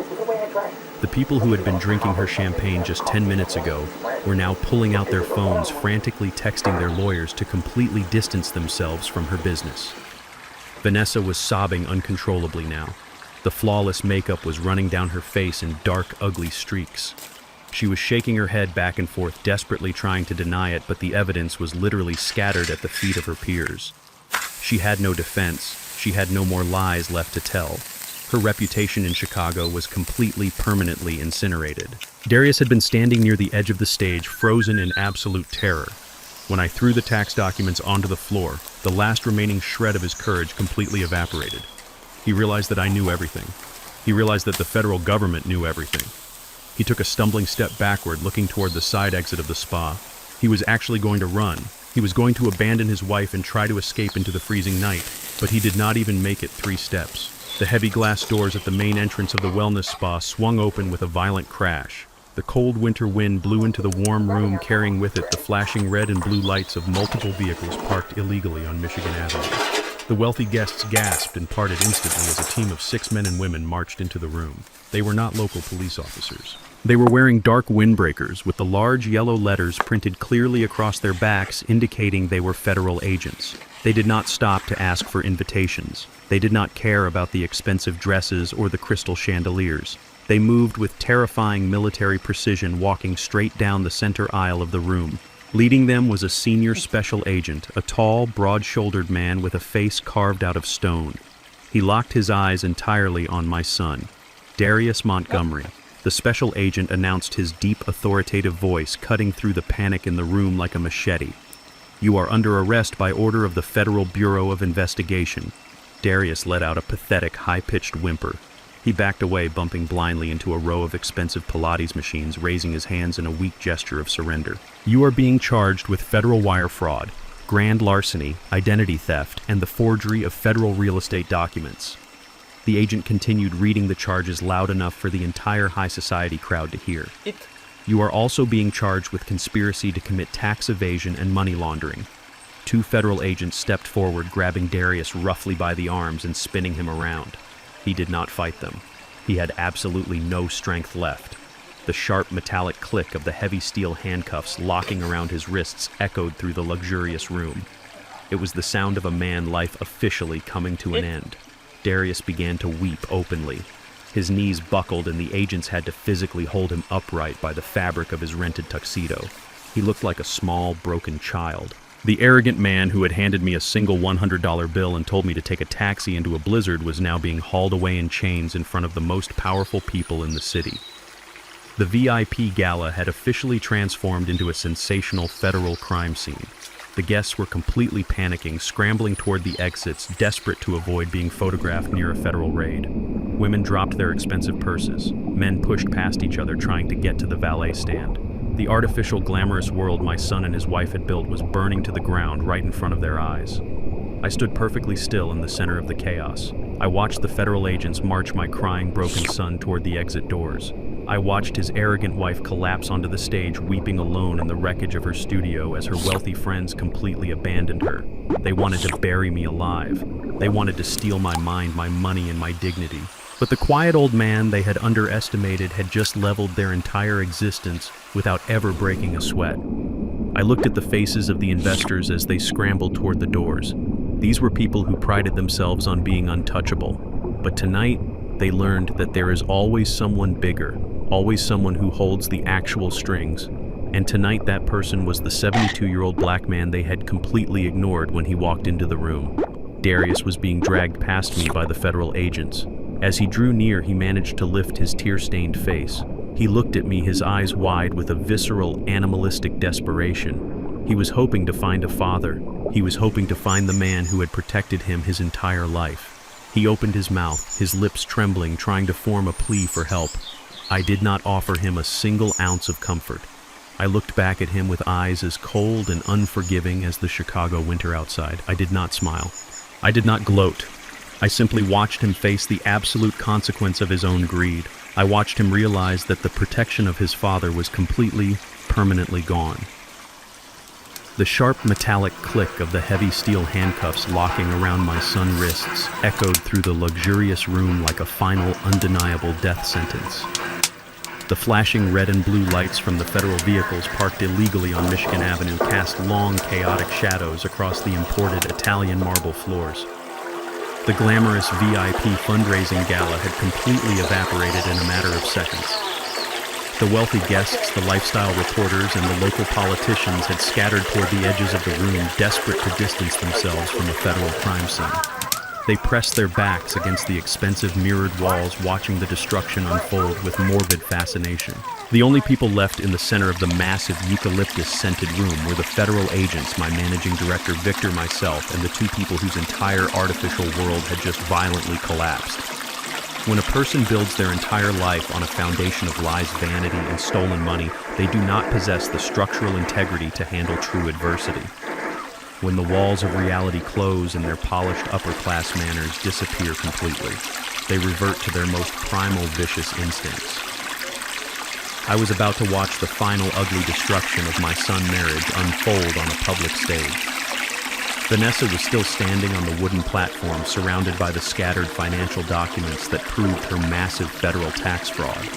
Speaker 1: The people who had been drinking her champagne just 10 minutes ago were now pulling out their phones, frantically texting their lawyers to completely distance themselves from her business. Vanessa was sobbing uncontrollably now. The flawless makeup was running down her face in dark, ugly streaks. She was shaking her head back and forth, desperately trying to deny it, but the evidence was literally scattered at the feet of her peers. She had no defense. She had no more lies left to tell. Her reputation in Chicago was completely, permanently incinerated. Darius had been standing near the edge of the stage, frozen in absolute terror. When I threw the tax documents onto the floor, the last remaining shred of his courage completely evaporated. He realized that I knew everything. He realized that the federal government knew everything. He took a stumbling step backward, looking toward the side exit of the spa. He was actually going to run. He was going to abandon his wife and try to escape into the freezing night, but he did not even make it 3 steps. The heavy glass doors at the main entrance of the wellness spa swung open with a violent crash. The cold winter wind blew into the warm room, carrying with it the flashing red and blue lights of multiple vehicles parked illegally on Michigan Avenue. The wealthy guests gasped and parted instantly as a team of 6 men and women marched into the room. They were not local police officers. They were wearing dark windbreakers with the large yellow letters printed clearly across their backs, indicating they were federal agents. They did not stop to ask for invitations. They did not care about the expensive dresses or the crystal chandeliers. They moved with terrifying military precision, walking straight down the center aisle of the room. Leading them was a senior special agent, a tall, broad-shouldered man with a face carved out of stone. He locked his eyes entirely on my son, Darius Montgomery. The special agent announced, his deep, authoritative voice cutting through the panic in the room like a machete. "You are under arrest by order of the Federal Bureau of Investigation." Darius let out a pathetic, high-pitched whimper. He backed away, bumping blindly into a row of expensive Pilates machines, raising his hands in a weak gesture of surrender. "You are being charged with federal wire fraud, grand larceny, identity theft, and the forgery of federal real estate documents." The agent continued, reading the charges loud enough for the entire high society crowd to hear. "You are also being charged with conspiracy to commit tax evasion and money laundering." 2 federal agents stepped forward, grabbing Darius roughly by the arms and spinning him around. He did not fight them. He had absolutely no strength left. The sharp metallic click of the heavy steel handcuffs locking around his wrists echoed through the luxurious room. It was the sound of a man life officially coming to an end. Darius began to weep openly. His knees buckled and the agents had to physically hold him upright by the fabric of his rented tuxedo. He looked like a small, broken child. The arrogant man who had handed me a single $100 bill and told me to take a taxi into a blizzard was now being hauled away in chains in front of the most powerful people in the city. The VIP gala had officially transformed into a sensational federal crime scene. The guests were completely panicking, scrambling toward the exits, desperate to avoid being photographed near a federal raid. Women dropped their expensive purses. Men pushed past each other, trying to get to the valet stand. The artificial, glamorous world my son and his wife had built was burning to the ground right in front of their eyes. I stood perfectly still in the center of the chaos. I watched the federal agents march my crying, broken son toward the exit doors. I watched his arrogant wife collapse onto the stage, weeping alone in the wreckage of her studio as her wealthy friends completely abandoned her. They wanted to bury me alive. They wanted to steal my mind, my money, and my dignity. But the quiet old man they had underestimated had just leveled their entire existence without ever breaking a sweat. I looked at the faces of the investors as they scrambled toward the doors. These were people who prided themselves on being untouchable. But tonight, they learned that there is always someone bigger, always someone who holds the actual strings. And tonight that person was the 72-year-old black man they had completely ignored when he walked into the room. Darius was being dragged past me by the federal agents. As he drew near, he managed to lift his tear-stained face. He looked at me, his eyes wide with a visceral, animalistic desperation. He was hoping to find a father. He was hoping to find the man who had protected him his entire life. He opened his mouth, his lips trembling, trying to form a plea for help. I did not offer him a single ounce of comfort. I looked back at him with eyes as cold and unforgiving as the Chicago winter outside. I did not smile. I did not gloat. I simply watched him face the absolute consequence of his own greed. I watched him realize that the protection of his father was completely, permanently gone. The sharp metallic click of the heavy steel handcuffs locking around my son's wrists echoed through the luxurious room like a final, undeniable death sentence. The flashing red and blue lights from the federal vehicles parked illegally on Michigan Avenue cast long, chaotic shadows across the imported Italian marble floors. The glamorous VIP fundraising gala had completely evaporated in a matter of seconds. The wealthy guests, the lifestyle reporters, and the local politicians had scattered toward the edges of the room, desperate to distance themselves from the federal crime scene. They pressed their backs against the expensive mirrored walls, watching the destruction unfold with morbid fascination. The only people left in the center of the massive eucalyptus-scented room were the federal agents, my managing director Victor, myself, and the two people whose entire artificial world had just violently collapsed. When a person builds their entire life on a foundation of lies, vanity, and stolen money, they do not possess the structural integrity to handle true adversity. When the walls of reality close and their polished upper-class manners disappear completely, they revert to their most primal vicious instincts. I was about to watch the final ugly destruction of my son's marriage unfold on a public stage. Vanessa was still standing on the wooden platform, surrounded by the scattered financial documents that proved her massive federal tax fraud.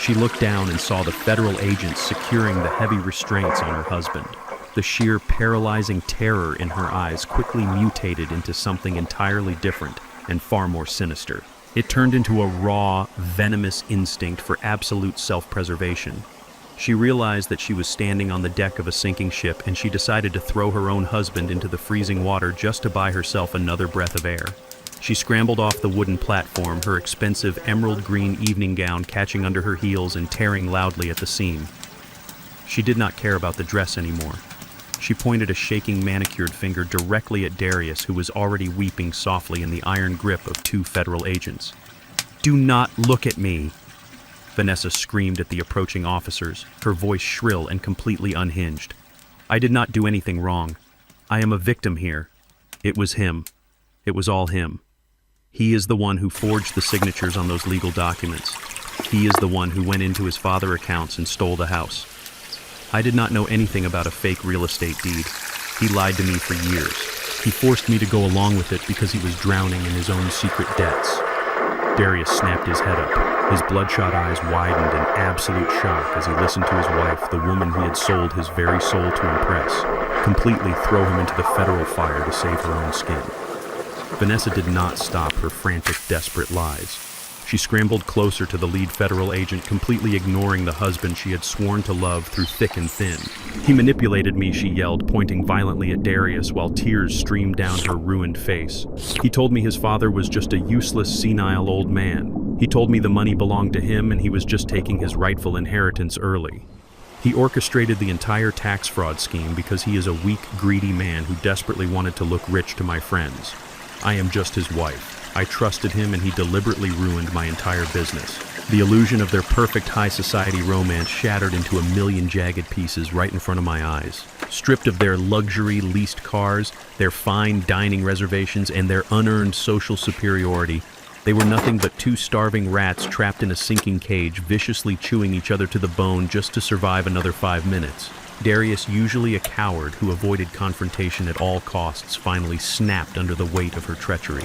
Speaker 1: She looked down and saw the federal agents securing the heavy restraints on her husband. The sheer paralyzing terror in her eyes quickly mutated into something entirely different and far more sinister. It turned into a raw, venomous instinct for absolute self-preservation. She realized that she was standing on the deck of a sinking ship, and she decided to throw her own husband into the freezing water just to buy herself another breath of air. She scrambled off the wooden platform, her expensive emerald green evening gown catching under her heels and tearing loudly at the seam. She did not care about the dress anymore. She pointed a shaking manicured finger directly at Darius, who was already weeping softly in the iron grip of two federal agents. "Do not look at me!" Vanessa screamed at the approaching officers, her voice shrill and completely unhinged. "I did not do anything wrong. I am a victim here. It was him. It was all him. He is the one who forged the signatures on those legal documents. He is the one who went into his father's accounts and stole the house. I did not know anything about a fake real estate deed. He lied to me for years. He forced me to go along with it because he was drowning in his own secret debts." Darius snapped his head up. His bloodshot eyes widened in absolute shock as he listened to his wife, the woman he had sold his very soul to impress, completely throw him into the federal fire to save her own skin. Vanessa did not stop her frantic, desperate lies. She scrambled closer to the lead federal agent, completely ignoring the husband she had sworn to love through thick and thin. "He manipulated me," she yelled, pointing violently at Darius while tears streamed down her ruined face. "He told me his father was just a useless, senile old man. He told me the money belonged to him and he was just taking his rightful inheritance early. He orchestrated the entire tax fraud scheme because he is a weak, greedy man who desperately wanted to look rich to my friends. I am just his wife. I trusted him and he deliberately ruined my entire business." The illusion of their perfect high society romance shattered into a million jagged pieces right in front of my eyes. Stripped of their luxury leased cars, their fine dining reservations, and their unearned social superiority, they were nothing but two starving rats trapped in a sinking cage, viciously chewing each other to the bone just to survive another 5 minutes. Darius, usually a coward who avoided confrontation at all costs, finally snapped under the weight of her treachery.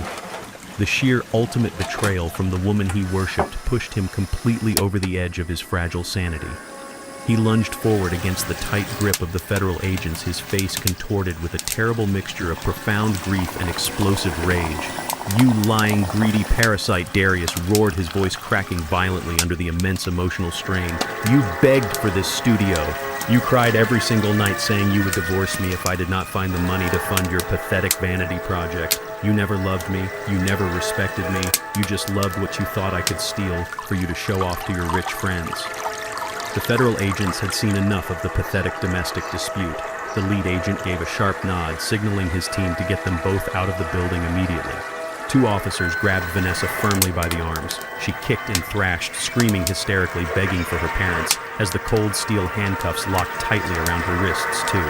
Speaker 1: The sheer ultimate betrayal from the woman he worshipped pushed him completely over the edge of his fragile sanity. He lunged forward against the tight grip of the federal agents, his face contorted with a terrible mixture of profound grief and explosive rage. "You lying, greedy parasite," Darius roared, his voice cracking violently under the immense emotional strain. "You've begged for this studio. You cried every single night saying you would divorce me if I did not find the money to fund your pathetic vanity project. You never loved me, you never respected me, you just loved what you thought I could steal for you to show off to your rich friends. The federal agents had seen enough of the pathetic domestic dispute. The lead agent gave a sharp nod, signaling his team to get them both out of the building immediately. 2 officers grabbed Vanessa firmly by the arms. She kicked and thrashed, screaming hysterically, begging for her parents, as the cold steel handcuffs locked tightly around her wrists, too.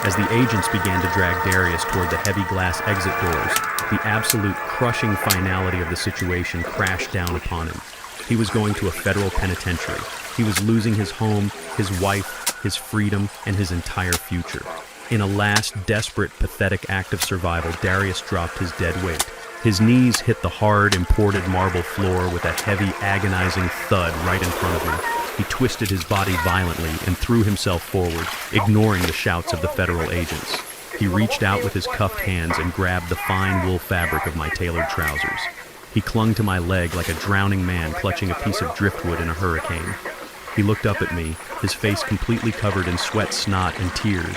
Speaker 1: As the agents began to drag Darius toward the heavy glass exit doors, the absolute crushing finality of the situation crashed down upon him. He was going to a federal penitentiary. He was losing his home, his wife, his freedom, and his entire future. In a last, desperate, pathetic act of survival, Darius dropped his dead weight. His knees hit the hard, imported marble floor with a heavy, agonizing thud right in front of him. He twisted his body violently and threw himself forward, ignoring the shouts of the federal agents. He reached out with his cuffed hands and grabbed the fine wool fabric of my tailored trousers. He clung to my leg like a drowning man clutching a piece of driftwood in a hurricane. He looked up at me, his face completely covered in sweat, snot, and tears.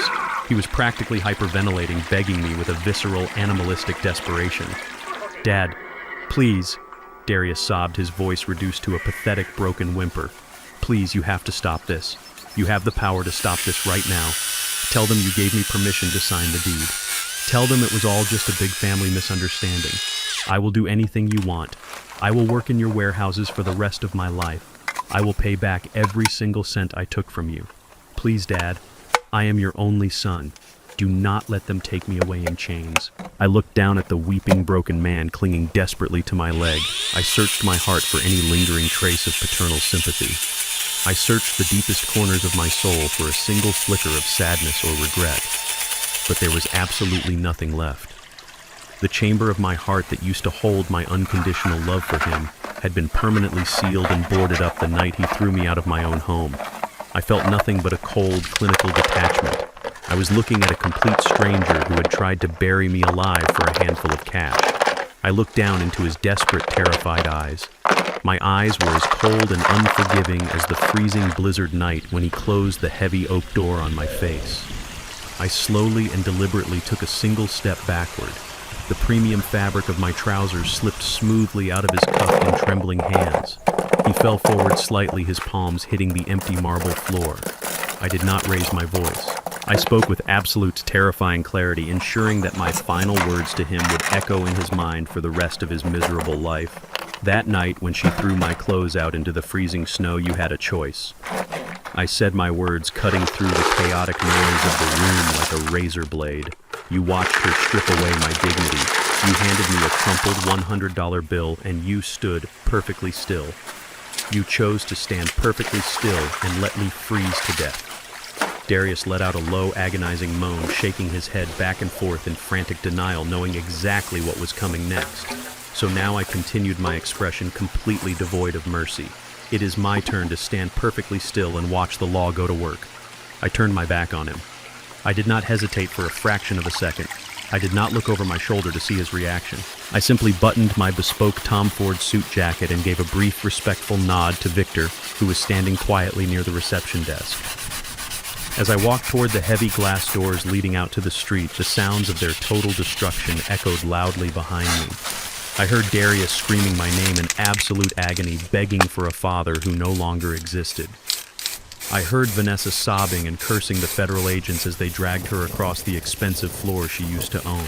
Speaker 1: He was practically hyperventilating, begging me with a visceral, animalistic desperation. "Dad, please," Darius sobbed, his voice reduced to a pathetic, broken whimper. "Please, you have to stop this. You have the power to stop this right now. Tell them you gave me permission to sign the deed. Tell them it was all just a big family misunderstanding. I will do anything you want. I will work in your warehouses for the rest of my life. I will pay back every single cent I took from you. Please, Dad, I am your only son. Do not let them take me away in chains." I looked down at the weeping, broken man clinging desperately to my leg. I searched my heart for any lingering trace of paternal sympathy. I searched the deepest corners of my soul for a single flicker of sadness or regret. But there was absolutely nothing left. The chamber of my heart that used to hold my unconditional love for him had been permanently sealed and boarded up the night he threw me out of my own home. I felt nothing but a cold, clinical detachment. I was looking at a complete stranger who had tried to bury me alive for a handful of cash. I looked down into his desperate, terrified eyes. My eyes were as cold and unforgiving as the freezing blizzard night when he closed the heavy oak door on my face. I slowly and deliberately took a single step backward. The premium fabric of my trousers slipped smoothly out of his cuffed and trembling hands. He fell forward slightly, his palms hitting the empty marble floor. I did not raise my voice. I spoke with absolute terrifying clarity, ensuring that my final words to him would echo in his mind for the rest of his miserable life. That night, when she threw my clothes out into the freezing snow, you had a choice. I said my words, cutting through the chaotic noise of the room like a razor blade. You watched her strip away my dignity. You handed me a crumpled $100 bill, and you stood perfectly still. You chose to stand perfectly still and let me freeze to death. Darius let out a low, agonizing moan, shaking his head back and forth in frantic denial, knowing exactly what was coming next. So now I continued my expression, completely devoid of mercy. It is my turn to stand perfectly still and watch the law go to work. I turned my back on him. I did not hesitate for a fraction of a second. I did not look over my shoulder to see his reaction. I simply buttoned my bespoke Tom Ford suit jacket and gave a brief, respectful nod to Victor, who was standing quietly near the reception desk. As I walked toward the heavy glass doors leading out to the street, the sounds of their total destruction echoed loudly behind me. I heard Darius screaming my name in absolute agony, begging for a father who no longer existed. I heard Vanessa sobbing and cursing the federal agents as they dragged her across the expensive floor she used to own.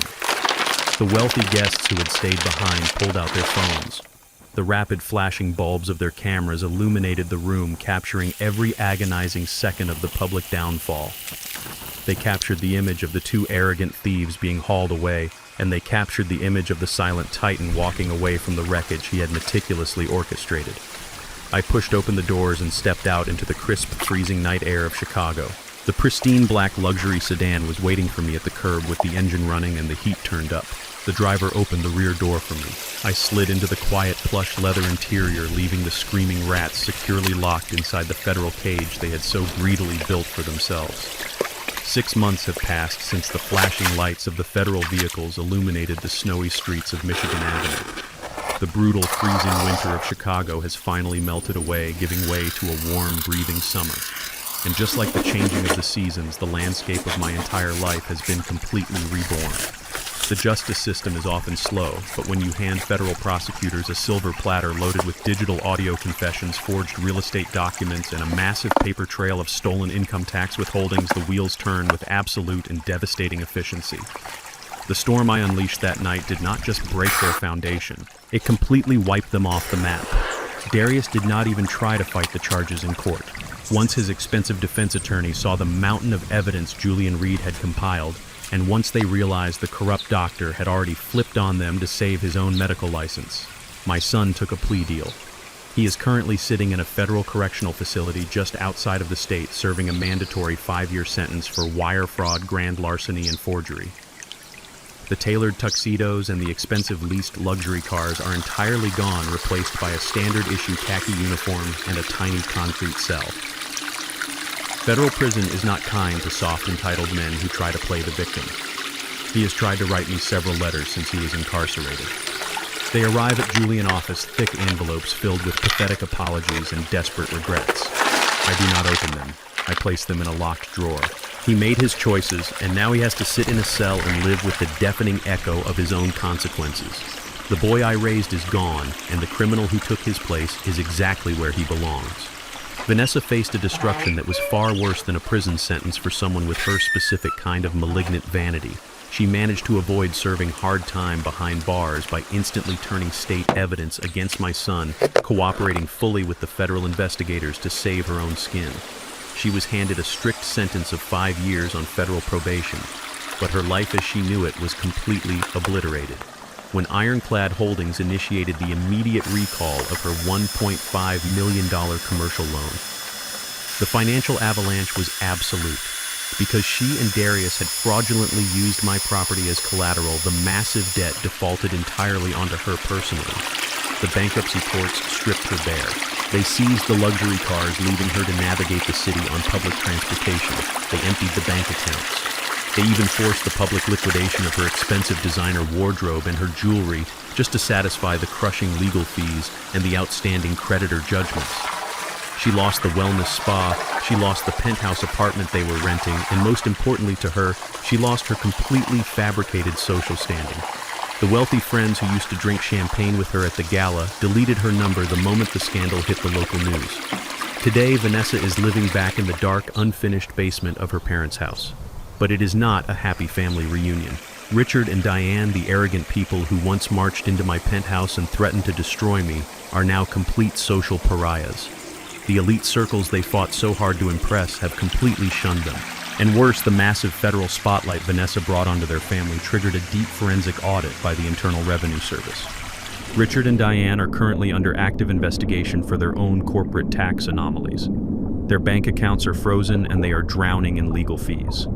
Speaker 1: The wealthy guests who had stayed behind pulled out their phones. The rapid flashing bulbs of their cameras illuminated the room, capturing every agonizing second of the public downfall. They captured the image of the 2 arrogant thieves being hauled away, and they captured the image of the silent titan walking away from the wreckage he had meticulously orchestrated. I pushed open the doors and stepped out into the crisp, freezing night air of Chicago. The pristine black luxury sedan was waiting for me at the curb with the engine running and the heat turned up. The driver opened the rear door for me. I slid into the quiet plush leather interior, leaving the screaming rats securely locked inside the federal cage they had so greedily built for themselves. 6 months have passed since the flashing lights of the federal vehicles illuminated the snowy streets of Michigan Avenue. The brutal, freezing winter of Chicago has finally melted away, giving way to a warm, breathing summer. And just like the changing of the seasons, the landscape of my entire life has been completely reborn. The justice system is often slow, but when you hand federal prosecutors a silver platter loaded with digital audio confessions, forged real estate documents, and a massive paper trail of stolen income tax withholdings, the wheels turn with absolute and devastating efficiency. The storm I unleashed that night did not just break their foundation, it completely wiped them off the map. Darius did not even try to fight the charges in court. Once his expensive defense attorney saw the mountain of evidence Julian Reed had compiled, and once they realized the corrupt doctor had already flipped on them to save his own medical license, my son took a plea deal. He is currently sitting in a federal correctional facility just outside of the state, serving a mandatory 5-year sentence for wire fraud, grand larceny, and forgery. The tailored tuxedos and the expensive leased luxury cars are entirely gone, replaced by a standard issue khaki uniform and a tiny concrete cell. Federal prison is not kind to soft, entitled men who try to play the victim. He has tried to write me several letters since he was incarcerated. They arrive at Julian office, thick envelopes filled with pathetic apologies and desperate regrets. I do not open them. I place them in a locked drawer. He made his choices, and now he has to sit in a cell and live with the deafening echo of his own consequences. The boy I raised is gone, and the criminal who took his place is exactly where he belongs. Vanessa faced a destruction that was far worse than a prison sentence for someone with her specific kind of malignant vanity. She managed to avoid serving hard time behind bars by instantly turning state evidence against my son, cooperating fully with the federal investigators to save her own skin. She was handed a strict sentence of 5 years on federal probation, but her life as she knew it was completely obliterated when Ironclad Holdings initiated the immediate recall of her $1.5 million commercial loan. The financial avalanche was absolute. Because she and Darius had fraudulently used my property as collateral, the massive debt defaulted entirely onto her personally. The bankruptcy courts stripped her bare. They seized the luxury cars, leaving her to navigate the city on public transportation. They emptied the bank accounts. They even forced the public liquidation of her expensive designer wardrobe and her jewelry just to satisfy the crushing legal fees and the outstanding creditor judgments. She lost the wellness spa, she lost the penthouse apartment they were renting, and most importantly to her, she lost her completely fabricated social standing. The wealthy friends who used to drink champagne with her at the gala deleted her number the moment the scandal hit the local news. Today, Vanessa is living back in the dark, unfinished basement of her parents' house. But it is not a happy family reunion. Richard and Diane, the arrogant people who once marched into my penthouse and threatened to destroy me, are now complete social pariahs. The elite circles they fought so hard to impress have completely shunned them. And worse, the massive federal spotlight Vanessa brought onto their family triggered a deep forensic audit by the Internal Revenue Service. Richard and Diane are currently under active investigation for their own corporate tax anomalies. Their bank accounts are frozen and they are drowning in legal fees.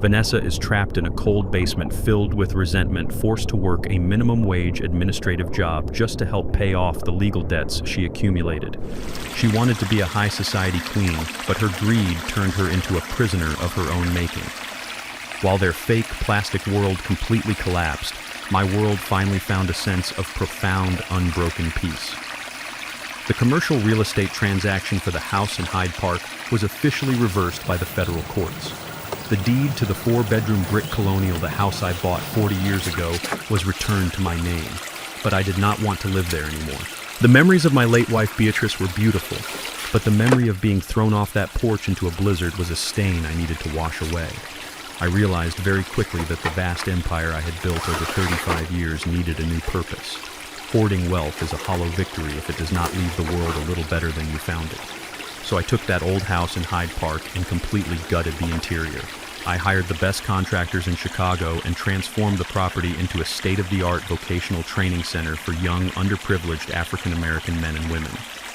Speaker 1: Vanessa is trapped in a cold basement filled with resentment, forced to work a minimum wage administrative job just to help pay off the legal debts she accumulated. She wanted to be a high society queen, but her greed turned her into a prisoner of her own making. While their fake plastic world completely collapsed, my world finally found a sense of profound, unbroken peace. The commercial real estate transaction for the house in Hyde Park was officially reversed by the federal courts. The deed to the 4-bedroom brick colonial, the house I bought 40 years ago, was returned to my name, but I did not want to live there anymore. The memories of my late wife Beatrice were beautiful, but the memory of being thrown off that porch into a blizzard was a stain I needed to wash away. I realized very quickly that the vast empire I had built over 35 years needed a new purpose. Hoarding wealth is a hollow victory if it does not leave the world a little better than you found it. So I took that old house in Hyde Park and completely gutted the interior. I hired the best contractors in Chicago and transformed the property into a state-of-the-art vocational training center for young, underprivileged African-American men and women.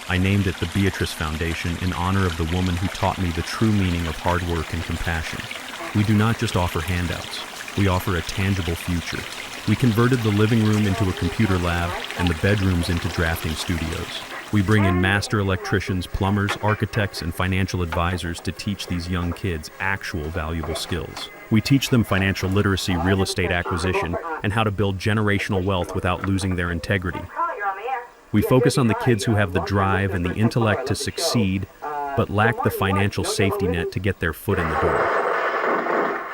Speaker 1: I named it the Beatrice Foundation in honor of the woman who taught me the true meaning of hard work and compassion. We do not just offer handouts, we offer a tangible future. We converted the living room into a computer lab and the bedrooms into drafting studios. We bring in master electricians, plumbers, architects, and financial advisors to teach these young kids actual valuable skills. We teach them financial literacy, real estate acquisition, and how to build generational wealth without losing their integrity. We focus on the kids who have the drive and the intellect to succeed but lacked the financial safety net to get their foot in the door.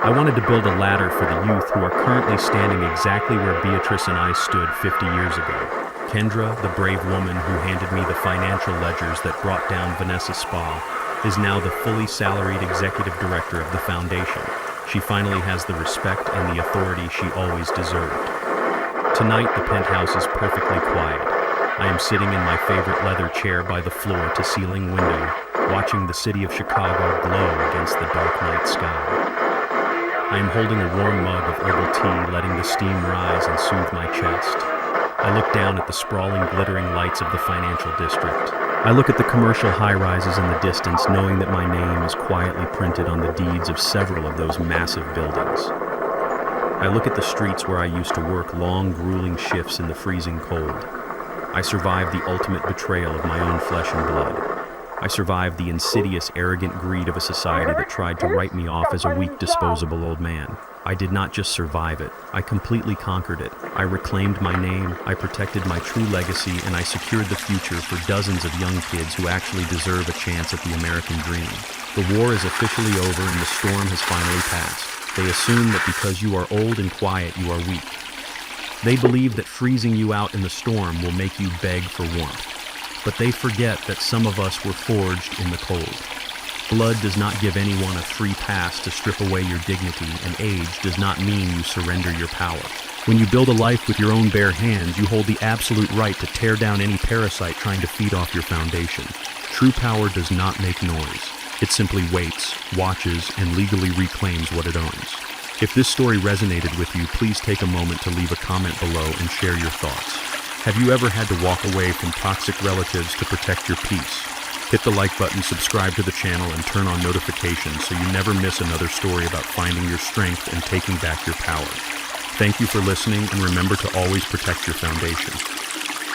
Speaker 1: I wanted to build a ladder for the youth who are currently standing exactly where Beatrice and I stood 50 years ago. Kendra, the brave woman who handed me the financial ledgers that brought down Vanessa's spa, is now the fully salaried executive director of the foundation. She finally has the respect and the authority she always deserved. Tonight, the penthouse is perfectly quiet. I am sitting in my favorite leather chair by the floor-to-ceiling window, watching the city of Chicago glow against the dark night sky. I am holding a warm mug of herbal tea, letting the steam rise and soothe my chest. I look down at the sprawling, glittering lights of the financial district. I look at the commercial high-rises in the distance, knowing that my name is quietly printed on the deeds of several of those massive buildings. I look at the streets where I used to work long, grueling shifts in the freezing cold. I survived the ultimate betrayal of my own flesh and blood. I survived the insidious, arrogant greed of a society that tried to write me off as a weak, disposable old man. I did not just survive it, I completely conquered it. I reclaimed my name, I protected my true legacy, and I secured the future for dozens of young kids who actually deserve a chance at the American dream. The war is officially over and the storm has finally passed. They assume that because you are old and quiet, you are weak. They believe that freezing you out in the storm will make you beg for warmth. But they forget that some of us were forged in the cold. Blood does not give anyone a free pass to strip away your dignity, and age does not mean you surrender your power. When you build a life with your own bare hands, you hold the absolute right to tear down any parasite trying to feed off your foundation. True power does not make noise. It simply waits, watches, and legally reclaims what it owns. If this story resonated with you, please take a moment to leave a comment below and share your thoughts. Have you ever had to walk away from toxic relatives to protect your peace? Hit the like button, subscribe to the channel, and turn on notifications so you never miss another story about finding your strength and taking back your power. Thank you for listening, and remember to always protect your foundation.